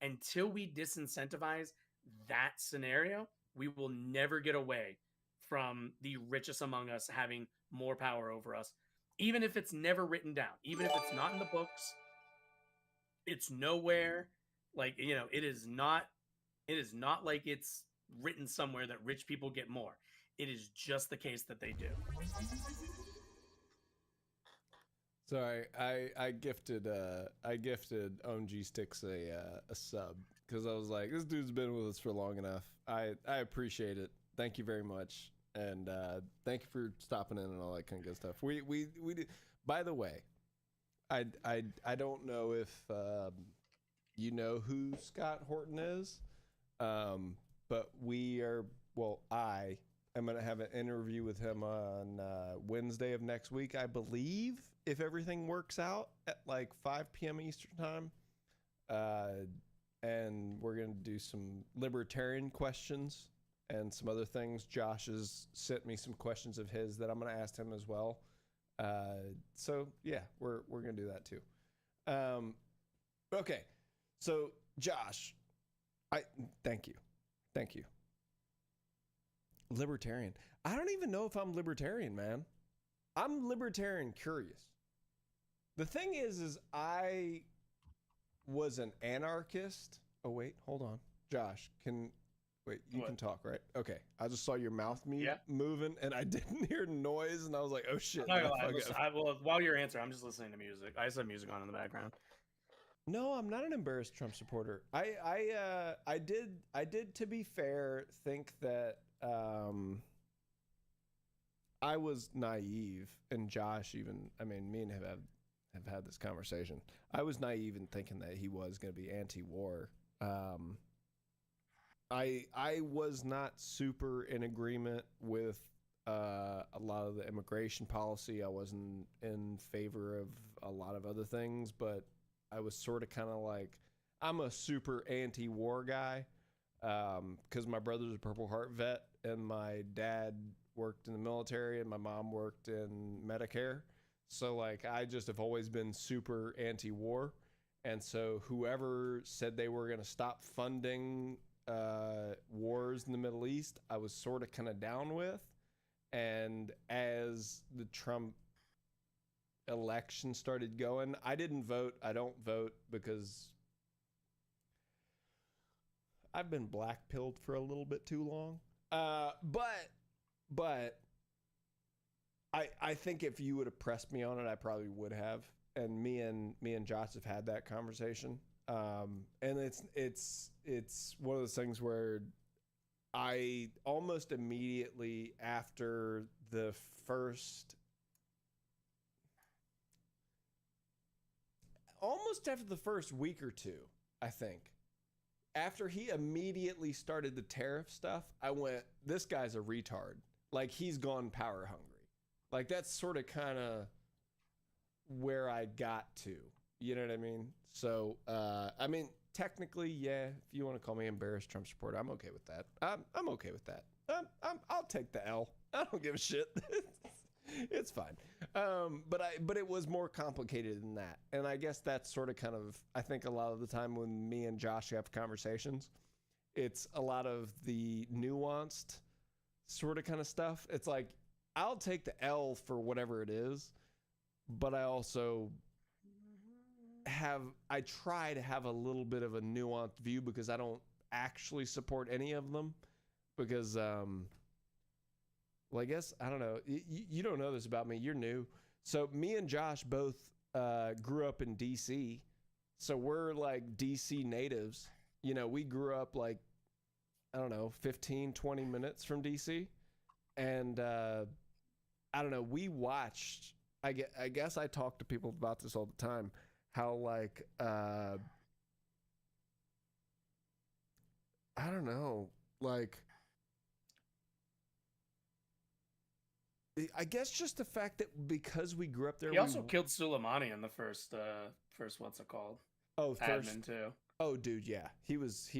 Until we disincentivize that scenario, we will never get away from the richest among us having more power over us. Even if it's never written down, even if it's not in the books, it's nowhere. Like, it is not like it's written somewhere that rich people get more. It is just the case that they do. Sorry, I gifted OMG Sticks a sub because I was like, this dude's been with us for long enough. I appreciate it. Thank you very much, and thank you for stopping in and all that kind of good stuff. We did. By the way, I don't know if you know who Scott Horton is, but I am going to have an interview with him on Wednesday of next week, I believe, if everything works out, at like 5 p.m. Eastern time. And we're going to do some libertarian questions and some other things. Josh has sent me some questions of his that I'm going to ask him as well. So yeah, we're going to do that too. Okay. So Josh, thank you. Libertarian. I don't even know if I'm libertarian, man. I'm libertarian curious. The thing is I was an anarchist. Oh, wait, hold on. Josh, you can talk, right? Okay. I just saw your mouth moving and I didn't hear noise and I was like, oh shit. I'm not gonna lie. While you're answering, I'm just listening to music. I just have music on in the background. No, I'm not an embarrassed Trump supporter. I did, to be fair, think that I was naive, and Josh even. I mean, me and him have had this conversation. I was naive in thinking that he was going to be anti-war. I was not super in agreement with a lot of the immigration policy. I wasn't in favor of a lot of other things, but I was sort of kind of like, I'm a super anti-war guy because my brother's a Purple Heart vet and my dad worked in the military and my mom worked in Medicare. So like I just have always been super anti-war. And so whoever said they were going to stop funding wars in the Middle East, I was sort of kind of down with. And as the Trump election started going, I didn't vote. I don't vote because I've been black-pilled for a little bit too long. But I think if you would have pressed me on it, I probably would have. And me and Josh have had that conversation. And it's one of those things where I almost immediately after the first week or two, I think, after he immediately started the tariff stuff, I went, this guy's a retard. Like, he's gone power hungry. Like, that's sort of kind of where I got to. You know what I mean? So, I mean, technically, yeah, if you want to call me embarrassed Trump supporter, I'm okay with that. I'm okay with that. I'll take the L. I don't give a shit. It's fine. But it was more complicated than that. And I guess that's sort of kind of, I think a lot of the time when me and Josh have conversations, it's a lot of the nuanced sort of kind of stuff. It's like, I'll take the L for whatever it is, but I also I try to have a little bit of a nuanced view because I don't actually support any of them because, well, I guess, I don't know. You don't know this about me. You're new. So me and Josh both grew up in DC. So we're like DC natives. You know, we grew up like, I don't know, 15, 20 minutes from DC. And I don't know, we watched, I guess I talk to people about this all the time, how like, I don't know, like, I guess just the fact that because we grew up there, He also killed Soleimani in the first what's it called? Oh, first. Admin too. Oh, dude, yeah. He was.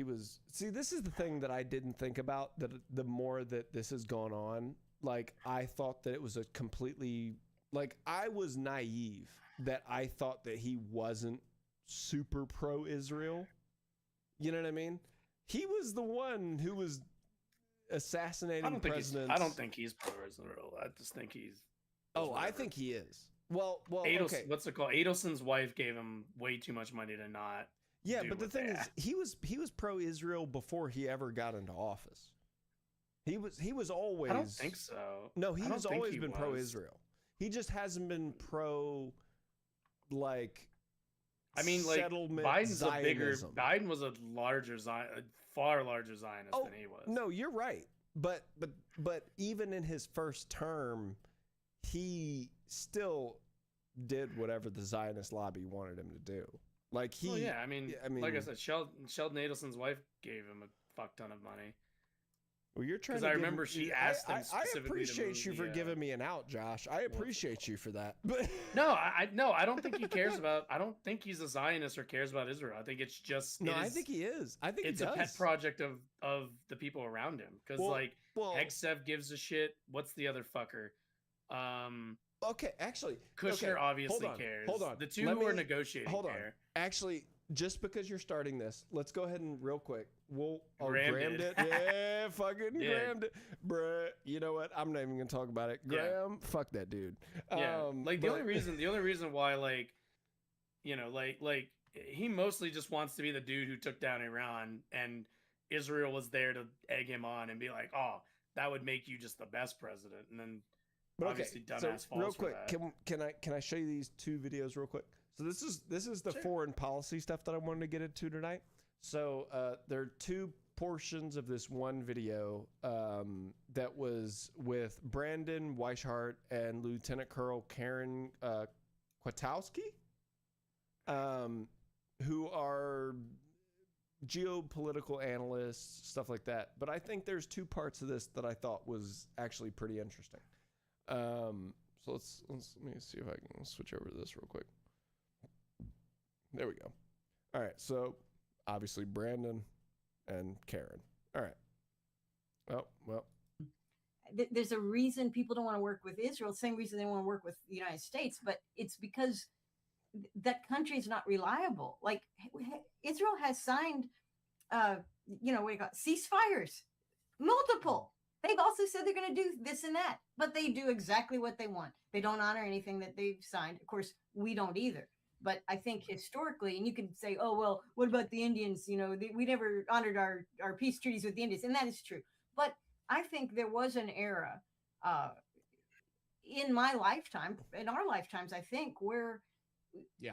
See, this is the thing that I didn't think about, that the more that this has gone on, like, I thought that it was a completely, like, I was naive that I thought that he wasn't super pro-Israel. You know what I mean? He was the one who was assassinating presidents. I don't think he's pro-Israel. I just think he's. Oh, I think he is. Well, okay. What's it called? Adelson's wife gave him way too much money to not. Yeah, but the thing is, he was pro-Israel before he ever got into office. He was always. I don't think so. No, he's always been pro-Israel. He just hasn't been pro, like. I mean, like, Biden's Zionism. Biden was a far larger Zionist than he was. No, you're right. But even in his first term, he still did whatever the Zionist lobby wanted him to do. Like he, well, yeah, I mean, like I said, Sheldon Adelson's wife gave him a fuck ton of money. Well, you're trying. Because I remember she asked him specifically. I appreciate you for giving me an out, Josh. I appreciate you for that. But no, I don't think he cares about. I don't think he's a Zionist or cares about Israel. I think it's just. No, I think he is. I think it's a pet project of the people around him. Because Hegsev gives a shit. What's the other fucker? Okay, actually, Kushner obviously cares. Hold on. The two who are negotiating hold on. care. Actually, just because you're starting this, let's go ahead and real quick. Grammed it. Yeah, fucking grammed it. Bruh, you know what? I'm not even gonna talk about it. Graham, fuck that dude. Yeah, the only reason why, like, you know, like he mostly just wants to be the dude who took down Iran, and Israel was there to egg him on and be like, oh, that would make you just the best president. And then obviously dumbass falls real quick, for that. can I show you these two videos real quick? So this is the foreign policy stuff that I wanted to get into tonight. So there are two portions of this one video that was with Brandon Weishart and Lieutenant Colonel Karen Kwiatkowski, who are geopolitical analysts, stuff like that. But I think there's two parts of this that I thought was actually pretty interesting. So let me see if I can switch over to this real quick. There we go. All right, so obviously Brandon and Karen. All right. Oh, well. There's a reason people don't want to work with Israel, the same reason they want to work with the United States, but it's because that country is not reliable. Like, Israel has signed, ceasefires, multiple. They've also said they're going to do this and that, but they do exactly what they want. They don't honor anything that they've signed. Of course, we don't either. But I think historically, and you could say, oh, well, what about the Indians? You know, we never honored our peace treaties with the Indians. And that is true. But I think there was an era in my lifetime, in our lifetimes, I think, where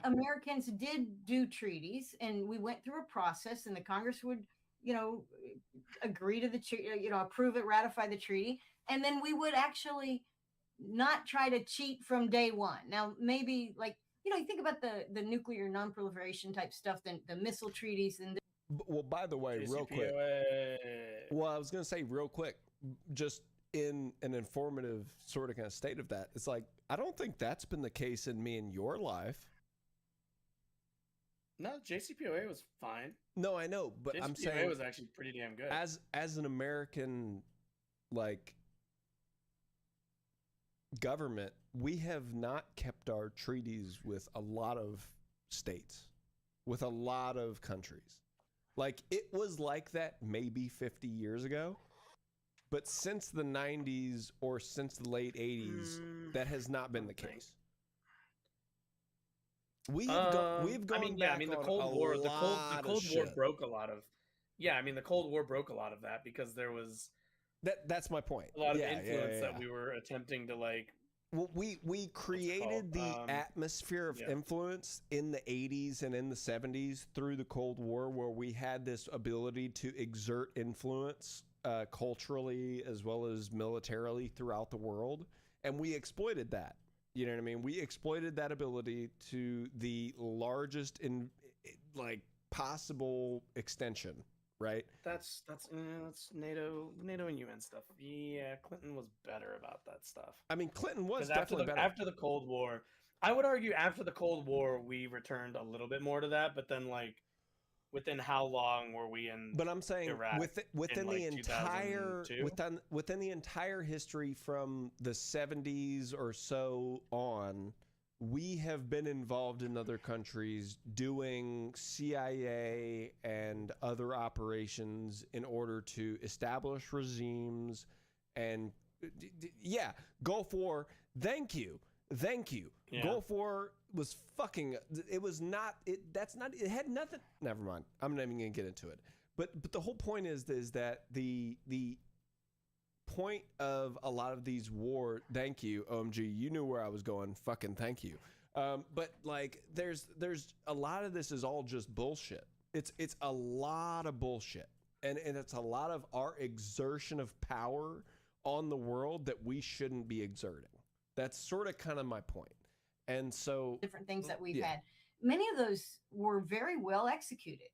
Americans did do treaties, and we went through a process, and the Congress would, agree to the treaty, approve it, ratify the treaty. And then we would actually not try to cheat from day one. Now, maybe you think about the nuclear non-proliferation type stuff, the missile treaties, and well, by the way, real quick. Well, I was going to say real quick, just in an informative sort of kind of state of that, it's like, I don't think that's been the case in me and your life. No, JCPOA was fine. No, I know, but JCPOA I'm saying it was actually pretty damn good. As an American, like government, we have not kept our treaties with a lot of states, with a lot of countries. Like, it was like that maybe 50 years ago, but since the 90s or since the late 80s, that has not been the case. We've gone back the on Cold a War, the lot of Cold War shit. broke a lot of. Yeah, I mean, the Cold War broke a lot of that because there was That's my point. a lot of influence that we were attempting to like. Well, we created the atmosphere of yeah. influence in the 80s and in the 70s through the Cold War, where we had this ability to exert influence culturally as well as militarily throughout the world, and we exploited that. You know what I mean? We exploited that ability to the largest in like possible extension, right? That's NATO and UN stuff. Yeah, Clinton was better about that stuff. I mean, Clinton was after definitely the better. after the Cold War. I would argue after the Cold War we returned a little bit more to that, but then like within how long were we in? But I'm saying Iraq within in, the like, entire 2002? within the entire history from the 70s or so on, we have been involved in other countries doing CIA and other operations in order to establish regimes and yeah, Gulf War. Thank you. Yeah. Gulf War was fucking. It was not. That's not. It had nothing. Never mind. I'm not even gonna get into it. But the whole point is that the point of a lot of these war. Thank you, OMG. You knew where I was going. Fucking thank you. But like, there's a lot of this is all just bullshit. It's a lot of bullshit, and it's a lot of our exertion of power on the world that we shouldn't be exerting. That's sort of kind of my point. And so different things that we've had, many of those were very well executed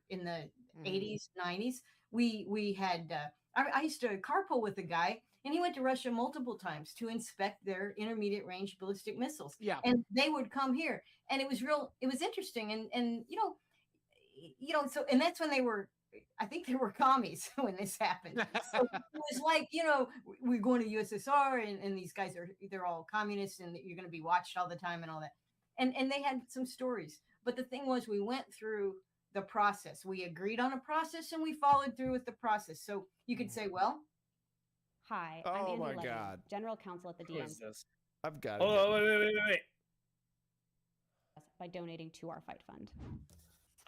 in the 80s, 90s. We had, I used to carpool with a guy, and he went to Russia multiple times to inspect their intermediate range ballistic missiles. Yeah. And they would come here, and it was interesting. And, so, and that's when I think they were commies when this happened. So it was like, we're going to USSR and these guys they're all communists and you're going to be watched all the time and all that. And they had some stories. But the thing was, we went through the process. We agreed on a process and we followed through with the process. So you could say, well, hi, I'm oh Andy my Levin, God, General Counsel at the Who DM. is this? I've got it. Oh, wait. By donating to our fight fund.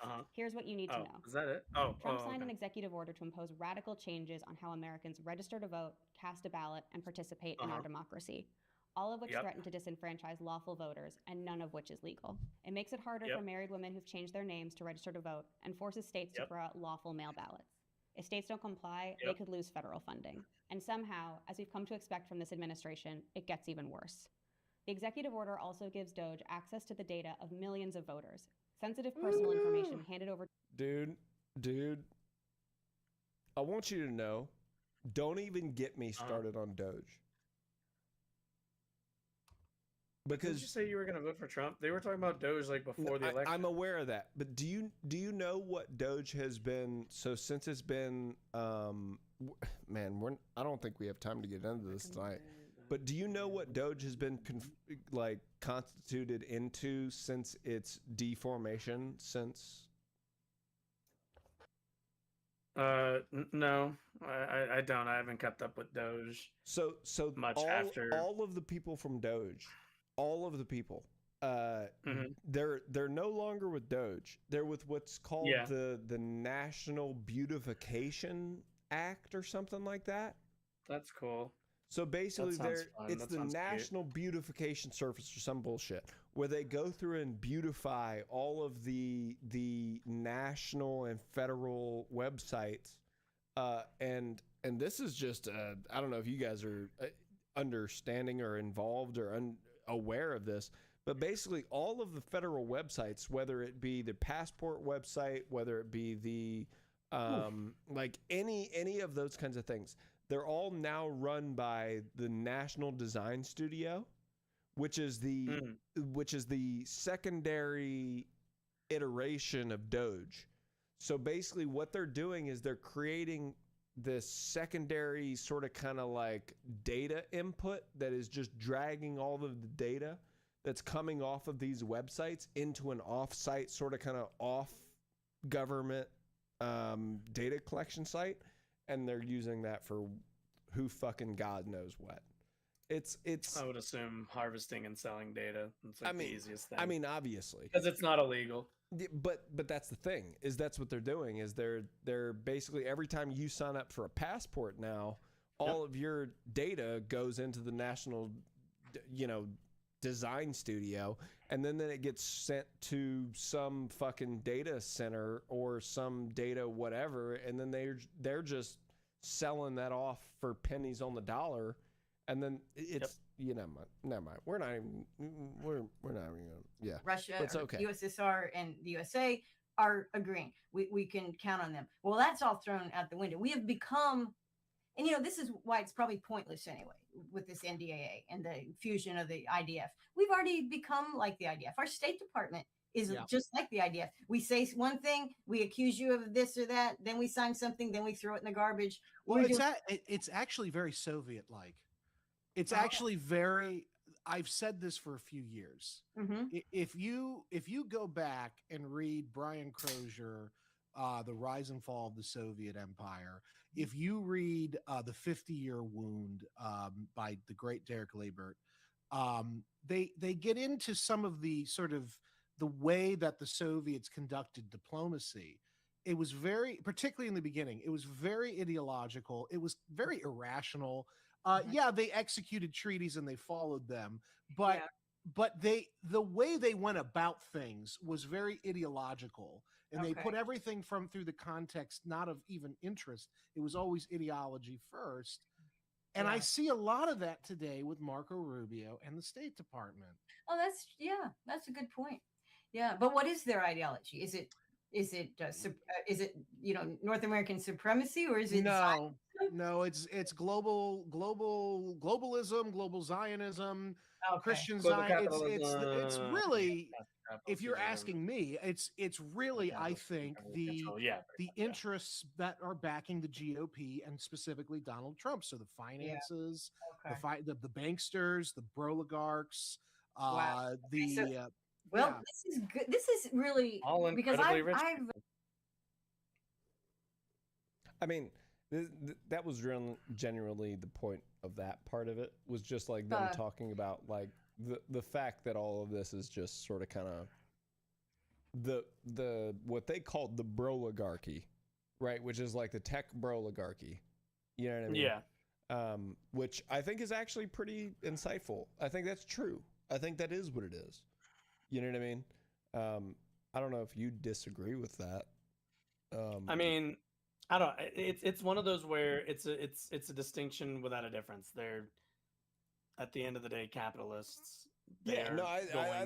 Uh-huh. Here's what you need to know. Is that it? Trump signed an executive order to impose radical changes on how Americans register to vote, cast a ballot, and participate in our democracy, all of which threaten to disenfranchise lawful voters, and none of which is legal. It makes it harder for married women who've changed their names to register to vote and forces states to throw out lawful mail ballots. If states don't comply, they could lose federal funding. And somehow, as we've come to expect from this administration, it gets even worse. The executive order also gives DOJ access to the data of millions of voters. Sensitive personal information handed over. Dude, I want you to know, don't even get me started on Doge. Because did you say you were going to vote for Trump? They were talking about Doge like before the election. I'm aware of that, but do you know what Doge has been? So since it's been, man, I don't think we have time to get into this tonight. But do you know what Doge has been constituted into since its deformation? No, I don't. I haven't kept up with Doge. So much after all of the people from Doge, all of the people, they're no longer with Doge. They're with what's called the National Beautification Act or something like that. That's cool. So basically, it's the National Beautification Service or some bullshit where they go through and beautify all of the national and federal websites, and this is just I don't know if you guys are understanding or involved or aware of this, but basically all of the federal websites, whether it be the passport website, whether it be the like any of those kinds of things. They're all now run by the National Design Studio, which is the secondary iteration of Doge. So basically what they're doing is they're creating this secondary sort of kind of like data input that is just dragging all of the data that's coming off of these websites into an off-site sort of kind of off-government data collection site, and they're using that for who fucking God knows what. It's I would assume harvesting and selling data. It's like the easiest thing. I mean, obviously, because it's not illegal. But that's the thing, is that's what they're doing, is they're basically, every time you sign up for a passport now, all of your data goes into the national, design studio, and then it gets sent to some fucking data center or some data whatever, and then they're just selling that off for pennies on the dollar, and then it's never mind. We're not even gonna, Russia, it's okay. USSR, and the USA are agreeing. We can count on them. Well, that's all thrown out the window. We have become, and this is why it's probably pointless anyway with this NDAA and the fusion of the IDF. We've already become like the IDF. Our State Department is just like the IDF. We say one thing, we accuse you of this or that, then we sign something, then we throw it in the garbage. Well, it's actually very Soviet-like. It's actually very. I've said this for a few years. Mm-hmm. If you go back and read Brian Crozier, The Rise and Fall of the Soviet Empire, if you read The 50-Year Wound by the great Derek Leibert, they get into some of the sort of the way that the Soviets conducted diplomacy. It was very, particularly in the beginning, it was very ideological. It was very irrational. They executed treaties and they followed them, but the way they went about things was very ideological, and they put everything through the context not of even interest. It was always ideology first. And I see a lot of that today with Marco Rubio and the State Department. Oh, that's a good point. Yeah, but what is their ideology? Is it North American supremacy, or is it No, it's globalism, global Zionism, Christian Zionism. It's really, if you're asking me, it's really, I think, the interests that are backing the GOP and specifically Donald Trump. So the finances, the banksters, the broligarchs, this is good. This is really all because rich. I mean, that was genuinely the point of that part of it, was just like them talking about like the fact that all of this is just sort of kind of the what they called the broligarchy, right? Which is like the tech broligarchy. You know what I mean? Yeah. Which I think is actually pretty insightful. I think that's true. I think that is what it is. You know what I mean? I don't know if you disagree with that. I mean, I don't. It's one of those where it's a distinction without a difference. They're, at the end of the day, capitalists. I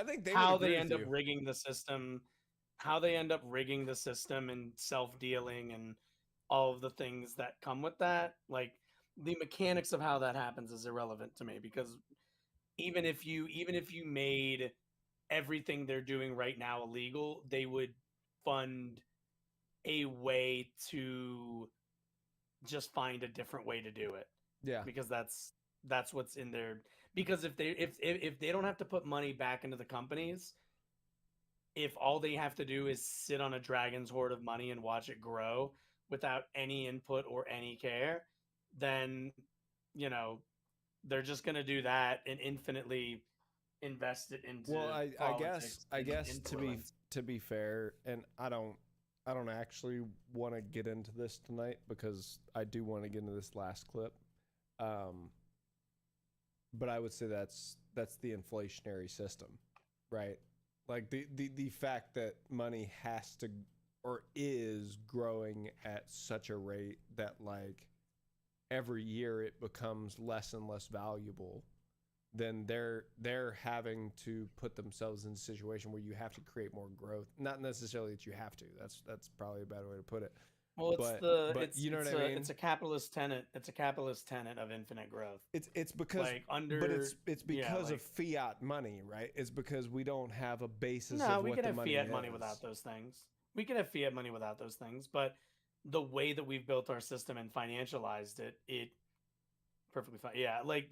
think they how they end up rigging the system, and self-dealing and all of the things that come with that. Like the mechanics of how that happens is irrelevant to me, because even if you made everything they're doing right now illegal, they would fund a way to just find a different way to do it. Yeah, because that's what's in there. Because if they don't have to put money back into the companies, if all they have to do is sit on a dragon's hoard of money and watch it grow without any input or any care, then they're just going to do that and infinitely invest it into. Well, I guess to be fair, and I don't actually want to get into this tonight because I do want to get into this last clip. But I would say that's the inflationary system, right? Like the fact that money has to or is growing at such a rate that like every year it becomes less and less valuable, then they're having to put themselves in a situation where you have to create more growth. Not necessarily that you have to. That's probably a better way to put it. Well, you know what I mean? It's a capitalist tenet. It's a capitalist tenet of infinite growth. It's because it's because of fiat money, right? It's because we don't have a basis. No, of we what could the have money fiat is. money without those things. We could have fiat money without those things, but the way that we've built our system and financialized it, it perfectly fine. Yeah, like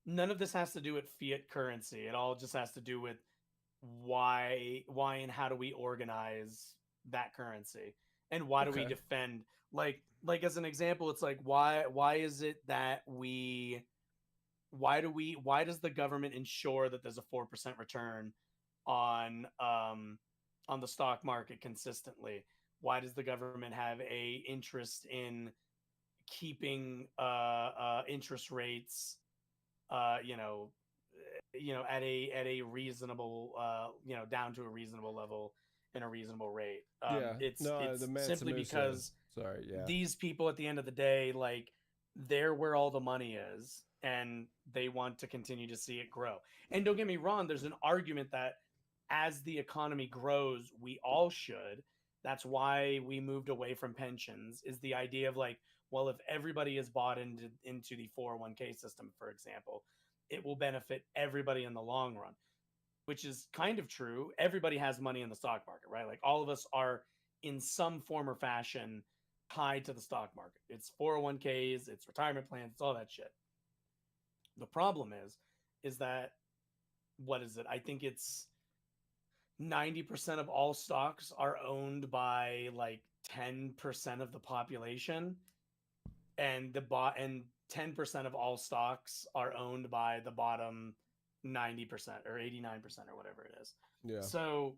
none of this has to do with fiat currency. It all just has to do with why and how do we organize that currency, and why do we defend, like as an example, it's like why is it that why does the government ensure that there's a 4% return on the stock market consistently? Why does the government have a interest in keeping interest rates at a reasonable down to a reasonable level and a reasonable rate? It's simply because these people at the end of the day, like, they're where all the money is, and they want to continue to see it grow. And don't get me wrong, there's an argument that as the economy grows, we all should. That's why we moved away from pensions, is the idea of like, well, if everybody is bought into the 401k system, for example, it will benefit everybody in the long run, which is kind of true. Everybody has money in the stock market, right? Like, all of us are in some form or fashion tied to the stock market. It's 401ks, it's retirement plans, it's all that shit. The problem is that, what is it? I think it's 90% of all stocks are owned by like 10% of the population, and 10% of all stocks are owned by the bottom 90% or 89% or whatever it is. Yeah. So,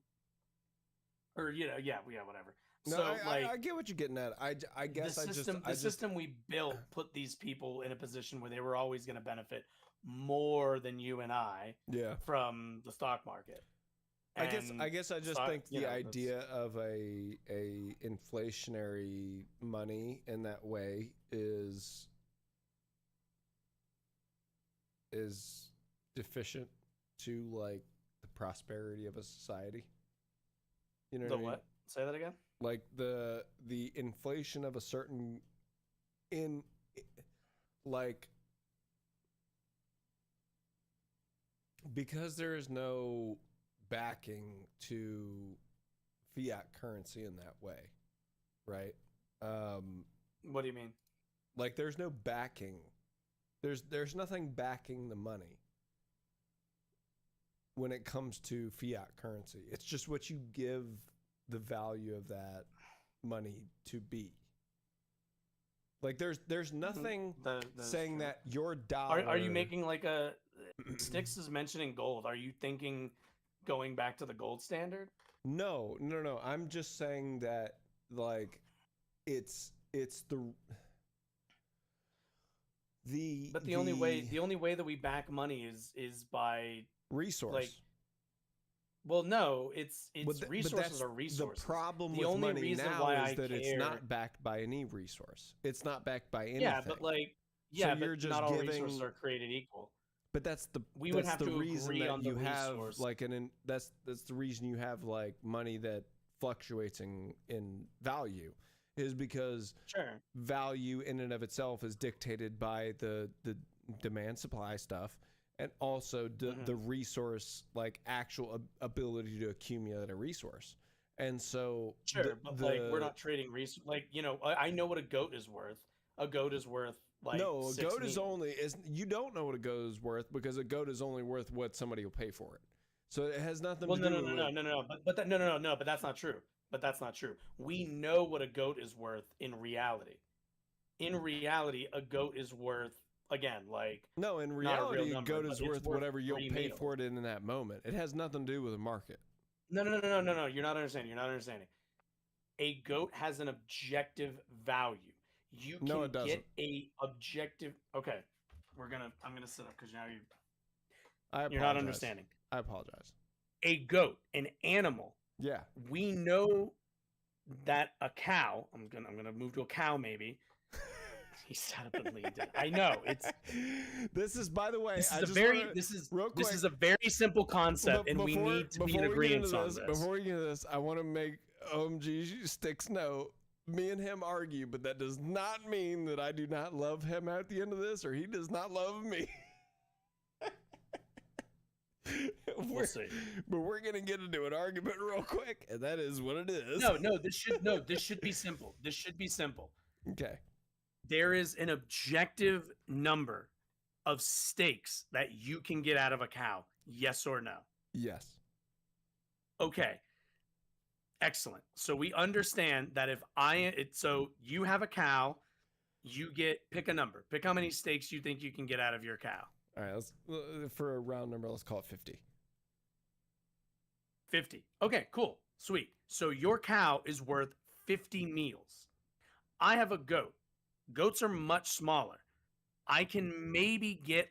or whatever. No, so I get what you're getting at. I guess the system we built put these people in a position where they were always going to benefit more than you and I from the stock market. I guess I just think the idea of a inflationary money in that way is deficient to like the prosperity of a society. You know what I mean? What? Say that again? Like the inflation of a certain because there is no backing to fiat currency in that way, right? What do you mean? Like, there's no backing. There's nothing backing the money when it comes to fiat currency. It's just what you give the value of that money to be. Like, there's nothing saying that your dollar. Are you making like a Styx is mentioning gold? Are you thinking going back to the gold standard? No. I'm just saying that, like, it's the only way that we back money is by resource. Like, well, no, it's resources are resources. The problem the with only money reason now why is I that care, it's not backed by any resource. It's not backed by anything. Yeah, but like, so but you're just not all giving, resources are created equal. But that's the we would have the to reason agree that on you the have resource. like that's the reason you have like money that fluctuates in value, is because value in and of itself is dictated by the demand supply stuff, and also the resource, like actual ability to accumulate a resource. And so like, we're not trading resources. Like, I know what a goat is worth. A goat is worth like no, a goat is you don't know what a goat is worth, because a goat is only worth what somebody will pay for it. So it has nothing to do with but that's not true. But that's not true. We know what a goat is worth in reality. In reality, a goat is worth, again, like, no, in reality, a goat is worth whatever you'll pay for it in that moment. It has nothing to do with the market. No. You're not understanding. A goat has an objective value. You can get a objective. Okay, I'm gonna sit up because now you're not understanding. I apologize. A goat, an animal. Yeah. We know that a cow. I'm gonna move to a cow maybe. He sat up and leaned in. I know it's. This is, by the way, this is a very simple concept, and we need to be in agreement on this. Before we get into this, I want to make OMG Sticks know. Me and him argue, but that does not mean that I do not love him at the end of this, or he does not love me. We'll see. But we're gonna get into an argument real quick, and that is what it is. This should be simple. This should be simple. Okay. There is an objective number of steaks that you can get out of a cow. Yes or no? Yes. Okay. Excellent. So we understand that so you have a cow, you pick a number. Pick how many steaks you think you can get out of your cow. All right. For a round number, let's call it 50. 50. Okay, cool. Sweet. So your cow is worth 50 meals. I have a goat. Goats are much smaller. I can maybe get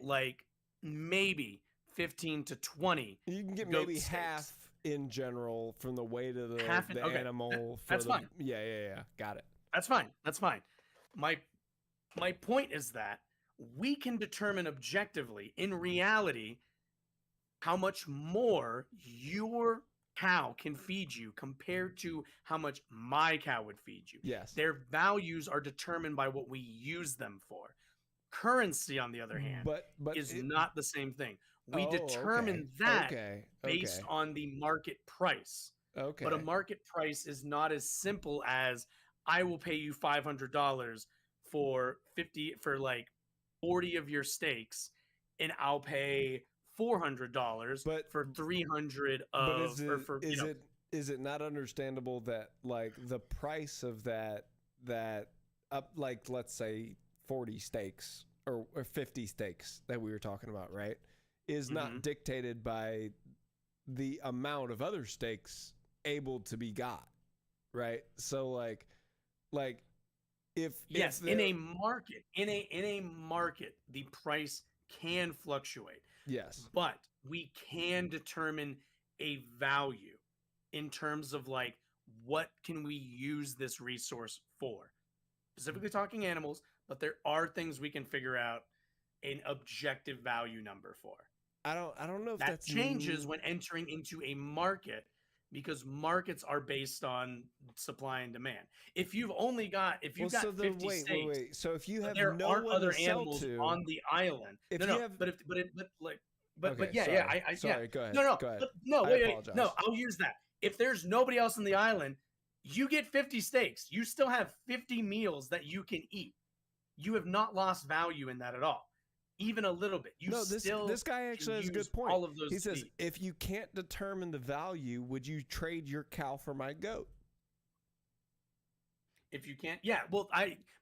maybe 15 to 20. You can get goat maybe steaks. half in general from the weight of the okay. animal. That's fine. Yeah. Got it. That's fine. My point is that we can determine objectively, in reality, how much more your cow can feed you compared to how much my cow would feed you. Yes. Their values are determined by what we use them for. Currency, on the other hand, is not the same thing. We determine that based on the market price. Okay. But a market price is not as simple as I will pay you $500 for 40 of your steaks, and I'll pay $400 for 300 of. Is it not understandable that the price of that up let's say 40 steaks or 50 steaks that we were talking about, right, is not dictated by the amount of other steaks able to be got, right? So if in a market the price can fluctuate. Yes. But we can determine a value in terms of what can we use this resource for? Specifically talking animals, but there are things we can figure out an objective value number for. I don't know if that changes when entering into a market, because markets are based on supply and demand. If you've got 50 steaks, wait. So if you have there aren't other to sell animals to, on the island. If no, you no, have, but sorry, go ahead. No, wait, no, I'll use that. If there's nobody else on the island, you get 50 steaks. You still have 50 meals that you can eat. You have not lost value in that at all. Even a little bit. This guy actually has a good point. All of those he says, if you can't determine the value, would you trade your cow for my goat? If you can't,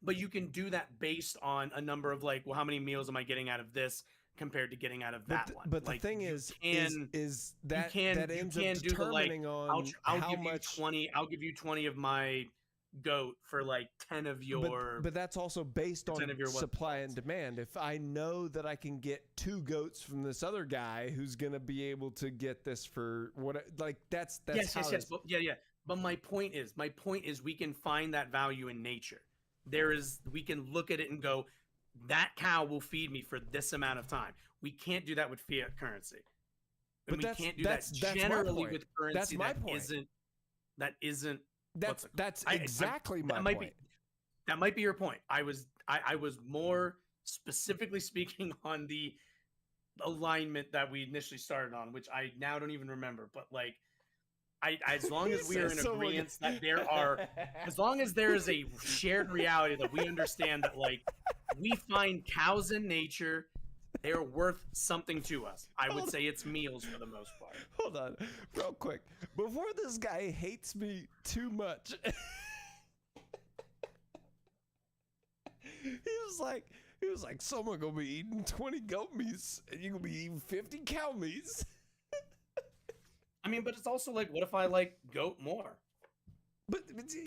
but you can do that based on a number of how many meals am I getting out of this compared to getting out of that one? But the thing is that ends up determining on how much. I'll give you 20 of my goat for 10 of your. But that's also based on supply and demand. If I know that I can get 2 goats from this other guy who's going to be able to get this for what, that's yes. But my point is we can find that value in nature. We can look at it and go, that cow will feed me for this amount of time. We can't do that with fiat currency. And but we can't do that generally with currency. That's my point. That's exactly my point. That might be your point. I was more specifically speaking on the alignment that we initially started on, which I now don't even remember. But as long as we are in agreement that as long as there is a shared reality that we understand that we find cows in nature, they're worth something to us. I would say it's meals for the most part. Hold on, real quick. Before this guy hates me too much, he was like, someone gonna be eating 20 goat meats and you're gonna be eating 50 cow meats. I mean, but it's also what if I goat more? But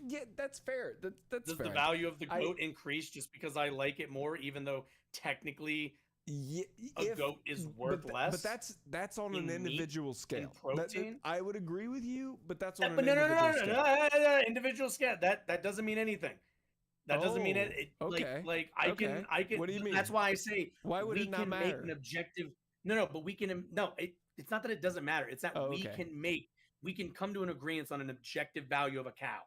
yeah, that's fair. That's Does fair. the value of the goat increase just because I like it more, even though technically a goat is worth less? But that's on an individual scale. Protein? I would agree with you, but that's on an individual scale. No, individual scale. That doesn't mean anything. That doesn't mean it. Okay. I can. What do you mean? That's why I say why would it not matter? We can make an objective. No, but we can. No, it's not that it doesn't matter. It's that we can come to an agreement on an objective value of a cow.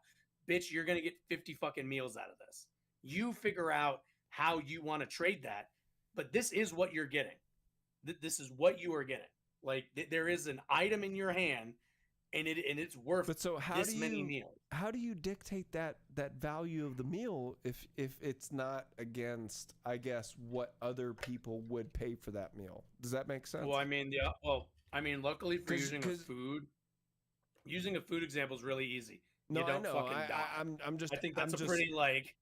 Bitch, you're gonna get 50 fucking meals out of this. You figure out how you want to trade that, but this is what you're getting. This is what you are getting. Like there is an item in your hand, and it's worth But so this many meals. how do you dictate that value of the meal if it's not against, I guess, what other people would pay for that meal? Does that make sense? Well, I mean, yeah. Well, I mean, luckily for using a food example is really easy. No, You don't I know. fucking die. I'm just. I think that's I'm a pretty like.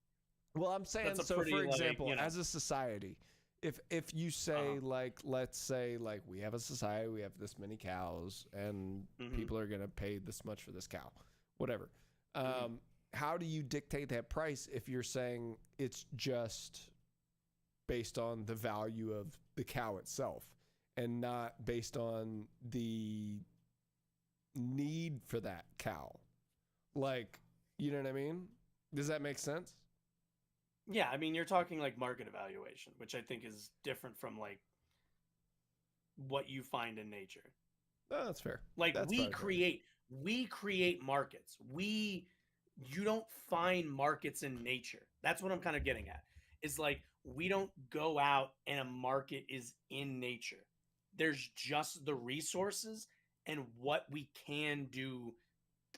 Well, I'm saying, that's a so pretty, for like, example, you know. as a society, if you say like, let's say like we have a society, we have this many cows, and people are gonna pay this much for this cow, whatever. How do you dictate that price if you're saying it's just based on the value of the cow itself and not based on the need for that cow? Like, you know what I mean? Does that make sense? Yeah, I mean, you're talking like market evaluation, which I think is different from like what you find in nature. Oh, that's fair. Like That's we fair. create markets. You don't find markets in nature. That's what I'm kind of getting at. Is like we don't go out and a market is in nature. There's just the resources and what we can do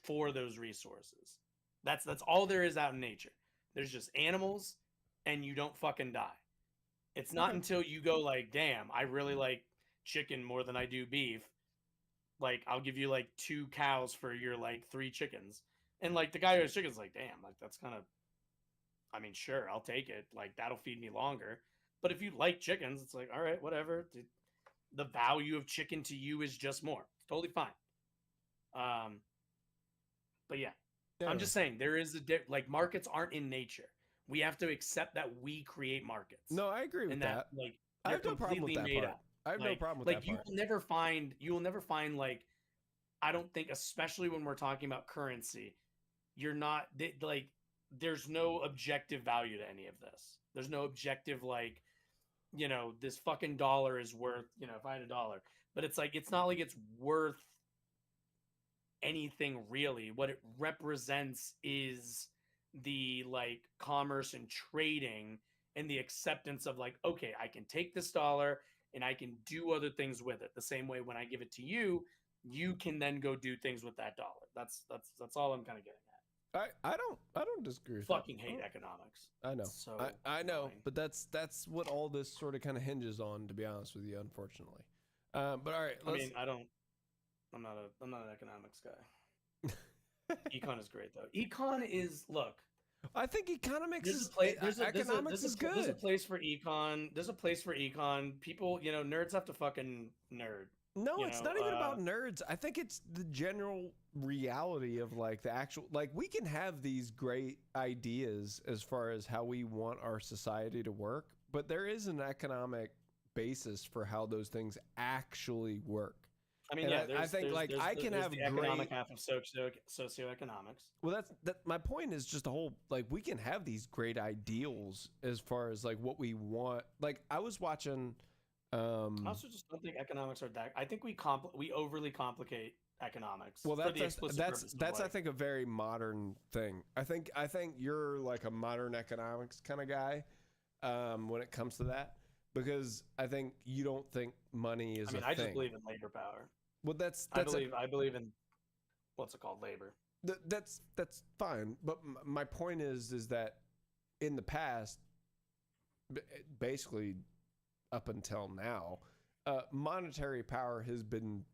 for those resources. That's all there is out in nature. There's just animals, and you don't fucking die. It's not until you go like, damn, I really like chicken more than I do beef. Like, I'll give you like 2 cows for your like 3 chickens. And like the guy who has chickens, like, damn, like that's kind of, I mean, sure, I'll take it. Like that'll feed me longer. But if you like chickens, it's like, all right, whatever. The value of chicken to you is just more. It's totally fine. But yeah. I'm just saying there is like markets aren't in nature. We have to accept that we create markets. No, I agree with and that. Like I have no problem with that part. up. I have no Like- problem with like that you part. will never find like, I don't think, especially when we're talking about currency, you're not like there's no objective value to any of this. There's no objective like, you know, this fucking dollar is worth, you know, if I had $1, but it's like it's not like it's worth anything really. What it represents is the like commerce and trading and the acceptance of like, okay, I can take this dollar and I can do other things with it. The same way when I give it to you, you can then go do things with that dollar. That's all I'm kind of getting at. I don't disagree with Fucking that. hate economics. I know. So I know, annoying. but that's what all this sort of kind of hinges on, to be honest with you, unfortunately. But all right, I mean, I'm not an economics guy. Econ is great though. Econ is, look, I think economics there's is a place. economics is good. There's a place for econ. There's a place for econ. People, you know, nerds have to fucking nerd. No, you it's know, not even about nerds. I think it's the general reality of like the actual, like we can have these great ideas as far as how we want our society to work, but there is an economic basis for how those things actually work. I mean, And yeah, I think like I can have the economic great. half of socioeconomics. Well, that. My point is just the whole like we can have these great ideals as far as like what we want. Like I was watching. I also just don't think economics are that. I think we overly complicate economics. Well, for the explicit purpose of, that's I like, think a very modern thing. I think you're like a modern economics kind of guy when it comes to that, because I think you don't think money is. I mean, a I thing. just believe in labor power. Well, that's I believe in what's it called, labor. That's fine, but my point is that in the past, basically up until now, monetary power has been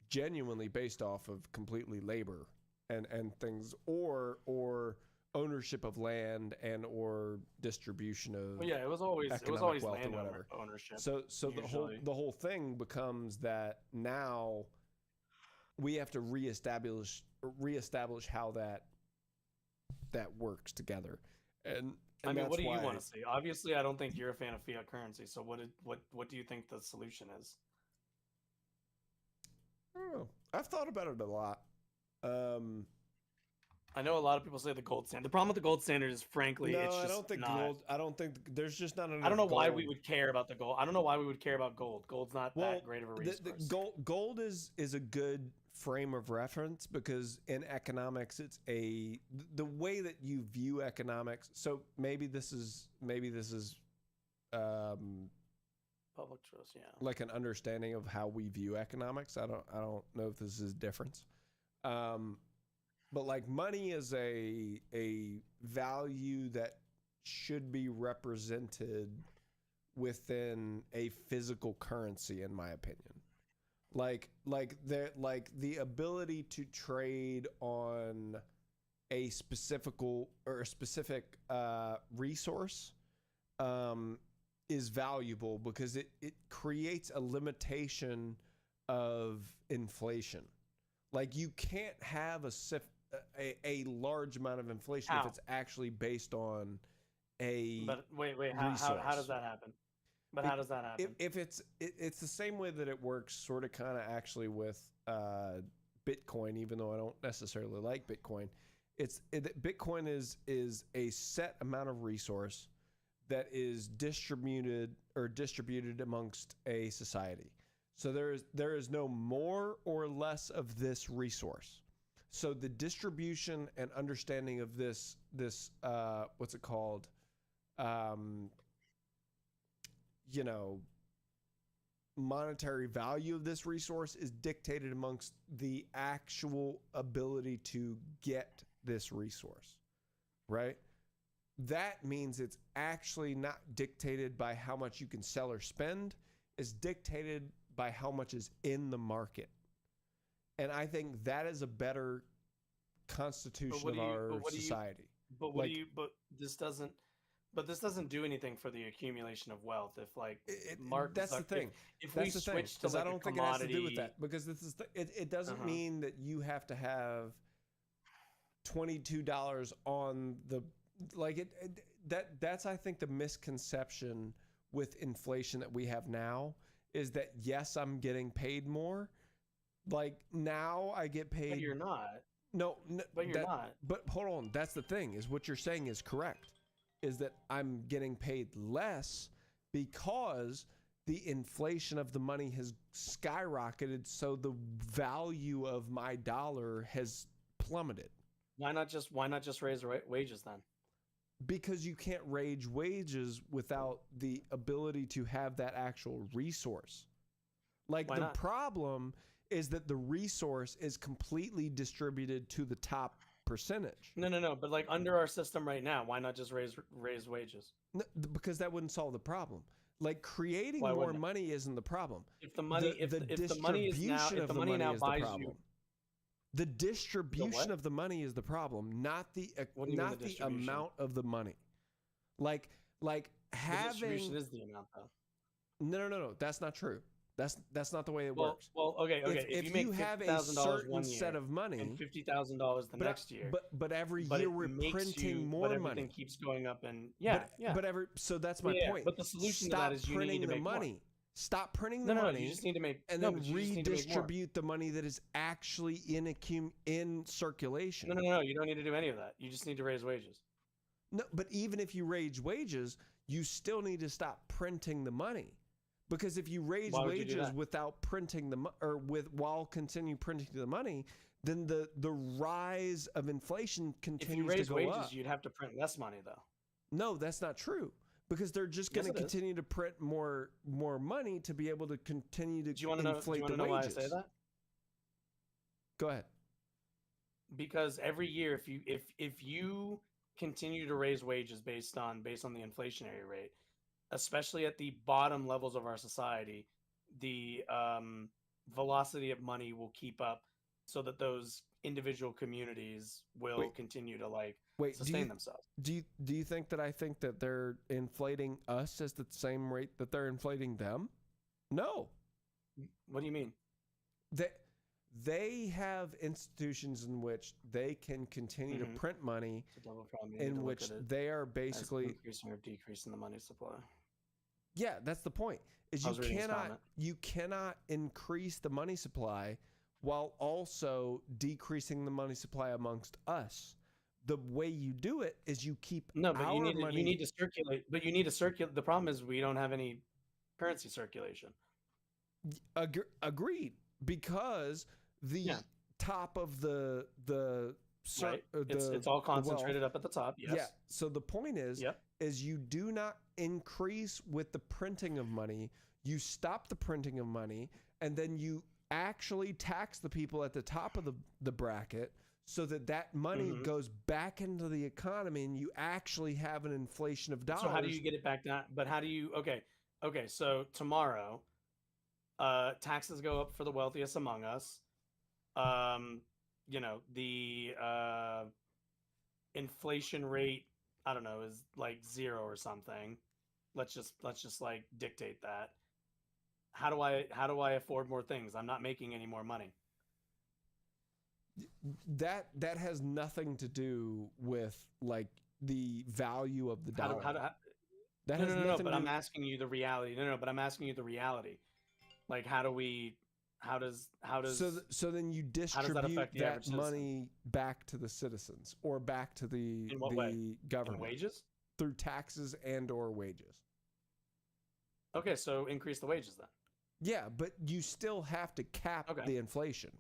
genuinely based off of completely labor and things, or ownership of land and or distribution of. Well, yeah, it was always wealth land or whatever. ownership. So usually. the whole thing becomes that now we have to reestablish how that works together. And I mean, that's what do you why- want to see? Obviously, I don't think you're a fan of fiat currency. So what do you think the solution is? I don't know. I've thought about it a lot. I know a lot of people say the gold standard. The problem with the gold standard is, frankly, no, it's just I don't think not. gold. I don't think there's just not enough. I don't know why gold. we would care about the gold. I don't know why we would care about gold. Gold's not that great of a resource. The gold is a good frame of reference, because in economics it's the way that you view economics. So maybe this is Public trust, yeah. like an understanding of how we view economics. I don't know if this is difference. But like money is a value that should be represented within a physical currency, in my opinion. Like the ability to trade on a specific resource is valuable because it creates a limitation of inflation. Like you can't have a large amount of inflation if it's actually based on a But wait, resource. how does that happen? But how does that happen? If it's the same way that it works, sort of, kind of, actually with Bitcoin, even though I don't necessarily like Bitcoin. Bitcoin is a set amount of resource that is distributed amongst a society. So there is no more or less of this resource. So the distribution and understanding of this what's it called? Monetary value of this resource is dictated amongst the actual ability to get this resource, right? That means it's actually not dictated by how much you can sell or spend. It's dictated by how much is in the market. And I think that is a better constitution of our society. But this doesn't do anything for the accumulation of wealth. If that's the thing. If we switch to I don't think it has to do with that, because it doesn't mean that you have to have $22 on the that's I think the misconception with inflation that we have now is that, yes, I'm getting paid more. Like now I get paid. But you're not. No, but you're not. But hold on, that's the thing, is what you're saying is correct. Is that I'm getting paid less because the inflation of the money has skyrocketed, so the value of my dollar has plummeted. Why not just raise wages then? Because you can't raise wages without the ability to have that actual resource. Like the problem is that the resource is completely distributed to the top percentage. No. But like under our system right now, why not just raise wages? No, because that wouldn't solve the problem. Like creating more money isn't the problem. If the money, if the money is now, if the money now buys you, the distribution of the money is the problem, not the amount of the money. Like having the distribution is the amount though. No. That's not true. That's not the way it works. Well, okay. If you have a certain set of money and $50,000 the next year, but every year we're printing more money. Everything keeps going up, and so that's my point. But the solution Stop to that is you need to make money. More. Stop printing the money. You just need to make and then redistribute the money that is actually in circulation. No. You don't need to do any of that. You just need to raise wages. No, but even if you raise wages, you still need to stop printing the money. Because if you raise wages without printing while continue printing the money, then the rise of inflation continues to go up. If you raise wages, you'd have to print less money, though. No, that's not true. Because they're just going to continue to print more money to be able to continue to inflate the wages. Do you want to know why I say that? Go ahead. Because every year, if you continue to raise wages based on the inflationary rate, especially at the bottom levels of our society, the velocity of money will keep up, so that those individual communities will continue to sustain themselves. Do you think that I think that they're inflating us at the same rate that they're inflating them? No. What do you mean? They have institutions in which they can continue to print money, in which they are basically increasing or decreasing the money supply. Yeah, that's the point. Is you cannot increase the money supply while also decreasing the money supply amongst us. The way you do it is you keep you need to circulate. But you need to circulate. The problem is we don't have any currency circulation. Agreed, because the top of it's all concentrated up at the top. Yes. Yeah. So the point is you do not increase with the printing of money. you stop the printing of money, and then you actually tax the people at the top of the bracket so that money goes back into the economy and you actually have an inflation of dollars. So how do you get it back down? But how do you, okay, so tomorrow, taxes go up for the wealthiest among us. The inflation rate, I don't know, is like 0 or something. Let's just like dictate that. How do I afford more things? I'm not making any more money. That has nothing to do with like the value of the dollar. No, but I'm asking you the reality. No, but I'm asking you the reality. Like, how does so then you distribute that money back to the citizens or back to the government? In wages? Through taxes and or wages. Okay, so increase the wages then. Yeah, but you still have to cap the inflation.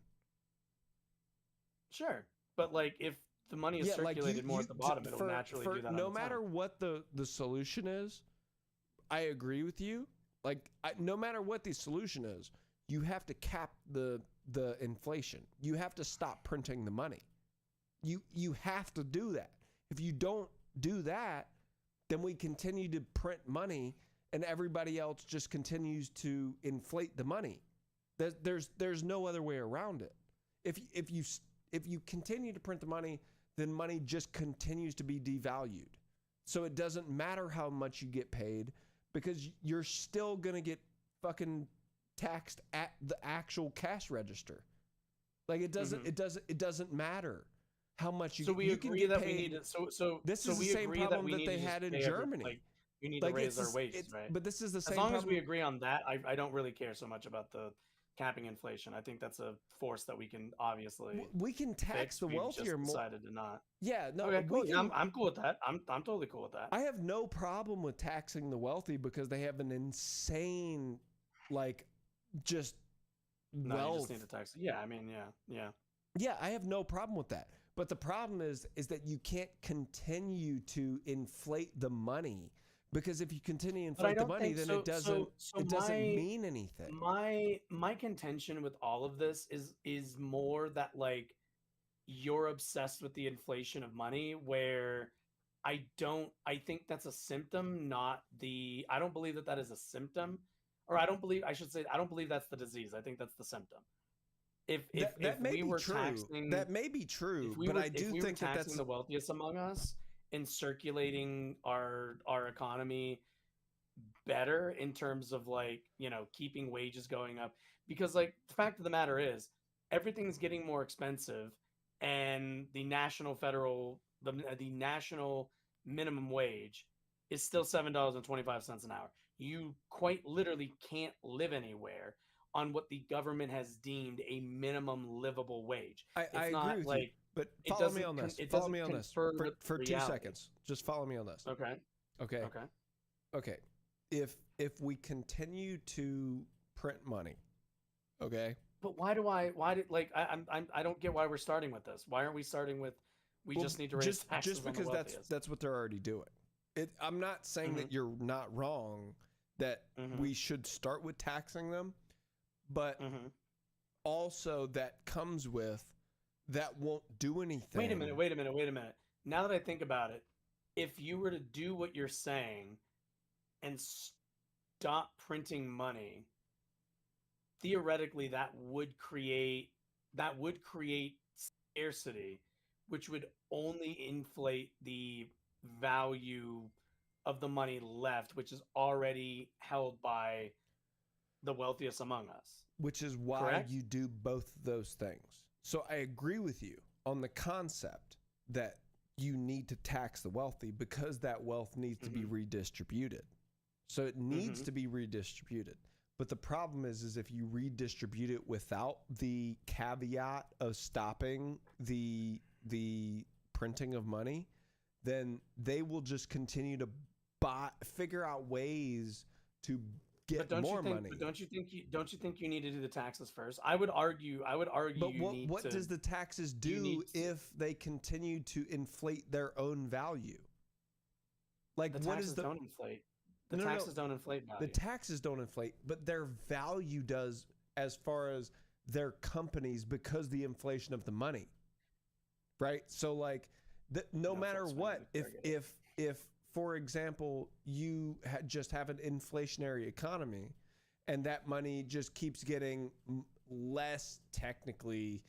Sure, but like if the money is circulated more at the bottom, it'll naturally do that. No matter what the solution is, I agree with you. Like, no matter what the solution is, you have to cap the inflation. You have to stop printing the money. You have to do that. If you don't do that, then we continue to print money, and everybody else just continues to inflate the money. There's no other way around it. If you continue to print the money, then money just continues to be devalued. So it doesn't matter how much you get paid because you're still going to get fucking taxed at the actual cash register. Like it doesn't matter how much you, so we you agree can get that paid. We need to, this is the same problem that they had in Germany. We need to raise our wages, right? But this is the same as long problem. as we agree on that, I don't really care so much about the capping inflation. I think that's a force that we can obviously we can tax the wealthier more. Decided to not. Yeah, no. Okay, cool. I'm cool with that. I'm totally cool with that. I have no problem with taxing the wealthy because they have an insane, like, just wealth. You just need to tax. Yeah, I mean, yeah. Yeah, I have no problem with that. But the problem is that you can't continue to inflate the money. Because if you continue to inflate the money, then it doesn't mean anything. My contention with all of this is more that like you're obsessed with the inflation of money, where I think that's a symptom, not the. I don't believe that is a symptom, or I don't believe that's the disease. I think that's the symptom. If we were taxing, that may be true, but I do think that that's the wealthiest among us. In circulating our economy better in terms of like, keeping wages going up, because like the fact of the matter is everything's getting more expensive, and the national minimum wage is still $7.25 an hour. You quite literally can't live anywhere on what the government has deemed a minimum livable wage. I agree with you. But follow me on this. Follow me on this for 2 seconds. Just follow me on this. Okay. If we continue to print money, okay. But I don't get why we're starting with this. Why aren't we starting with just need to raise taxes? Just because that's what they're already doing. I'm not saying that you're not wrong, that we should start with taxing them, but also that comes with. That won't do anything. Wait a minute. Now that I think about it, if you were to do what you're saying and stop printing money, theoretically that would create scarcity, which would only inflate the value of the money left, which is already held by the wealthiest among us. Which is why you do both those things. So I agree with you on the concept that you need to tax the wealthy because that wealth needs to be redistributed. So it needs to be redistributed. But the problem is if you redistribute it without the caveat of stopping the printing of money, then they will just continue to figure out ways to get more money. But don't you think you need to do the taxes first? I would argue. But what does the taxes do if they continue to inflate their own value? Like, the what taxes is the? Don't inflate. The taxes don't inflate value. The taxes don't inflate, but their value does as far as their companies because the inflation of the money. Right? So like no matter what, if for example, you just have an inflationary economy and that money just keeps getting less technically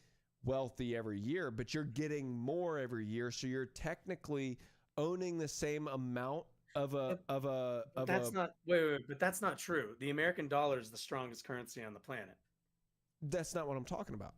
wealthy every year, but you're getting more every year, so you're technically owning the same amount of a but that's not true. The American dollar is the strongest currency on the planet. That's not what I'm talking about.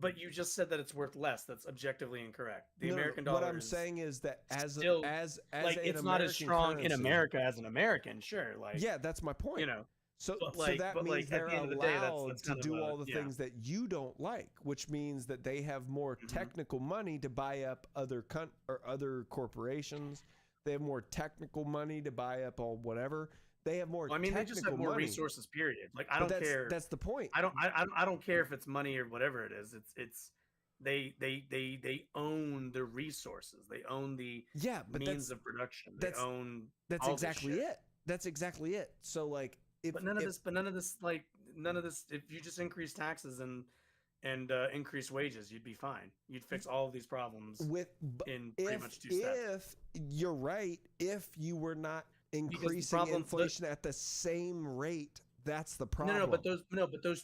But you just said that it's worth less. That's objectively incorrect. The American dollar. What I'm saying is that as like it's not as strong in America as an American. Sure, like yeah, that's my point. You know, so that means they're allowed to do all the things that you don't like, which means that they have more technical money to buy up other corporations. They have more technical money to buy up all whatever. They have more. I mean, they just have more resources. Period. Like I don't care. That's the point. I don't care if it's money or whatever it is. It's they own the resources. They own the means of production. They own. That's exactly it. That's exactly it. So like, none of this. If you just increase taxes and increase wages, you'd be fine. You'd fix all of these problems in pretty much 2 steps. If you're right, if you were not increasing inflation at the same rate, that's the problem. But those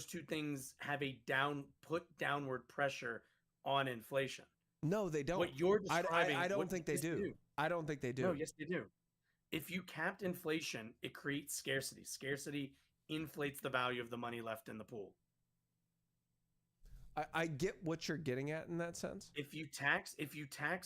two things have a downward pressure on inflation. No, they don't. What you're describing, I don't think they do. I don't think they do. No, yes, they do. If you capped inflation, it creates scarcity. Scarcity inflates the value of the money left in the pool. I get what you're getting at in that sense. If you tax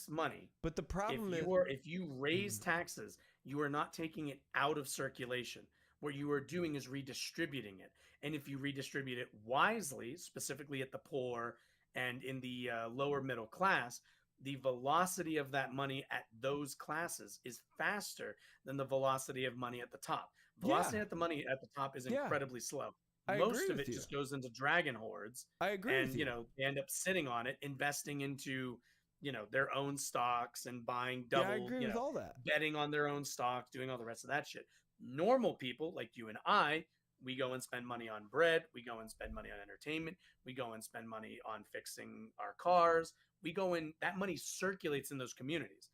money, but the problem is if you raise taxes, you are not taking it out of circulation. What you are doing is redistributing it. And if you redistribute it wisely, specifically at the poor and in the lower middle class, the velocity of that money at those classes is faster than the velocity of money at the top. Velocity at the money at the top is incredibly slow. Most of it just goes into dragon hordes. I agree with you. They end up sitting on it, investing into, their own stocks and buying double, I agree with all that. Betting on their own stocks, doing all the rest of that shit. Normal people like you and I, we go and spend money on bread. We go and spend money on entertainment. We go and spend money on fixing our cars. That money circulates in those communities,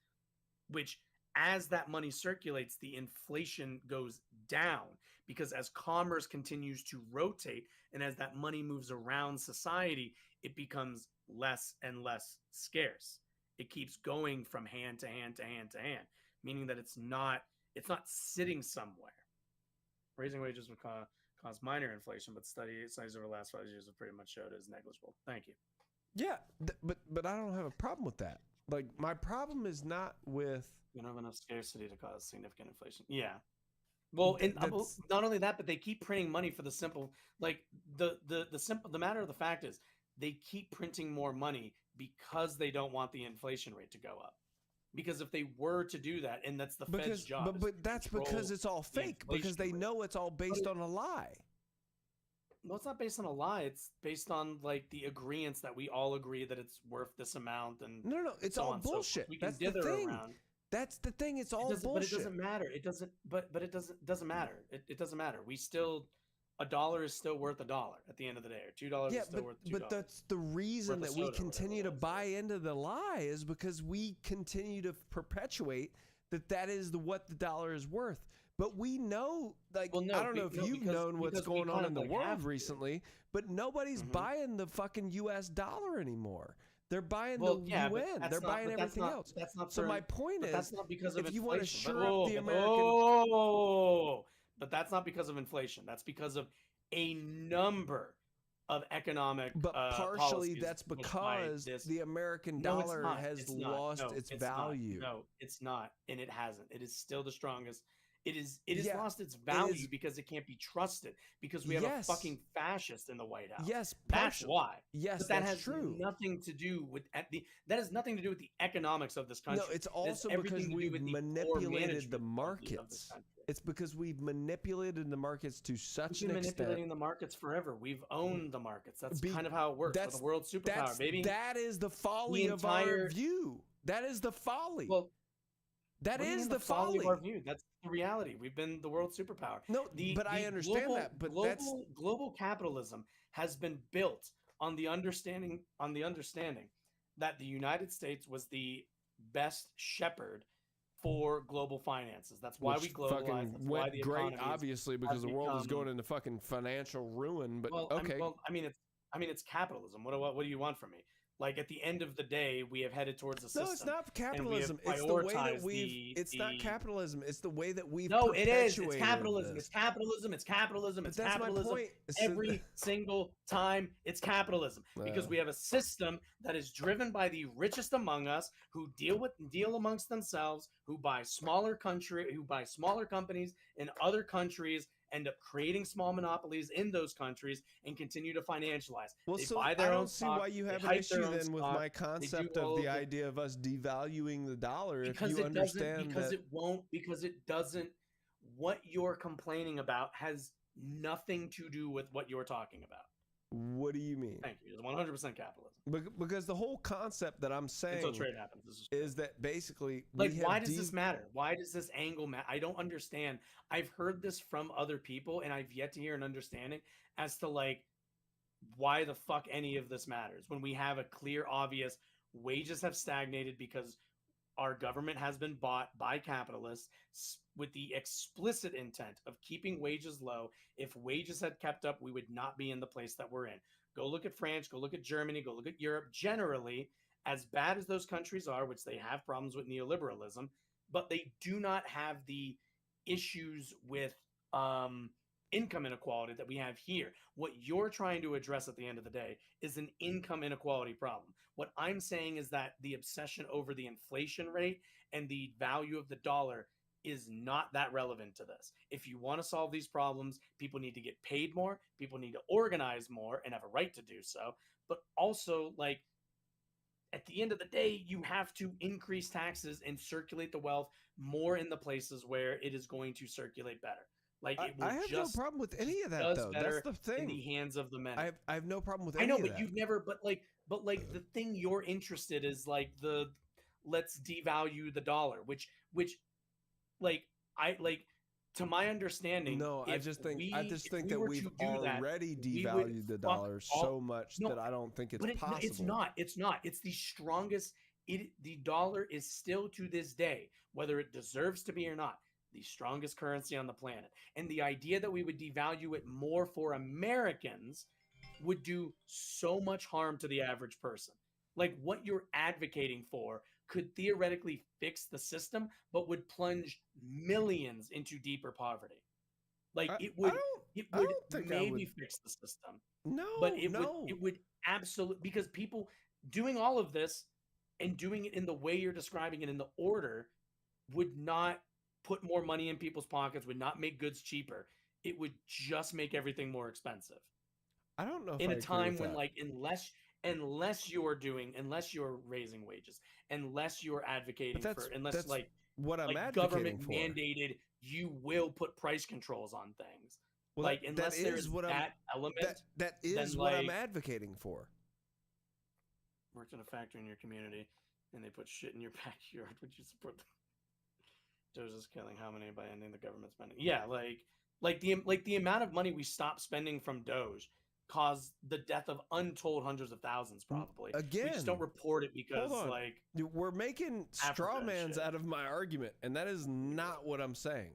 which as that money circulates, the inflation goes down because as commerce continues to rotate and as that money moves around society, it becomes less and less scarce. It keeps going from hand to hand to hand to hand, meaning that it's not sitting somewhere. Raising wages would cause minor inflation, but studies over the last 5 years have pretty much showed it is negligible. Thank you. Yeah, but I don't have a problem with that. Like my problem is not with you don't have enough scarcity to cause significant inflation. Yeah. Well, not only that, but they keep printing money for the simple, like the matter of the fact is they keep printing more money because they don't want the inflation rate to go up. Because if they were to do that, and that's the Fed's job. But that's because it's all fake, because they know it's all based on a lie. Well, it's not based on a lie. It's based on like the agreements that we all agree that it's worth this amount. And no, it's all bullshit. That's the thing. That's the thing. It's all bullshit. But it doesn't matter. It doesn't. But it doesn't matter. It doesn't matter. We still. $1 is still worth $1 at the end of the day, or $2 is still worth $2. But that's the reason that we continue to buy into the lie is because we continue to perpetuate that is what the dollar is worth. But we know, like, I don't know if you've known what's going on in the world recently, but nobody's buying the fucking U.S. dollar anymore. They're buying the UN. They're buying everything else. That's not so my point is, that's not because of if you want to shore up the American... But that's not because of inflation. That's because of a number of economic But partially that's because the American dollar has lost its value. No, it's not. And it hasn't. It is still the strongest. It has lost its value because it can't be trusted, because we have a fucking fascist in the White House. Yes, that's why. Yes, but that that's has true. Nothing to do with that has nothing to do with the economics of this country. No, it's also because we've manipulated the markets. It's because we've manipulated the markets to such an extent. We've been manipulating the markets forever. We've owned the markets. That's kind of how it works. We're the world superpower, baby. That is the folly of our view. That is the folly. Well, That What do you is mean the folly of folly. our view. That's the reality. We've been the world superpower. No, but I understand global, that. But global capitalism has been built on the understanding that the United States was the best shepherd for global finances. That's why we globalized. That's why the great, economy obviously, because the world is going into fucking financial ruin. But okay, I mean, it's capitalism. What do you want from me? Like at the end of the day, we have headed towards a system. no, it's not capitalism. It's the way that we've. It's not capitalism. It's the way that we've. No, it is. It's perpetuated capitalism. this. It's capitalism. It's capitalism. But It's that's capitalism. my point. Every single time, it's capitalism because we have a system that is driven by the richest among us, who deal amongst themselves, who buy smaller companies in other countries, end up creating small monopolies in those countries, and continue to financialize. Well, they so buy their I own don't see stock, why you they have an hype their issue own then with stock, my concept of the idea of us devaluing the dollar. If you understand that, because it doesn't. What you're complaining about has nothing to do with what you're talking about. What do you mean? Thank you. It's 100% capitalism. Because the whole concept that I'm saying Until trade happens, is that basically why does this matter? Why does this angle matter? I don't understand. I've heard this from other people, and I've yet to hear an understanding as to why the fuck any of this matters when we have a clear, obvious wages have stagnated because our government has been bought by capitalists with the explicit intent of keeping wages low. If wages had kept up, we would not be in the place that we're in. Go look at France, go look at Germany, go look at Europe. Generally, as bad as those countries are, which they have problems with neoliberalism, but they do not have the issues with income inequality that we have here. What you're trying to address at the end of the day is an income inequality problem. What I'm saying is that the obsession over the inflation rate and the value of the dollar is not that relevant to this. If you want to solve these problems, people need to get paid more, people need to organize more and have a right to do so. But also, at the end of the day, you have to increase taxes and circulate the wealth more in the places where it is going to circulate better. I have no problem with any of that, though. That's the thing. In the hands of the many. I have no problem with any of that. I know, but you've never. But the thing you're interested is the let's devalue the dollar, which to my understanding. No, I just think that we've already devalued the dollar so much that I don't think it's possible. It's not. It's the strongest. The dollar is still to this day, whether it deserves to be or not, the strongest currency on the planet. And the idea that we would devalue it more for Americans would do so much harm to the average person. What you're advocating for could theoretically fix the system, but would plunge millions into deeper poverty. It would maybe fix the system. No, but it would absolutely, because people doing all of this and doing it in the way you're describing it in the order would not put more money in people's pockets, would not make goods cheaper. It would just make everything more expensive. I don't know if in I a time agree when with that. unless you're raising wages, unless you're advocating for, unless what I'm advocating government for. Mandated, you will put price controls on things. Well, unless there's that element, that is what I'm advocating for. Worked in a factory in your community and they put shit in your backyard. Would you support them? Doge is killing how many by ending the government spending? Yeah, the amount of money we stopped spending from Doge caused the death of untold hundreds of thousands, probably. Again, we just don't report it because we're making straw mans out of my argument, and that is not what I'm saying.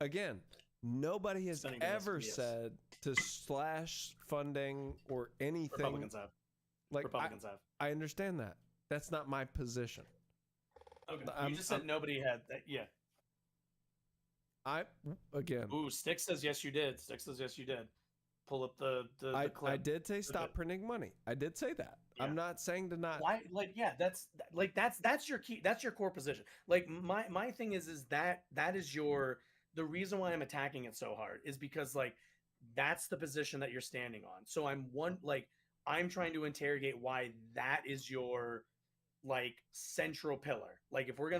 Again, nobody has ever said to slash funding or anything. Republicans have. Republicans have. I understand that. That's not my position. Okay. You just said nobody had that. Yeah. Ooh, Stick says yes, you did. Stick says yes, you did. Pull up the clip. I did say stop printing money. I did say that. Yeah. I'm not saying to not. Why? That's your key. That's your core position. My thing is that is the reason why I'm attacking it so hard is because that's the position that you're standing on. So I'm trying to interrogate why that is your central pillar. If we're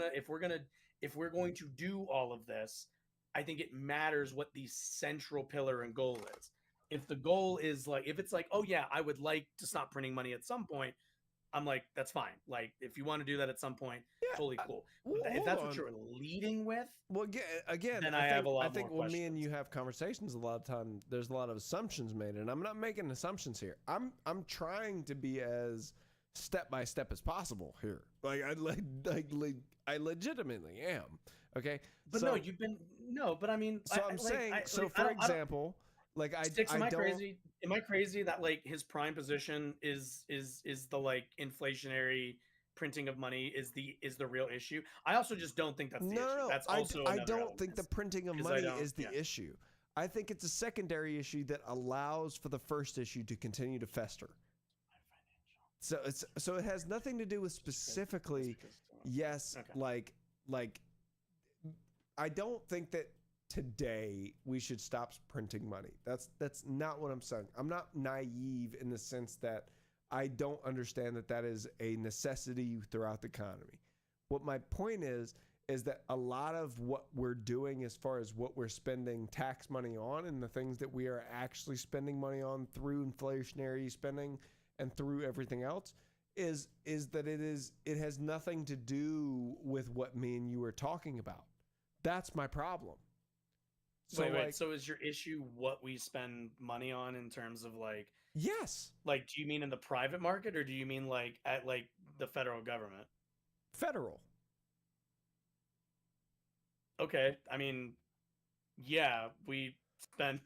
going to do all of this, I think it matters what the central pillar and goal is. If the goal is if it's oh yeah, I would like to stop printing money at some point, I'm like, that's fine. Like, if you want to do that at some point, totally cool. But if hold that's on. what you're leading with, Well, again, then I have a lot I think more when me and questions. you have conversations, a lot of time there's a lot of assumptions made, and I'm not making assumptions here. I'm trying to be as step by step as possible here. Like I legitimately am. Okay, but so, no, you've been but I mean, So I'm saying, for example, like Sticks, I am I don't. crazy? Am I crazy that like his prime position is the like inflationary printing of money is the real issue? I also just don't think that's the issue. No, That's I also I another don't think the element, printing of 'cause I money don't- is the yeah. issue. I think it's a secondary issue that allows for the first issue to continue to fester. So it has nothing to do with specifically, yes, Okay. like I don't think that today we should stop printing money. That's not what I'm saying. I'm not naive in the sense that I don't understand that that is a necessity throughout the economy. What my point is that a lot of what we're doing as far as what we're spending tax money on and the things that we are actually spending money on through inflationary spending and through everything else is that it has nothing to do with what me and you are talking about. That's my problem. So Wait. So is your issue what we spend money on in terms of like? Yes. Like, do you mean in the private market, or do you mean like at like the federal government? Federal. Okay. I mean, yeah, we spend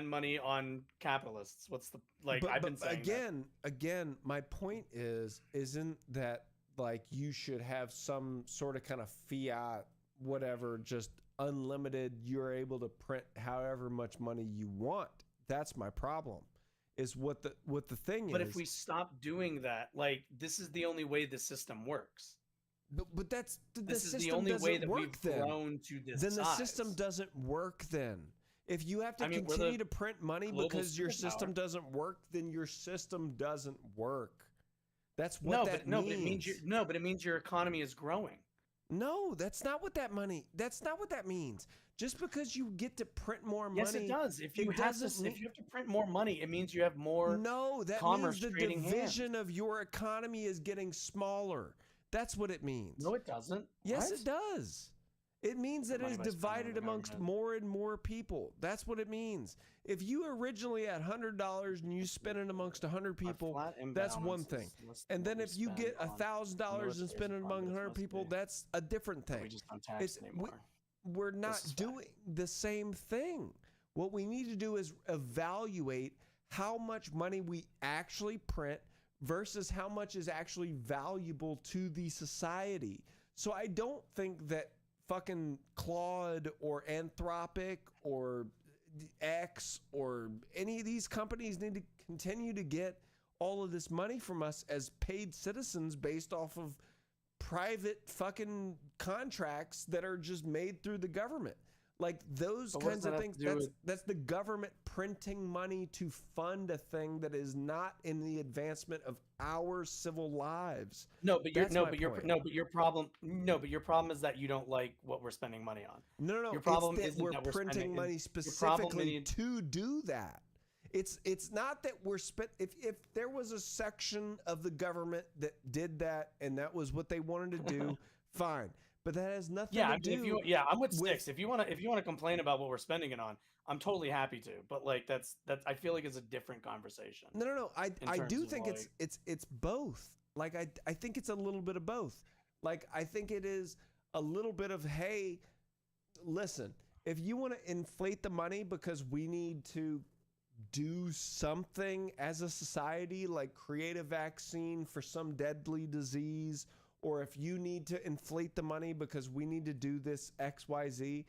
money on capitalists. What's the like? I've been saying again, my point isn't that like you should have some sort of kind of fiat, whatever, just unlimited. You're able to print however much money you want. That's my problem. Is what the thing But is. if we stop doing that, like this is the only way the system works. But that's this is system the only way that work we've then. grown to this Then the size. system doesn't work then. If you have to I mean, we're continue the to print money global because your superpower. system doesn't work, then your system doesn't work. That's what that means. But it means your economy is growing. No, that's not what that means. Just because you get to print more money. Yes, it does. If you have to print more money, it means you have more. No, that commerce means the trading division of your economy is getting smaller. That's what it means. No, it doesn't. Yes, What? it does. It means that it is divided amongst more and more people. That's what it means. If you originally had $100 and you spend it amongst 100 people, that's one thing. And then if you get $1,000 and spend it among 100 people, that's a different thing. We just don't tax anymore. We're not doing the same thing. What we need to do is evaluate how much money we actually print versus how much is actually valuable to the society. So I don't think that fucking Claude or Anthropic or X or any of these companies need to continue to get all of this money from us as paid citizens based off of private fucking contracts that are just made through the government. Like those kinds of things, that's the government printing money to fund a thing that is not in the advancement of our civil lives. But your problem is that you don't like what we're spending money on. No. Your problem is that we're printing money specifically to do that. It's not that we're if there was a section of the government that did that and that was what they wanted to do, fine. But that has nothing to do. I'm with Sticks. If you want to complain about what we're spending it on, I'm totally happy to. But like that's I feel like it's a different conversation. No. I do think it's both. Like I think it's a little bit of both. Like I think it is a little bit of, hey, listen, if you want to inflate the money because we need to do something as a society, like create a vaccine for some deadly disease, or if you need to inflate the money because we need to do this XYZ,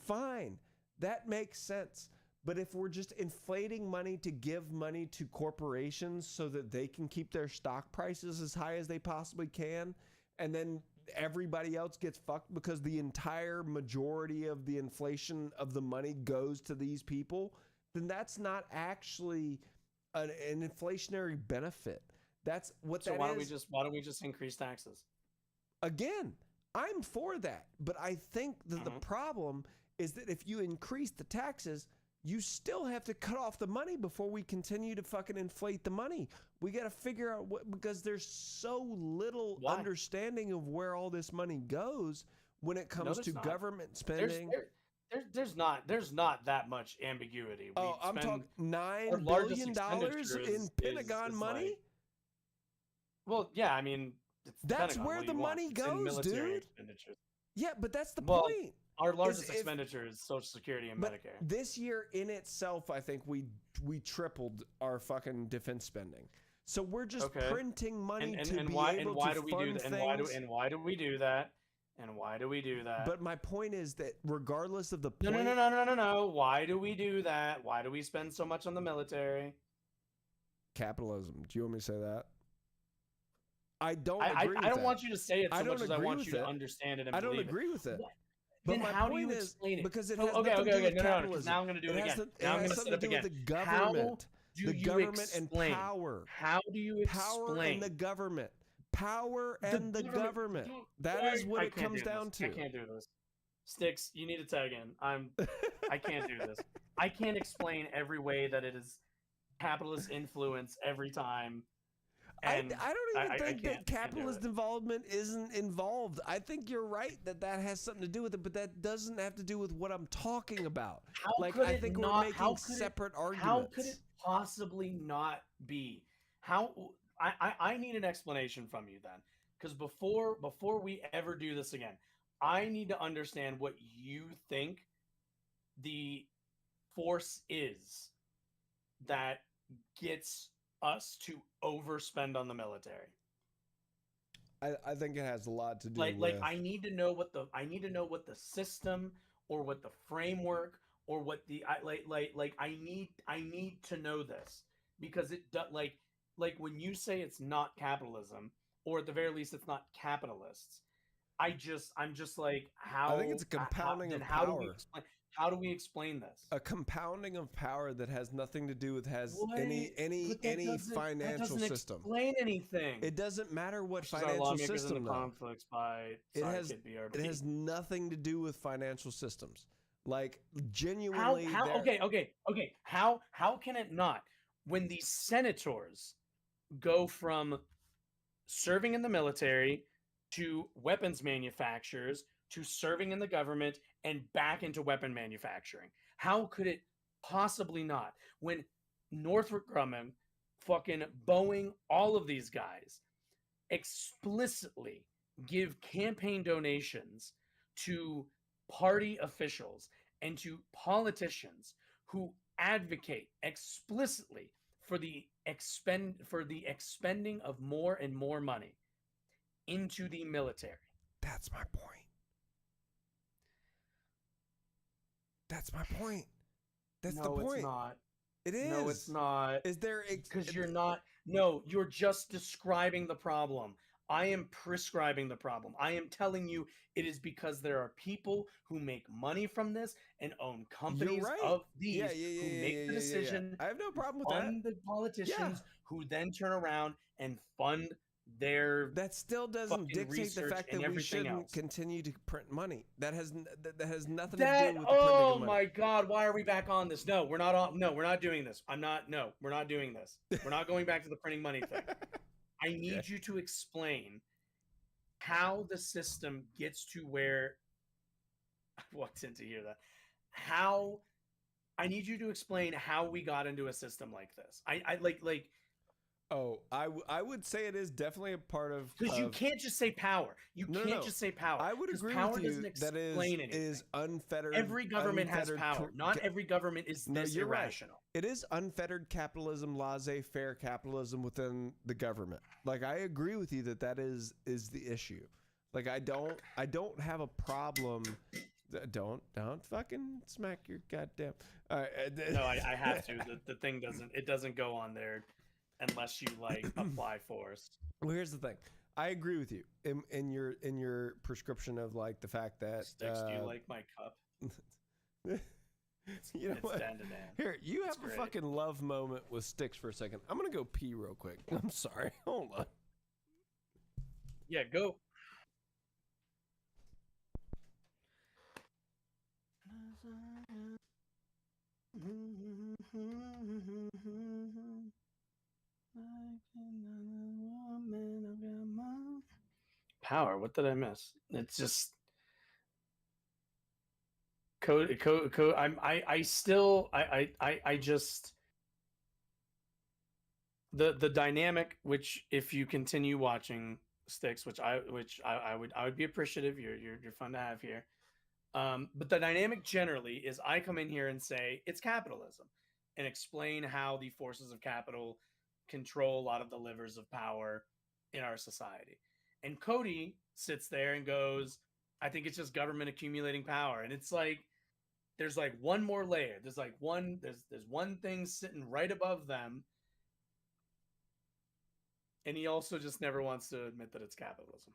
fine. That makes sense. But if we're just inflating money to give money to corporations so that they can keep their stock prices as high as they possibly can, and then everybody else gets fucked because the entire majority of the inflation of the money goes to these people, then that's not actually an inflationary benefit. That's what that is. So why don't we just increase taxes? Again, I'm for that, but I think that the problem is that if you increase the taxes, you still have to cut off the money before we continue to fucking inflate the money. We got to figure out what, because there's so little understanding of where all this money goes when it comes to government spending. There's not that much ambiguity. I'm talking $9 billion in Pentagon money. Like, well, yeah, I mean, that's where the money goes, dude. Yeah, but that's the point. Our largest expenditure is Social Security and Medicare. This year in itself, I think we tripled our fucking defense spending. So we're just printing money to be able to fund things. And why do we do that? And why do we do that? But my point is that regardless of the point... No. Why do we do that? Why do we spend so much on the military? Capitalism. Do you want me to say that? I don't agree with that. I don't want you to say it so much as I want you to understand it and believe it. I don't agree with it. Then how do you explain it? Because it has nothing to do with capitalism. Now I'm going to do it again. Now I'm going to set up again. The government. The government and power. How do you explain? Power and the government. Power and the government. That is what it comes down to. I can't do this. Sticks, you need to tag in. I can't do this. I can't explain every way that it is capitalist influence every time. I don't even think that capitalist involvement isn't involved. I think you're right that has something to do with it, but that doesn't have to do with what I'm talking about. I think we're making separate arguments. How could it possibly not be? I need an explanation from you then, because before we ever do this again, I need to understand what you think the force is that gets us to overspend on the military. I think it has a lot to do with I need to know what the system or what the framework or what the I need to know this, because it like when you say it's not capitalism, or at the very least it's not capitalists, I'm just like, how? I think it's a compounding of power. How do we explain this? A compounding of power that has nothing to do with any financial system. Explain anything. It doesn't matter what financial system. Conflicts by it has nothing to do with financial systems. Like genuinely. Okay. How can it not? When these senators go from serving in the military to weapons manufacturers to serving in the government and back into weapon manufacturing, how could it possibly not? When Northrop Grumman, fucking Boeing, all of these guys explicitly give campaign donations to party officials and to politicians who advocate explicitly for the expending of more and more money into the military. That's my point. That's my point. That's the point. No, it's not. It is. No, it's not. Is there? Because you're not. No, you're just describing the problem. I am prescribing the problem. I am telling you it is because there are people who make money from this and own companies of these who make the decision. I have no problem with fund the politicians who then turn around and fund their. That still doesn't dictate the fact that we shouldn't continue to print money. That has nothing to do with the printing of money. Oh my God! Why are we back on this? No, we're not on. No, we're not doing this. No, we're not doing this. We're not going back to the printing money thing. I need you to explain how the system gets to where I walked in to hear that. I need you to explain how we got into a system like this. I would say it is definitely a part of, because you can't just say power. You can't just say power. I would agree with you that is unfettered. Every government has power. Not every government is this irrational. Right. It is unfettered capitalism, laissez-faire capitalism within the government. Like, I agree with you that is the issue. Like, I don't have a problem. Don't fucking smack your goddamn. No, I have to. The thing doesn't go on there unless you apply force. Well, here's the thing. I agree with you in your prescription of the fact that Sticks, do you like my cup? You know what? Here, you have a fucking love moment with Sticks for a second. I'm gonna go pee real quick. I'm sorry. Hold on. Yeah, go. Power. What did I miss? It's just code. I still I just the dynamic, which if you continue watching Sticks, which I would be appreciative. You're fun to have here. But the dynamic generally is I come in here and say it's capitalism and explain how the forces of capital control a lot of the levers of power in our society. And Cody sits there and goes, I think it's just government accumulating power. And it's like there's like one more layer. There's like there's one thing sitting right above them. And he also just never wants to admit that it's capitalism.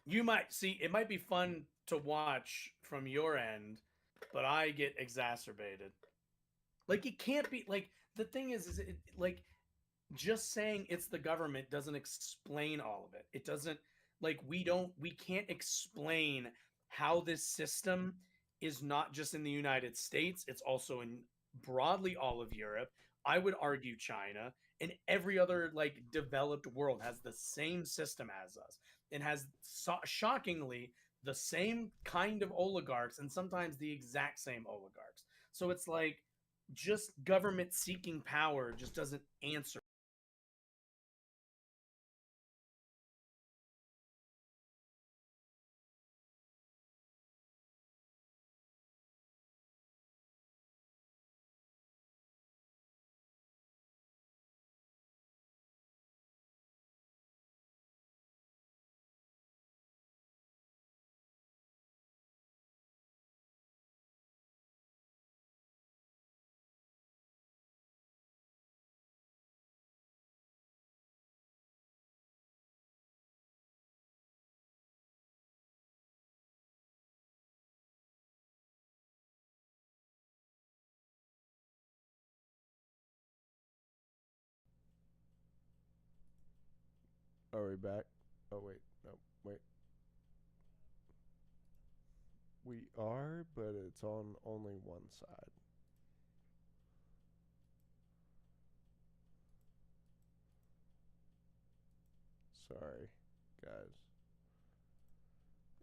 You might see it might be fun to watch from your end, but I get exacerbated. Like it can't be like the thing is it, like just saying it's the government doesn't explain all of it. It doesn't like we can't explain how this system is not just in the United States, it's also in broadly all of Europe. I would argue China and every other like developed world has the same system as us and has shockingly the same kind of oligarchs and sometimes the exact same oligarchs. So it's like just government seeking power just doesn't answer. Are we back? Oh wait, no, wait. We are, but it's on only one side. Sorry, guys.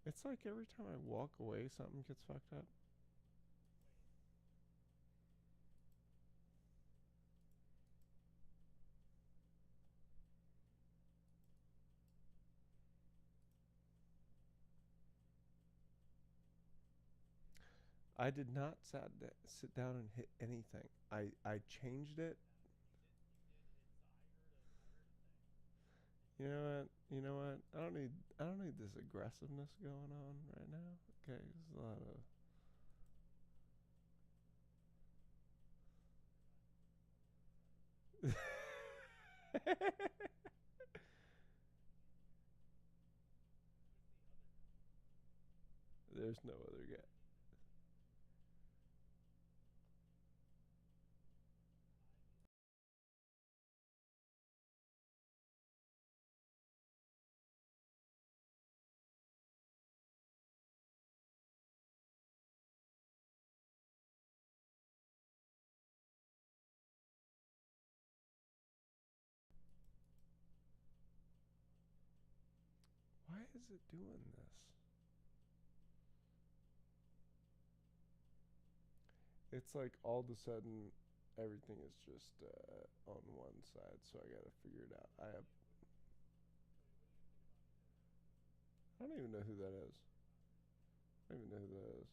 It's like every time I walk away, something gets fucked up. I did not sit down and hit anything. I changed it. You know what? You know what? I don't need this aggressiveness going on right now. Okay, there's a lot of There's no other guy. Why is it doing this? It's like all of a sudden everything is just on one side, so I gotta figure it out. I don't even know who that is. I don't even know who that is.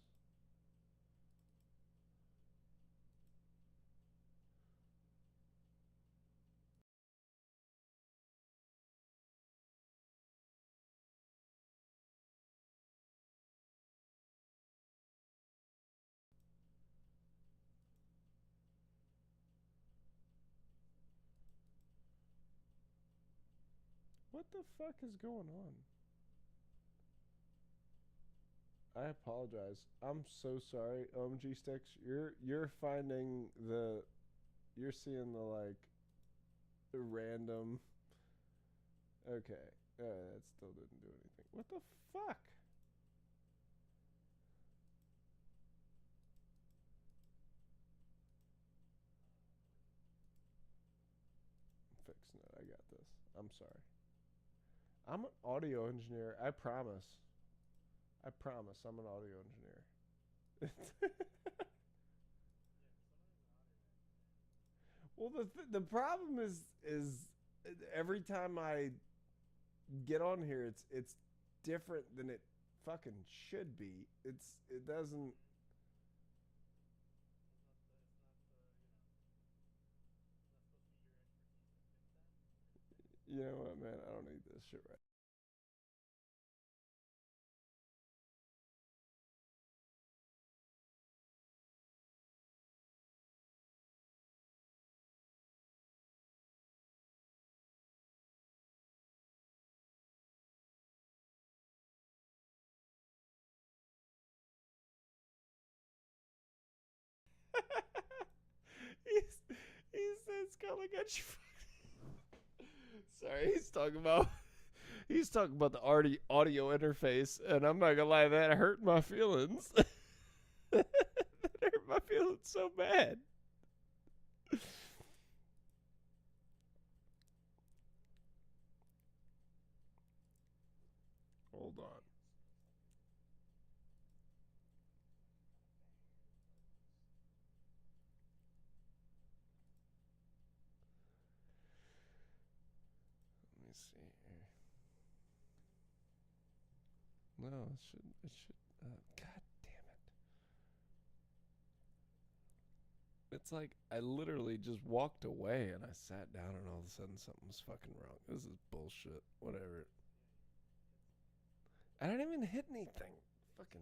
What the fuck is going on? I apologize. I'm so sorry. OMG Sticks, you're finding you're seeing the like the random. Okay, that still didn't do anything. What the fuck? I'm sorry. I'm an audio engineer. I promise. I'm an audio engineer. Well, the problem is every time I get on here, it's different than it fucking should be. It doesn't. You know what, man? I don't need this shit right. He says, "Calling at you." Sorry, he's talking about the audio interface, and I'm not gonna lie, that hurt my feelings. That hurt my feelings so bad. Hold on. Let me see here. No, it should. God damn it! It's like I literally just walked away and I sat down, and all of a sudden something was fucking wrong. This is bullshit. Whatever. I didn't even hit anything. Fucking.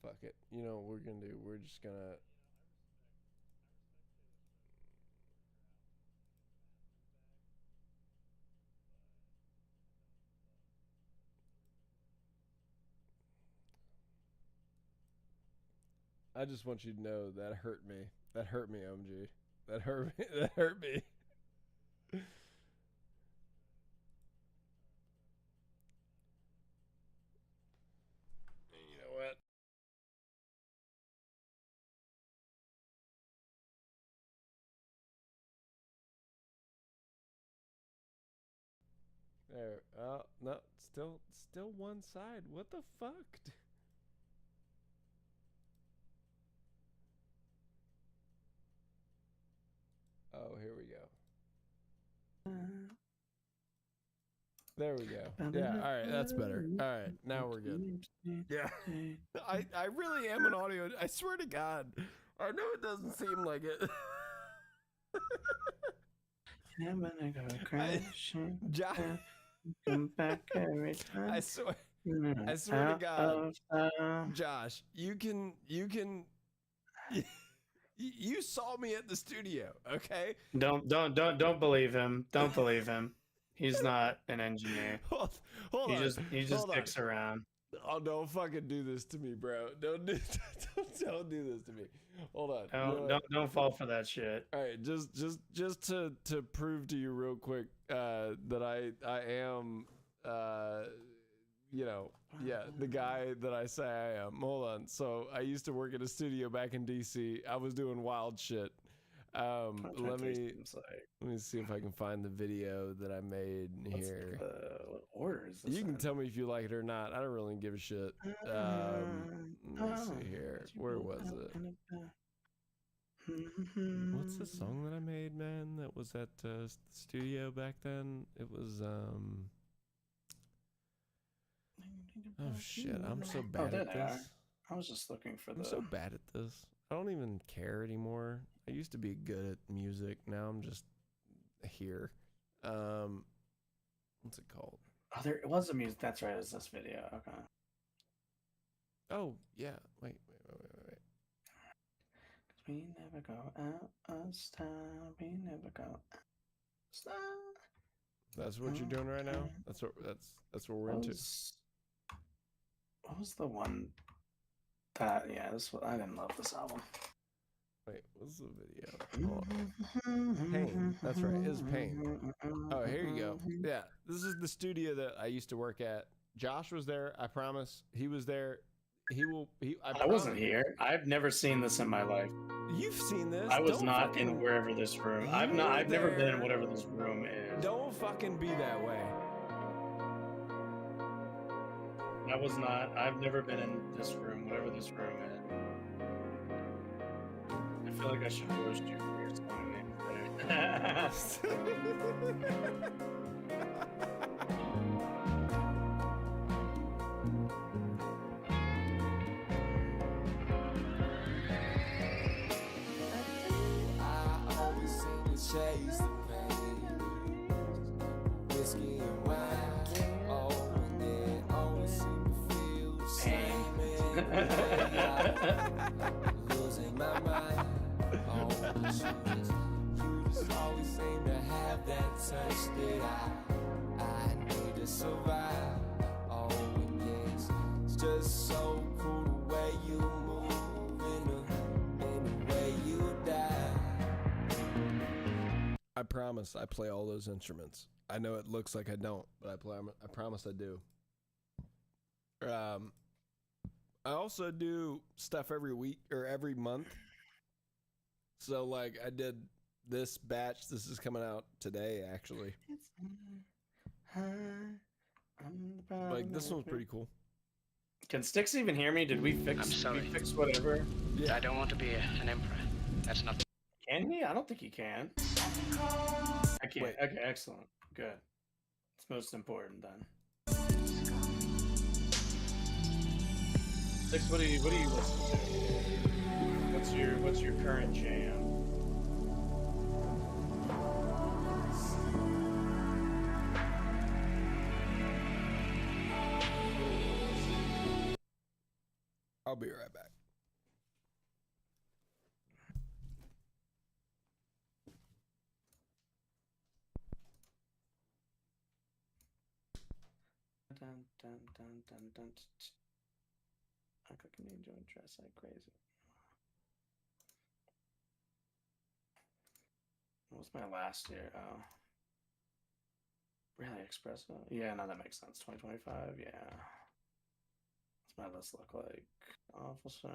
Fuck it. You know what we're gonna do? We're just gonna. I just want you to know that hurt me. That hurt me, OMG. That hurt me. That hurt me. You know what? There. No. Still one side. What the fuck? Oh, here we go. There we go. Yeah, all right, that's better. All right, now we're good. Yeah. I really am an audio. I swear to God. I know it doesn't seem like it. Josh, I swear to God, Josh, you saw me at the studio, okay? Don't believe him. Don't believe him. He's not an engineer. Hold on. He just dicks around. Oh, don't fucking do this to me, bro. Don't do this to me. Hold on. Don't fall for that shit. All right, just to prove to you real quick that I am the guy that I say I am. Hold on. So I used to work at a studio back in DC. I was doing wild shit. Let me see if I can find the video that I made here. What order is this? You can tell me if you like it or not. I don't really give a shit. Let me see here. Where was it? What's the song that I made, man? That was at the studio back then. It was Oh shit! I'm so bad at this. I was just looking for I'm so bad at this. I don't even care anymore. I used to be good at music. Now I'm just here. What's it called? Oh, it was a music. That's right. It was this video. Okay. Oh yeah. Wait. We never go out of style. We never go out of style. That's what you're doing right now. That's what we're into. What was the one that? Yeah, I didn't love this album. Wait, what's the video? Hold on. Pain. That's right. It's Pain. Oh, here you go. Yeah, this is the studio that I used to work at. Josh was there. I promise. He was there. I wasn't here. I've never seen this in my life. You've seen this. I was not in wherever this room. I've never been in whatever this room is. Don't fucking be that way. I was not. I've never been in this room, whatever this room is. I feel like I should roast you for your song name there. Chase the pain, whiskey and wine. Oh, and they always seem to feel the same. Losing my mind. Oh, you just always seem to have that touch that I need to survive. Oh, and yes, it's just so cool the way you move and the way you die. I promise I play all those instruments. I know it looks like I don't, but I promise I do. I also do stuff every week or every month. So like I did this batch. This is coming out today, actually. Like this one's pretty cool. Can Styx even hear me? Did we fix? I'm sorry. We fix whatever. Yeah. I don't want to be an emperor. That's not. Can he? I don't think he can. I can't. Wait. Okay, excellent. Good. It's most important then. Six, what do you listen to? What's your current jam? I'll be right back. Dun, dun, dun, dun, dun, I cook an angel and dress like crazy. What was my last year? Oh. Really espresso? Yeah, no, that makes sense. 2025, yeah. What's my list look like? Officer.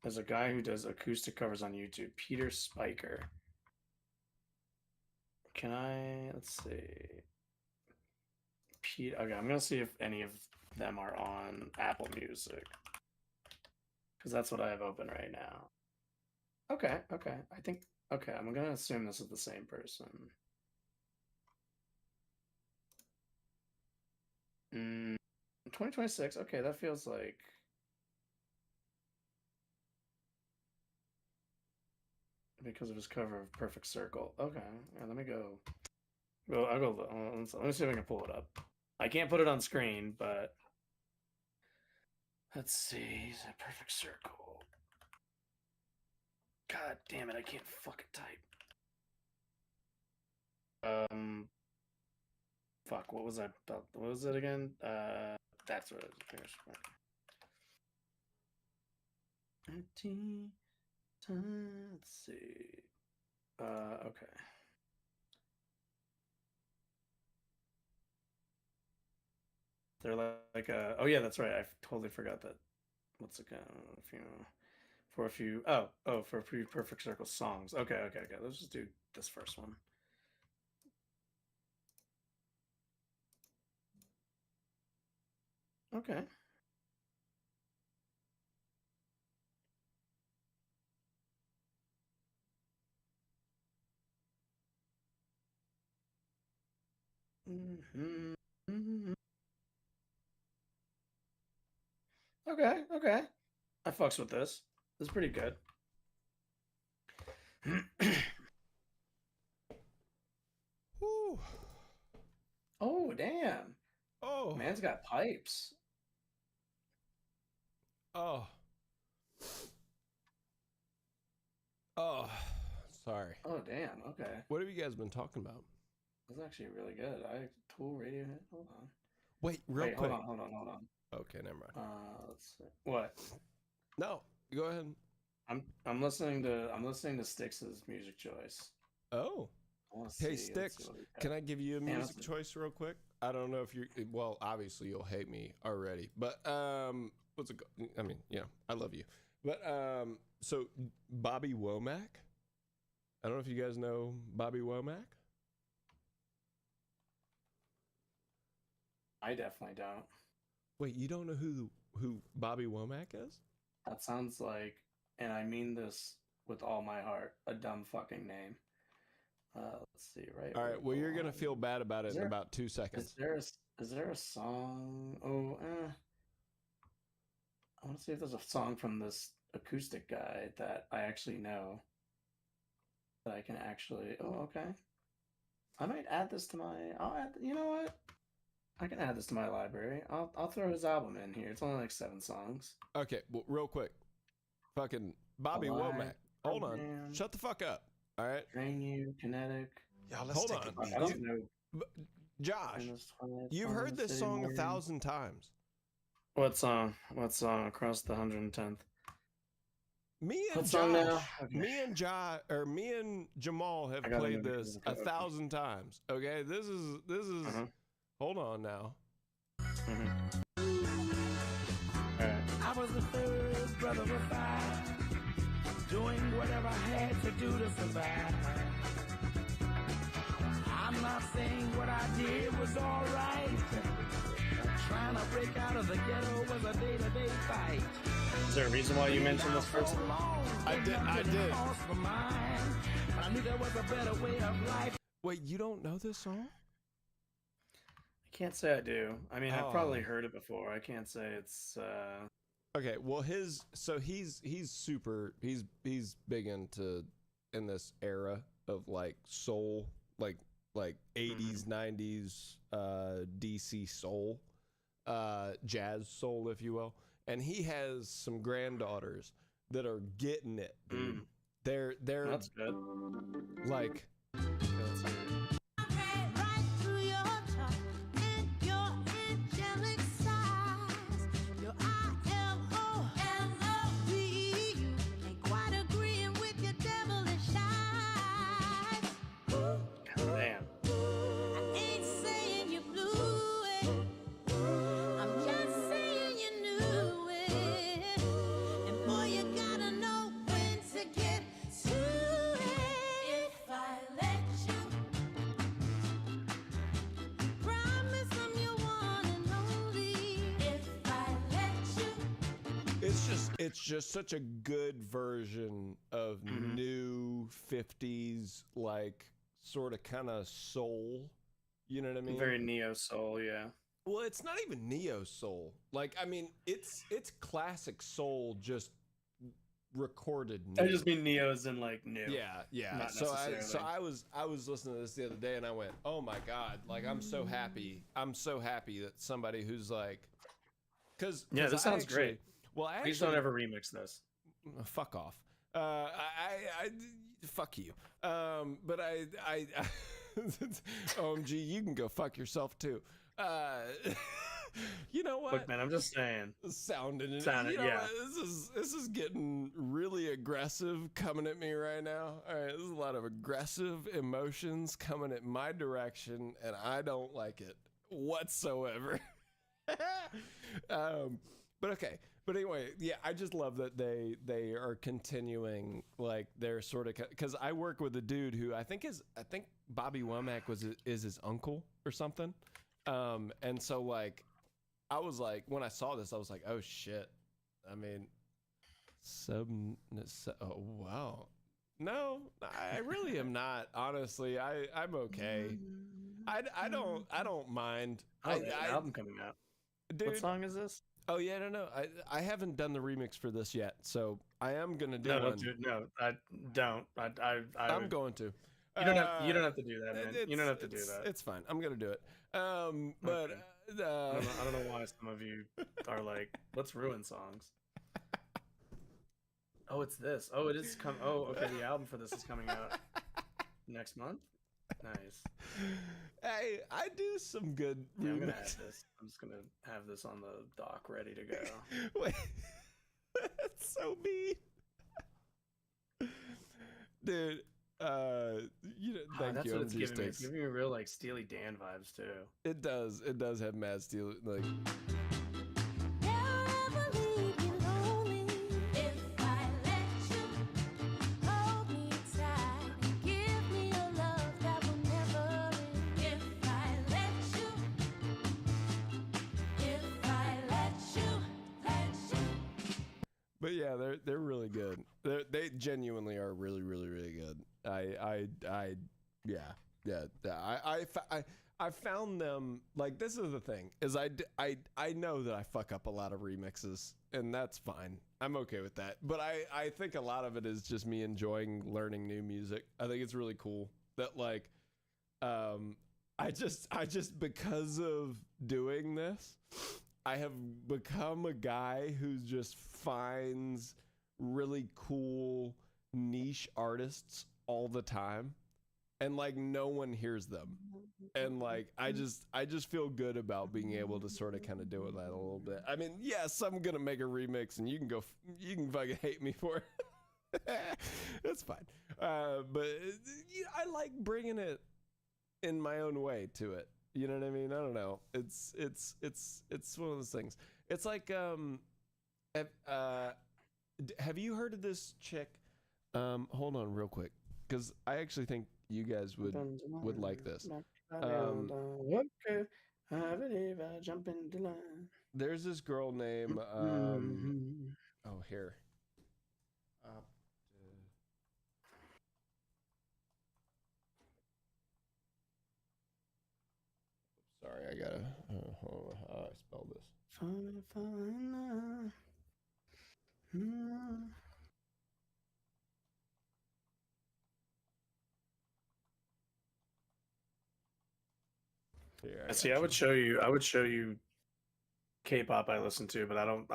There's a guy who does acoustic covers on YouTube, Peter Spiker. Can I, let's see. Okay, I'm gonna see if any of them are on Apple Music, because that's what I have open right now. Okay, I think, okay, I'm gonna assume this is the same person. 2026, okay, that feels like because of his cover of Perfect Circle. Okay, yeah, let me go. I'll go. Let me see if I can pull it up. I can't put it on screen, but let's see. He's a Perfect Circle. God damn it! I can't fucking type. Fuck. What was I about? What was it again? That's what it is. Let's see. Okay. They're like oh yeah, that's right. I totally forgot that. What's it called? For a few Perfect Circle songs. Okay. Let's just do this first one. Okay. Okay. I fucks with this. This is pretty good. Whew. Oh, damn. Oh. Man's got pipes. Oh. Oh. Sorry. Oh, damn. Okay. What have you guys been talking about? That's actually really good. Tool Radiohead. Hold on. Wait, real quick. Hold on. Okay, never mind. Let's see. What? No, go ahead. I'm listening to Styx's music choice. Oh. Hey Styx, can I give you a music choice real quick? I don't know if you're well, obviously you'll hate me already, but what's it? I mean, I love you, but so Bobby Womack. I don't know if you guys know Bobby Womack. I definitely don't. Wait, you don't know who Bobby Womack is? That sounds like, and I mean this with all my heart, a dumb fucking name. Let's see, right? All right. Well, you're gonna feel bad about it in about 2 seconds. Is there a song? I want to see if there's a song from this acoustic guy that I actually know. That I can actually. Oh, okay. I might add this to my. You know what? I can add this to my library. I'll throw his album in here. It's only like 7 songs. Okay. Well, real quick. Fucking Bobby Womack. Hold on. Shut the fuck up. All right. Drain You, Kinetic. Yeah, hold on. I don't know. Josh, you've heard this song 1,000 times. What song? Across the 110th. Me and Jamal have played this 1,000 times. Okay, this is. Hold on now. Right. I was the first brother of 5, doing whatever I had to do to survive. I'm not saying what I did was all right. Trying to break out of the ghetto was a day-to-day fight. Is there a reason why you mentioned this person? I did. I knew there was a better way of life. Wait, you don't know this song? I can't say I do. I mean, I've probably heard it before. I can't say it's. Okay, well, he's super. He's big in this era of like soul, like 80s, 90s, DC soul, jazz soul, if you will. And he has some granddaughters that are getting it. Dude. They're That's good. Like. It's just such a good version of new 50s, like sort of kind of soul. You know what I mean? Very neo soul, yeah. Well, it's not even neo soul. Like, I mean, it's classic soul, just recorded new. I just mean neos and like new. Yeah. Not So necessarily. I was listening to this the other day and I went, oh my God, like I'm so happy that somebody who's like, because this sounds great. Well, please don't ever remix this. Fuck off. I fuck you. But I OMG, you can go fuck yourself too. You know what? Look, man, I'm just saying. Sounding yeah. This is getting really aggressive coming at me right now. All right, there's a lot of aggressive emotions coming at my direction, and I don't like it whatsoever. But okay. But anyway, yeah, I just love that they are continuing like they're sort of, because I work with a dude who I think Bobby Womack is his uncle or something, and so like I was like, when I saw this I was like, oh shit, I mean, oh wow, no, I really am not, honestly. I'm okay. I don't mind. The album coming out. Dude, what song is this? Oh yeah, no. I haven't done the remix for this yet, so I am gonna do one. No, I don't. I'm going to. You don't have to do that, man. You don't have to do that. It's fine. I'm gonna do it. But okay. I don't know why some of you are like, let's ruin songs. Oh, it's this. Oh, it is Oh, okay. The album for this is coming out next month. Nice. Hey, I do some good. Yeah, I'm gonna add this. I'm just gonna have this on the dock, ready to go. Wait, that's so mean. Dude, you know, thank That's you. what I'm it's just giving me. It's giving me real like Steely Dan vibes too. It does have mad steel like. But yeah, they're really good. They genuinely are really good. I found them, like, this is the thing, is I know that I fuck up a lot of remixes, and that's fine. I'm okay with that. But I think a lot of it is just me enjoying learning new music. I think it's really cool that, like, I just because of doing this, I have become a guy who just finds really cool niche artists all the time, and like no one hears them, and like I just feel good about being able to sort of kind of do that a little bit. I mean, yes, I'm gonna make a remix, and you can fucking hate me for it. That's fine, but I like bringing it in my own way to it. You know what I mean? I don't know. It's one of those things. It's like have you heard of this chick? Hold on real quick, because I actually think you guys would like this. Okay, I believe I jump into line. There's this girl named oh, here. Sorry, I gotta. Hold on, how do I spell this? Here, See, I would show you K-pop I listen to, but I don't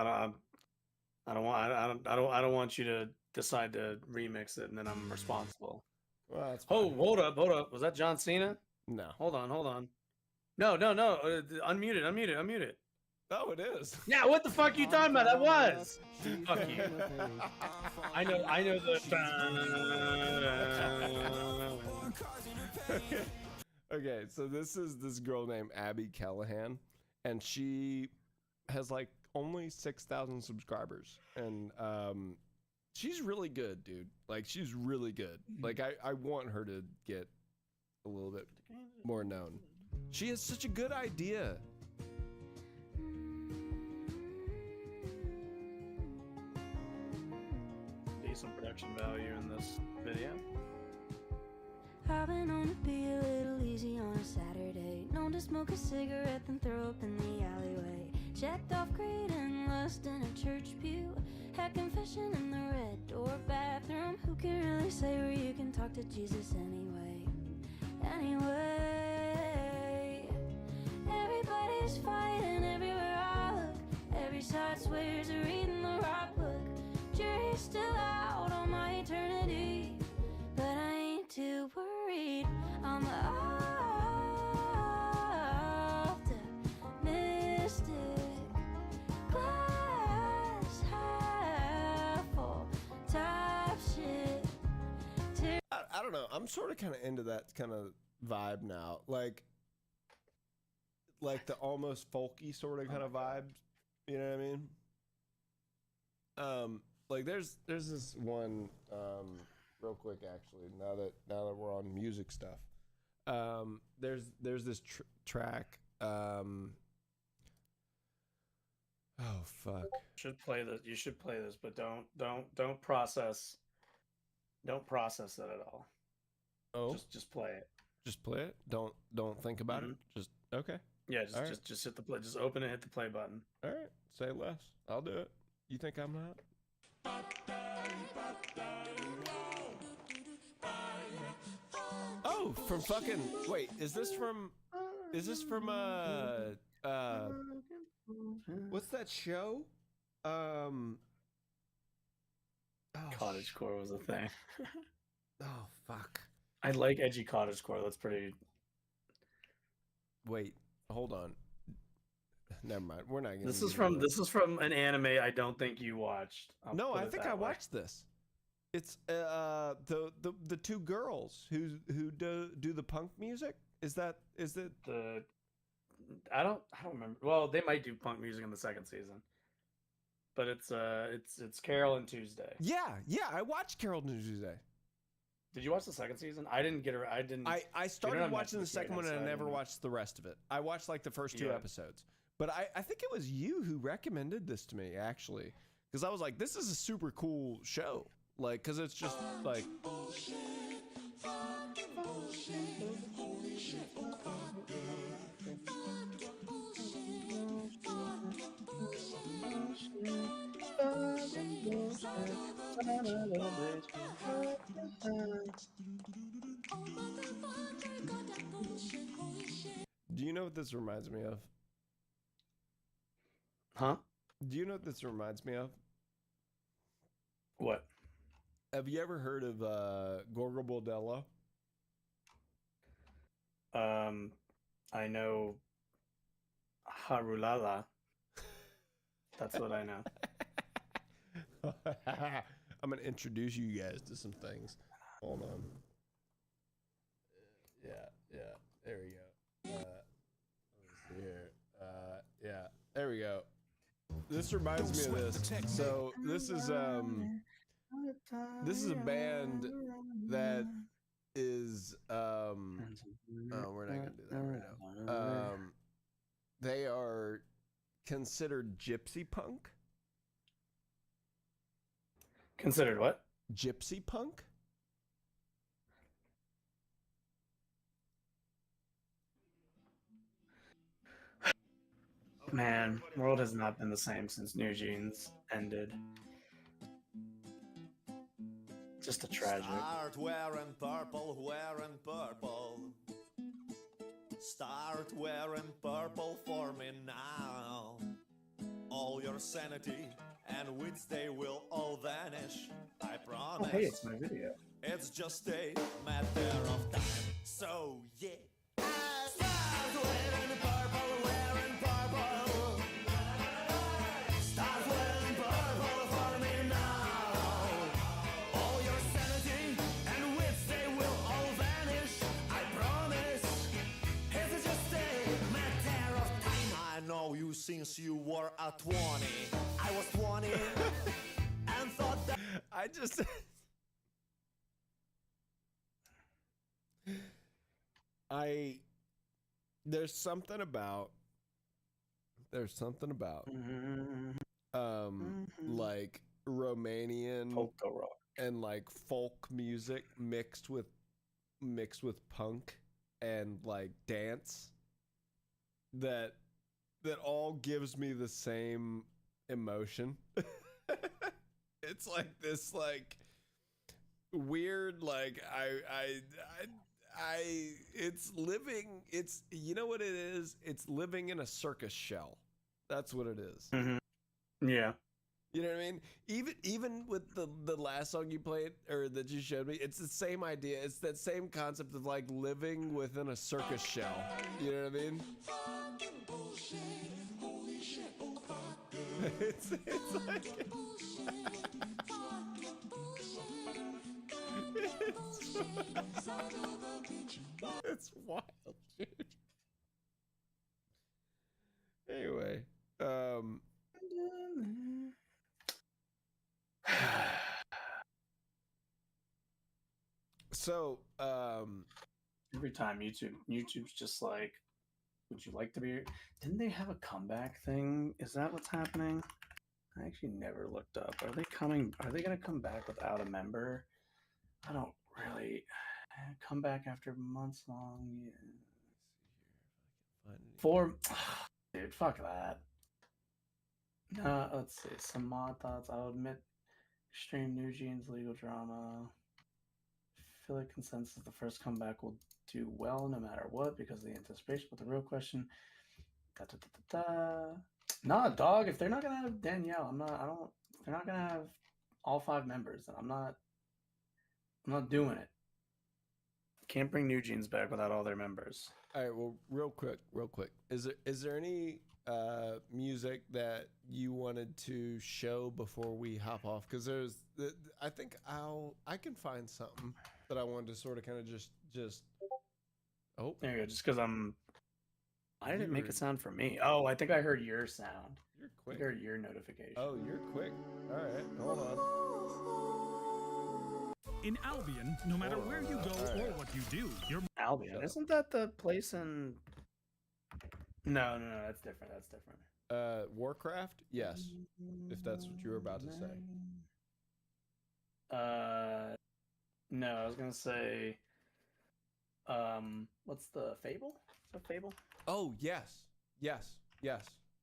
want you to decide to remix it and then I'm responsible. Well, that's oh, hold up. Was that John Cena? No. Hold on. No. Unmute it. Oh, it is. Yeah, what the fuck are you talking about? That was. Fuck you. I know the. Okay, so this is this girl named Abby Callahan, and she has like only 6,000 subscribers, and she's really good, dude. Like, she's really good. Like, I want her to get a little bit more known. She has such a good idea. Decent production value in this video. I've been on to be a little easy on a Saturday. Known to smoke a cigarette then throw up in the alleyway. Checked off greed and lust in a church pew. Had confession in the red door bathroom. Who can really say where you can talk to Jesus anyway? Anyway, everybody's fighting everywhere I look. Every side swears they're reading the right book. Jury's still out on my eternity, but I ain't too worried. I'm optimistic. Glass half full type shit. I don't know. I'm sort of kind of into that kind of vibe now. Like the almost folky sort of kind of vibe. You know what I mean? Like there's this one real quick, actually, now that we're on music stuff. There's this track. Oh fuck. You should play this, but don't process it at all. Oh, just play it. Just play it. Don't think about it. Just okay. Yeah, All right. just hit the play. Just open it, hit the play button. All right, say less. I'll do it. You think I'm not? Oh, from fucking wait, is this from what's that show? Cottagecore was a thing. Oh fuck. I like edgy cottagecore. That's pretty. Wait, hold on. Never mind. We're not getting. This is from an anime I don't think you watched. No, I think I watched this. It's the two girls who do the punk music. Is it the? I don't remember. Well, they might do punk music in the second season, but it's Carol and Tuesday. Yeah, I watched Carol and Tuesday. Did you watch the second season? I didn't get her. I didn't. I started watching the second one and I never watched the rest of it. I watched like the first two episodes, but I think it was you who recommended this to me actually, because I was like, this is a super cool show. Like, cause it's just like. Do you know what this reminds me of? Huh? Do you know what this reminds me of? What? Have you ever heard of Gorgo Bordello? I know Harulala. That's what I know. I'm gonna introduce you guys to some things. Hold on. Yeah. There we go. Let me see here. Yeah. There we go. This reminds me of this. So this is a band that is oh, we're not gonna do that right now. They are considered gypsy punk. Considered what? Gypsy punk? Man, world has not been the same since New Jeans ended. Just a tragedy. Start wearing purple, wearing purple. Start wearing purple for me now. All your sanity and wits, they will all vanish. I promise. Oh, hey, it's my video. It's just a matter of time. So, yeah. Start wearing purple, wearing purple. Start wearing purple for me now. All your sanity and wits, they will all vanish. I promise. It's just a matter of time. I know you since you were at 20. I was 20 and thought that I just there's something about like Romanian polka rock and like folk music mixed with punk and like dance that all gives me the same emotion. It's like this like weird like it's living, it's, you know what it is, it's living in a circus shell. That's what it is. Mm-hmm. Yeah, you know what I mean. Even with the last song you played or that you showed me, it's the same idea. It's that same concept of like living within a circus shell. You know what I mean? It's like it's wild, dude. Anyway, so every time YouTube's just like, would you like to be? Didn't they have a comeback thing? Is that what's happening? I actually never looked up. Are they gonna come back without a member? I don't really come back after months long. Yeah. Dude, fuck that. Let's see. Some mod thoughts. I'll admit, extreme New Jeans legal drama. Feel like consensus the first comeback will do well no matter what because of the anticipation. But the real question, nah, dog. If they're not gonna have Danielle, if they're not gonna have all 5 members, then I'm not doing it. Can't bring New Jeans back without all their members. All right. Well, real quick. Is there any music that you wanted to show before we hop off? Because I think I can find something that I wanted to sort of kind of just. Oh, there you go. Just because I didn't make a sound for me. Oh, I think I heard your sound. You're quick. I heard your notification. Oh, you're quick. All right, hold on. In Albion, no matter where you go or what you do, you're Albion. Isn't that the place in? No, that's different. That's different. Warcraft? Yes. If that's what you were about to say. No, I was gonna say. What's the Fable? Is that Fable? Oh yes.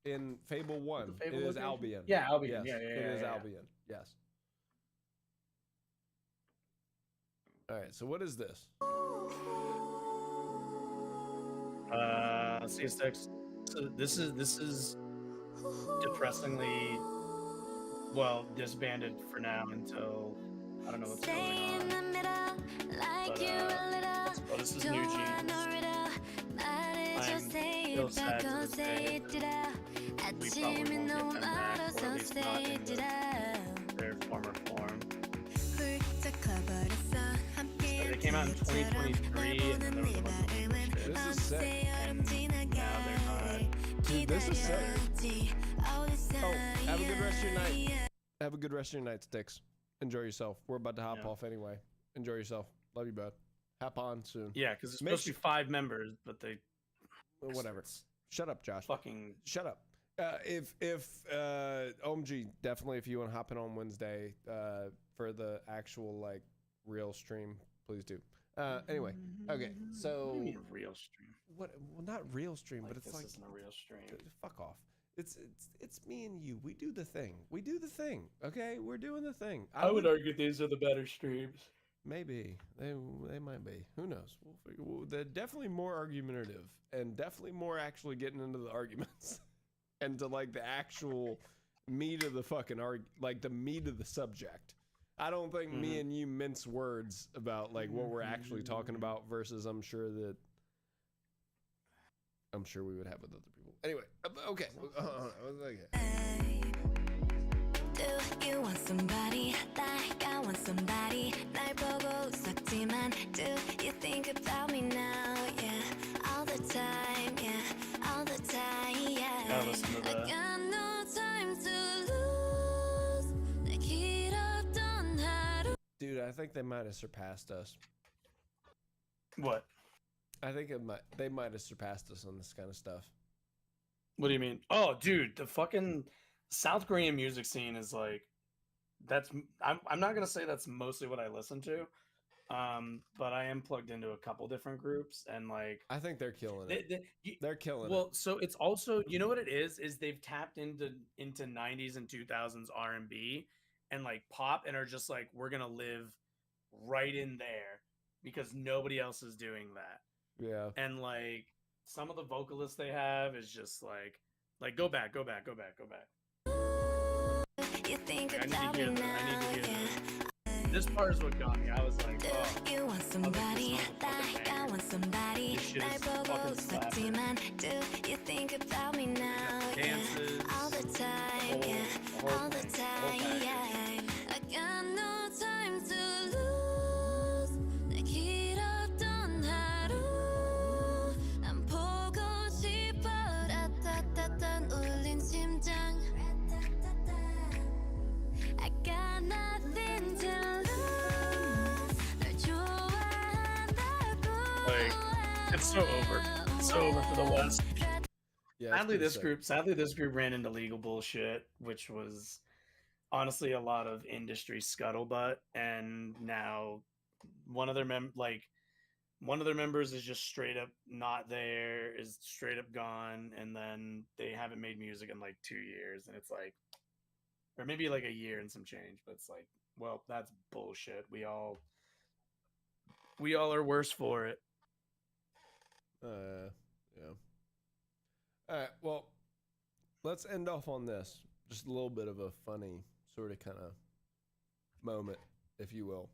In Fable 1, Fable it is location? Albion. Yeah, Albion. Yes, Yeah, it is yeah. Albion. Yes. All right. So what is this? CS6. So this is depressingly disbanded for now until I don't know what's going on. But this is New Jeans. I'm still sad to this day. We probably won't get them back, or at least not in their former form. So they came out in 2023, and then there was a bunch of shit. This is sick. And now they're not. Dude, this is sick. Oh, have a good rest of your night. Have a good rest of your night, Sticks. Enjoy yourself. We're about to hop off anyway. Enjoy yourself. Love you, bud. Hop on soon. Yeah, because it's supposed to be 5 members, but they. Whatever. Shut up, Josh. Fucking. Shut up. If OMG, definitely if you want to hop in on Wednesday for the actual like real stream, please do. Anyway, okay, so What do you mean real stream? what? Well, not real stream, but it's this like isn't a real stream. fuck off. It's me and you. We do the thing. We do the thing. Okay, we're doing the thing. I would argue these are the better streams. Maybe they might be. Who knows? We'll figure. They're definitely more argumentative and definitely more actually getting into the arguments and to like the actual meat of the fucking like the meat of the subject. I don't think me and you mince words about like what we're actually talking about versus I'm sure we would have with other people. Anyway, okay. Do you want somebody like I want somebody? 날 보고 웃었지만 do you think about me now? Yeah, all the time, yeah, all the time, yeah. Gotta listen to I that. got no time to lose. 내 길었던 하루. Dude, I think they might have surpassed us. What? I think they might have surpassed us on this kind of stuff. What do you mean? Oh, dude, the fucking South Korean music scene is like I'm not gonna say that's mostly what I listen to, but I am plugged into a couple different groups and like I think they're killing it. They're killing it. Well, so it's also what it is they've tapped into 90s and 2000s R&B and like pop and are just like we're gonna live right in there because nobody else is doing that. Yeah. And like some of the vocalists they have is just like go back. You think I about need me to now? hear this. This part is what got me. I was like, oh. You want somebody like I want somebody. This shit 날 is 보고 fucking slapping. 웃었지만 do you think about me now? Dances, all the time, yeah, all the time, yeah. I got no time to lose. 내 길었던 하루. 난 보고 싶어. 라따따따 울린 심장. I got nothing to lose. 널 좋아한다고. Like, it's so over. It's so over for the West. Yeah, Sadly, this group ran into legal bullshit, which was honestly a lot of industry scuttlebutt. And now one of their members is just straight up not there, is straight up gone, and then they haven't made music in like 2 years, and it's like, or maybe like a year and some change, but it's like, well, that's bullshit. We all are worse for it. Yeah. All right. Well, let's end off on this. Just a little bit of a funny sort of kind of moment, if you will.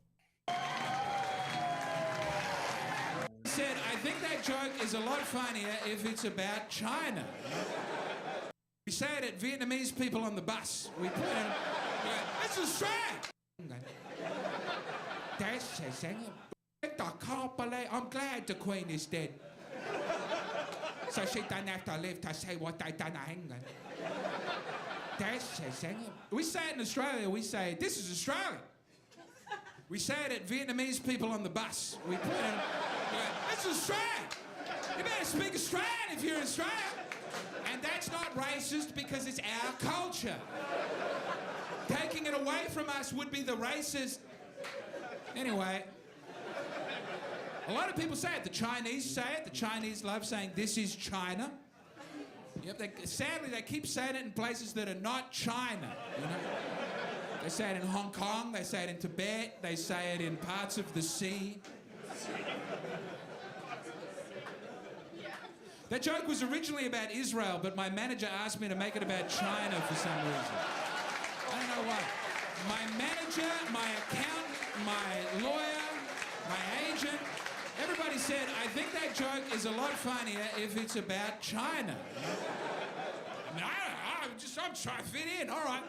Said, I think that joke is a lot funnier if it's about China. say it at Vietnamese people on the bus. We put it. It's Australia. I'm glad the Queen is dead. So she doesn't have to live to say what they done to England. We say it in Australia, we say, this is Australia. We say it at Vietnamese people on the bus. We put it, it's Australia. You better speak Australian if you're in Australia. And that's not racist because it's our culture. Taking it away from us would be the racist. Anyway, a lot of people say it. The Chinese say it. The Chinese love saying, this is China. Yep, sadly, they keep saying it in places that are not China. You know? They say it in Hong Kong. They say it in Tibet. They say it in parts of the sea. That joke was originally about Israel, but my manager asked me to make it about China for some reason. I don't know why. My manager, my accountant, my lawyer, my agent, everybody said, I think that joke is a lot funnier if it's about China. I mean, I'm trying to fit in, all right.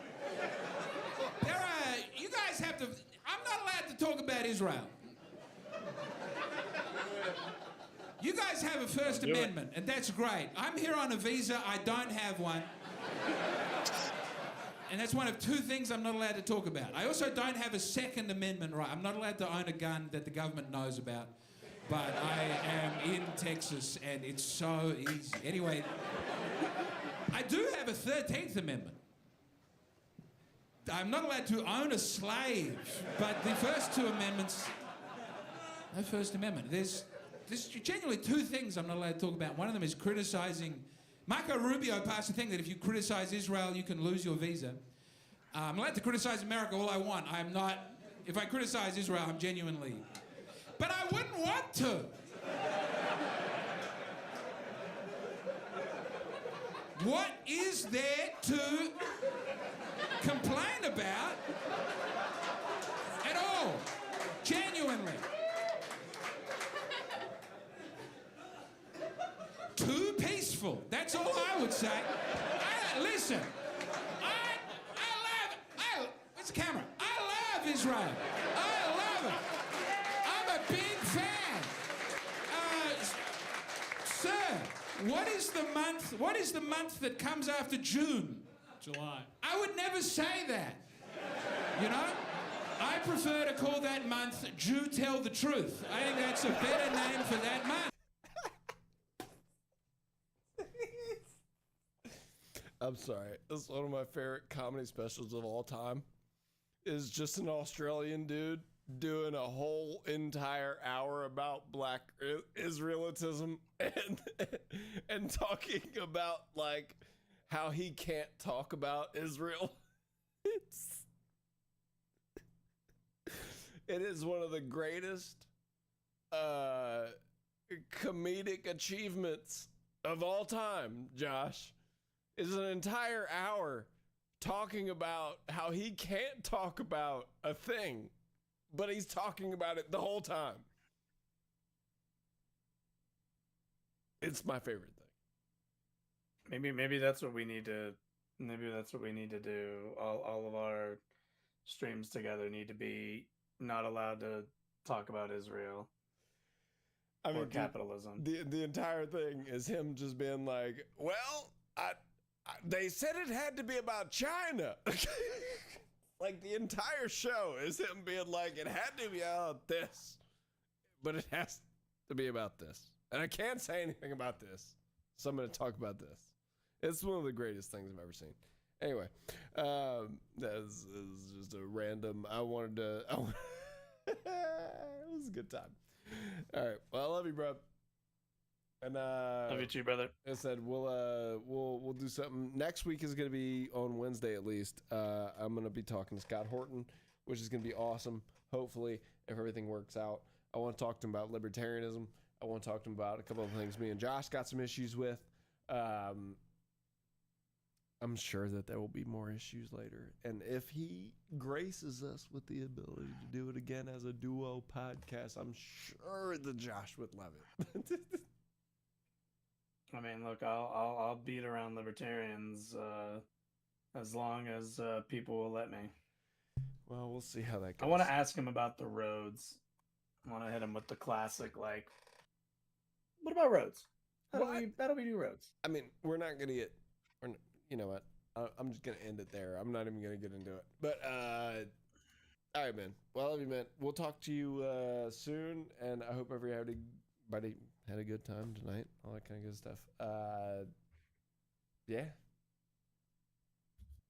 You guys have to, I'm not allowed to talk about Israel. You guys have a First Amendment, and that's great. I'm here on a visa, I don't have one. And that's one of two things I'm not allowed to talk about. I also don't have a Second Amendment right. I'm not allowed to own a gun that the government knows about. But I am in Texas, and it's so easy. Anyway, I do have a 13th Amendment. I'm not allowed to own a slave, but the first two amendments, no First Amendment. There's genuinely two things I'm not allowed to talk about. One of them is criticizing. Marco Rubio passed a thing that if you criticize Israel, you can lose your visa. I'm allowed to criticize America all I want. I'm not, if I criticize Israel, I'm genuinely, but I wouldn't want to. What is there to complain about at all? Genuinely. Too peaceful. That's all I would say. Listen, where's the camera? I love Israel. I love it. I'm a big fan. Sir, what is the month that comes after June? July. I would never say that. You know? I prefer to call that month Jew Tell the Truth. I think that's a better name for that month. I'm sorry. This is one of my favorite comedy specials of all time. Is just an Australian dude doing a whole entire hour about black Israelitism and talking about like how he can't talk about Israel. It is one of the greatest comedic achievements of all time, Josh. Is an entire hour talking about how he can't talk about a thing, but he's talking about it the whole time. It's my favorite thing. Maybe that's what we need to. Maybe that's what we need to do. All of our streams together need to be not allowed to talk about Israel. Or capitalism. The entire thing is him just being like, well, they said it had to be about China. Like the entire show is him being like, it had to be about this, but it has to be about this. And I can't say anything about this, so I'm going to talk about this. It's one of the greatest things I've ever seen. Anyway, that is just a random, it was a good time. All right. Well, I love you, bro. And love you too, brother. I said we'll do something. Next week is going to be on Wednesday at least. I'm going to be talking to Scott Horton, which is going to be awesome. Hopefully, if everything works out. I want to talk to him about libertarianism. I want to talk to him about a couple of things me and Josh got some issues with. I'm sure that there will be more issues later. And if he graces us with the ability to do it again as a duo podcast, I'm sure that Josh would love it. I mean, look, I'll beat around libertarians as long as people will let me. Well, we'll see how that goes. I want to ask him about the roads. I want to hit him with the classic, like, what about roads? How do we do roads? I mean, we're not gonna get. You know what? I'm just gonna end it there. I'm not even gonna get into it. But all right, man. Well, I love you, man. We'll talk to you soon, and I hope everybody had a good time tonight. All that kind of good stuff. Yeah.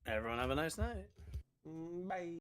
Everyone have a nice night. Bye.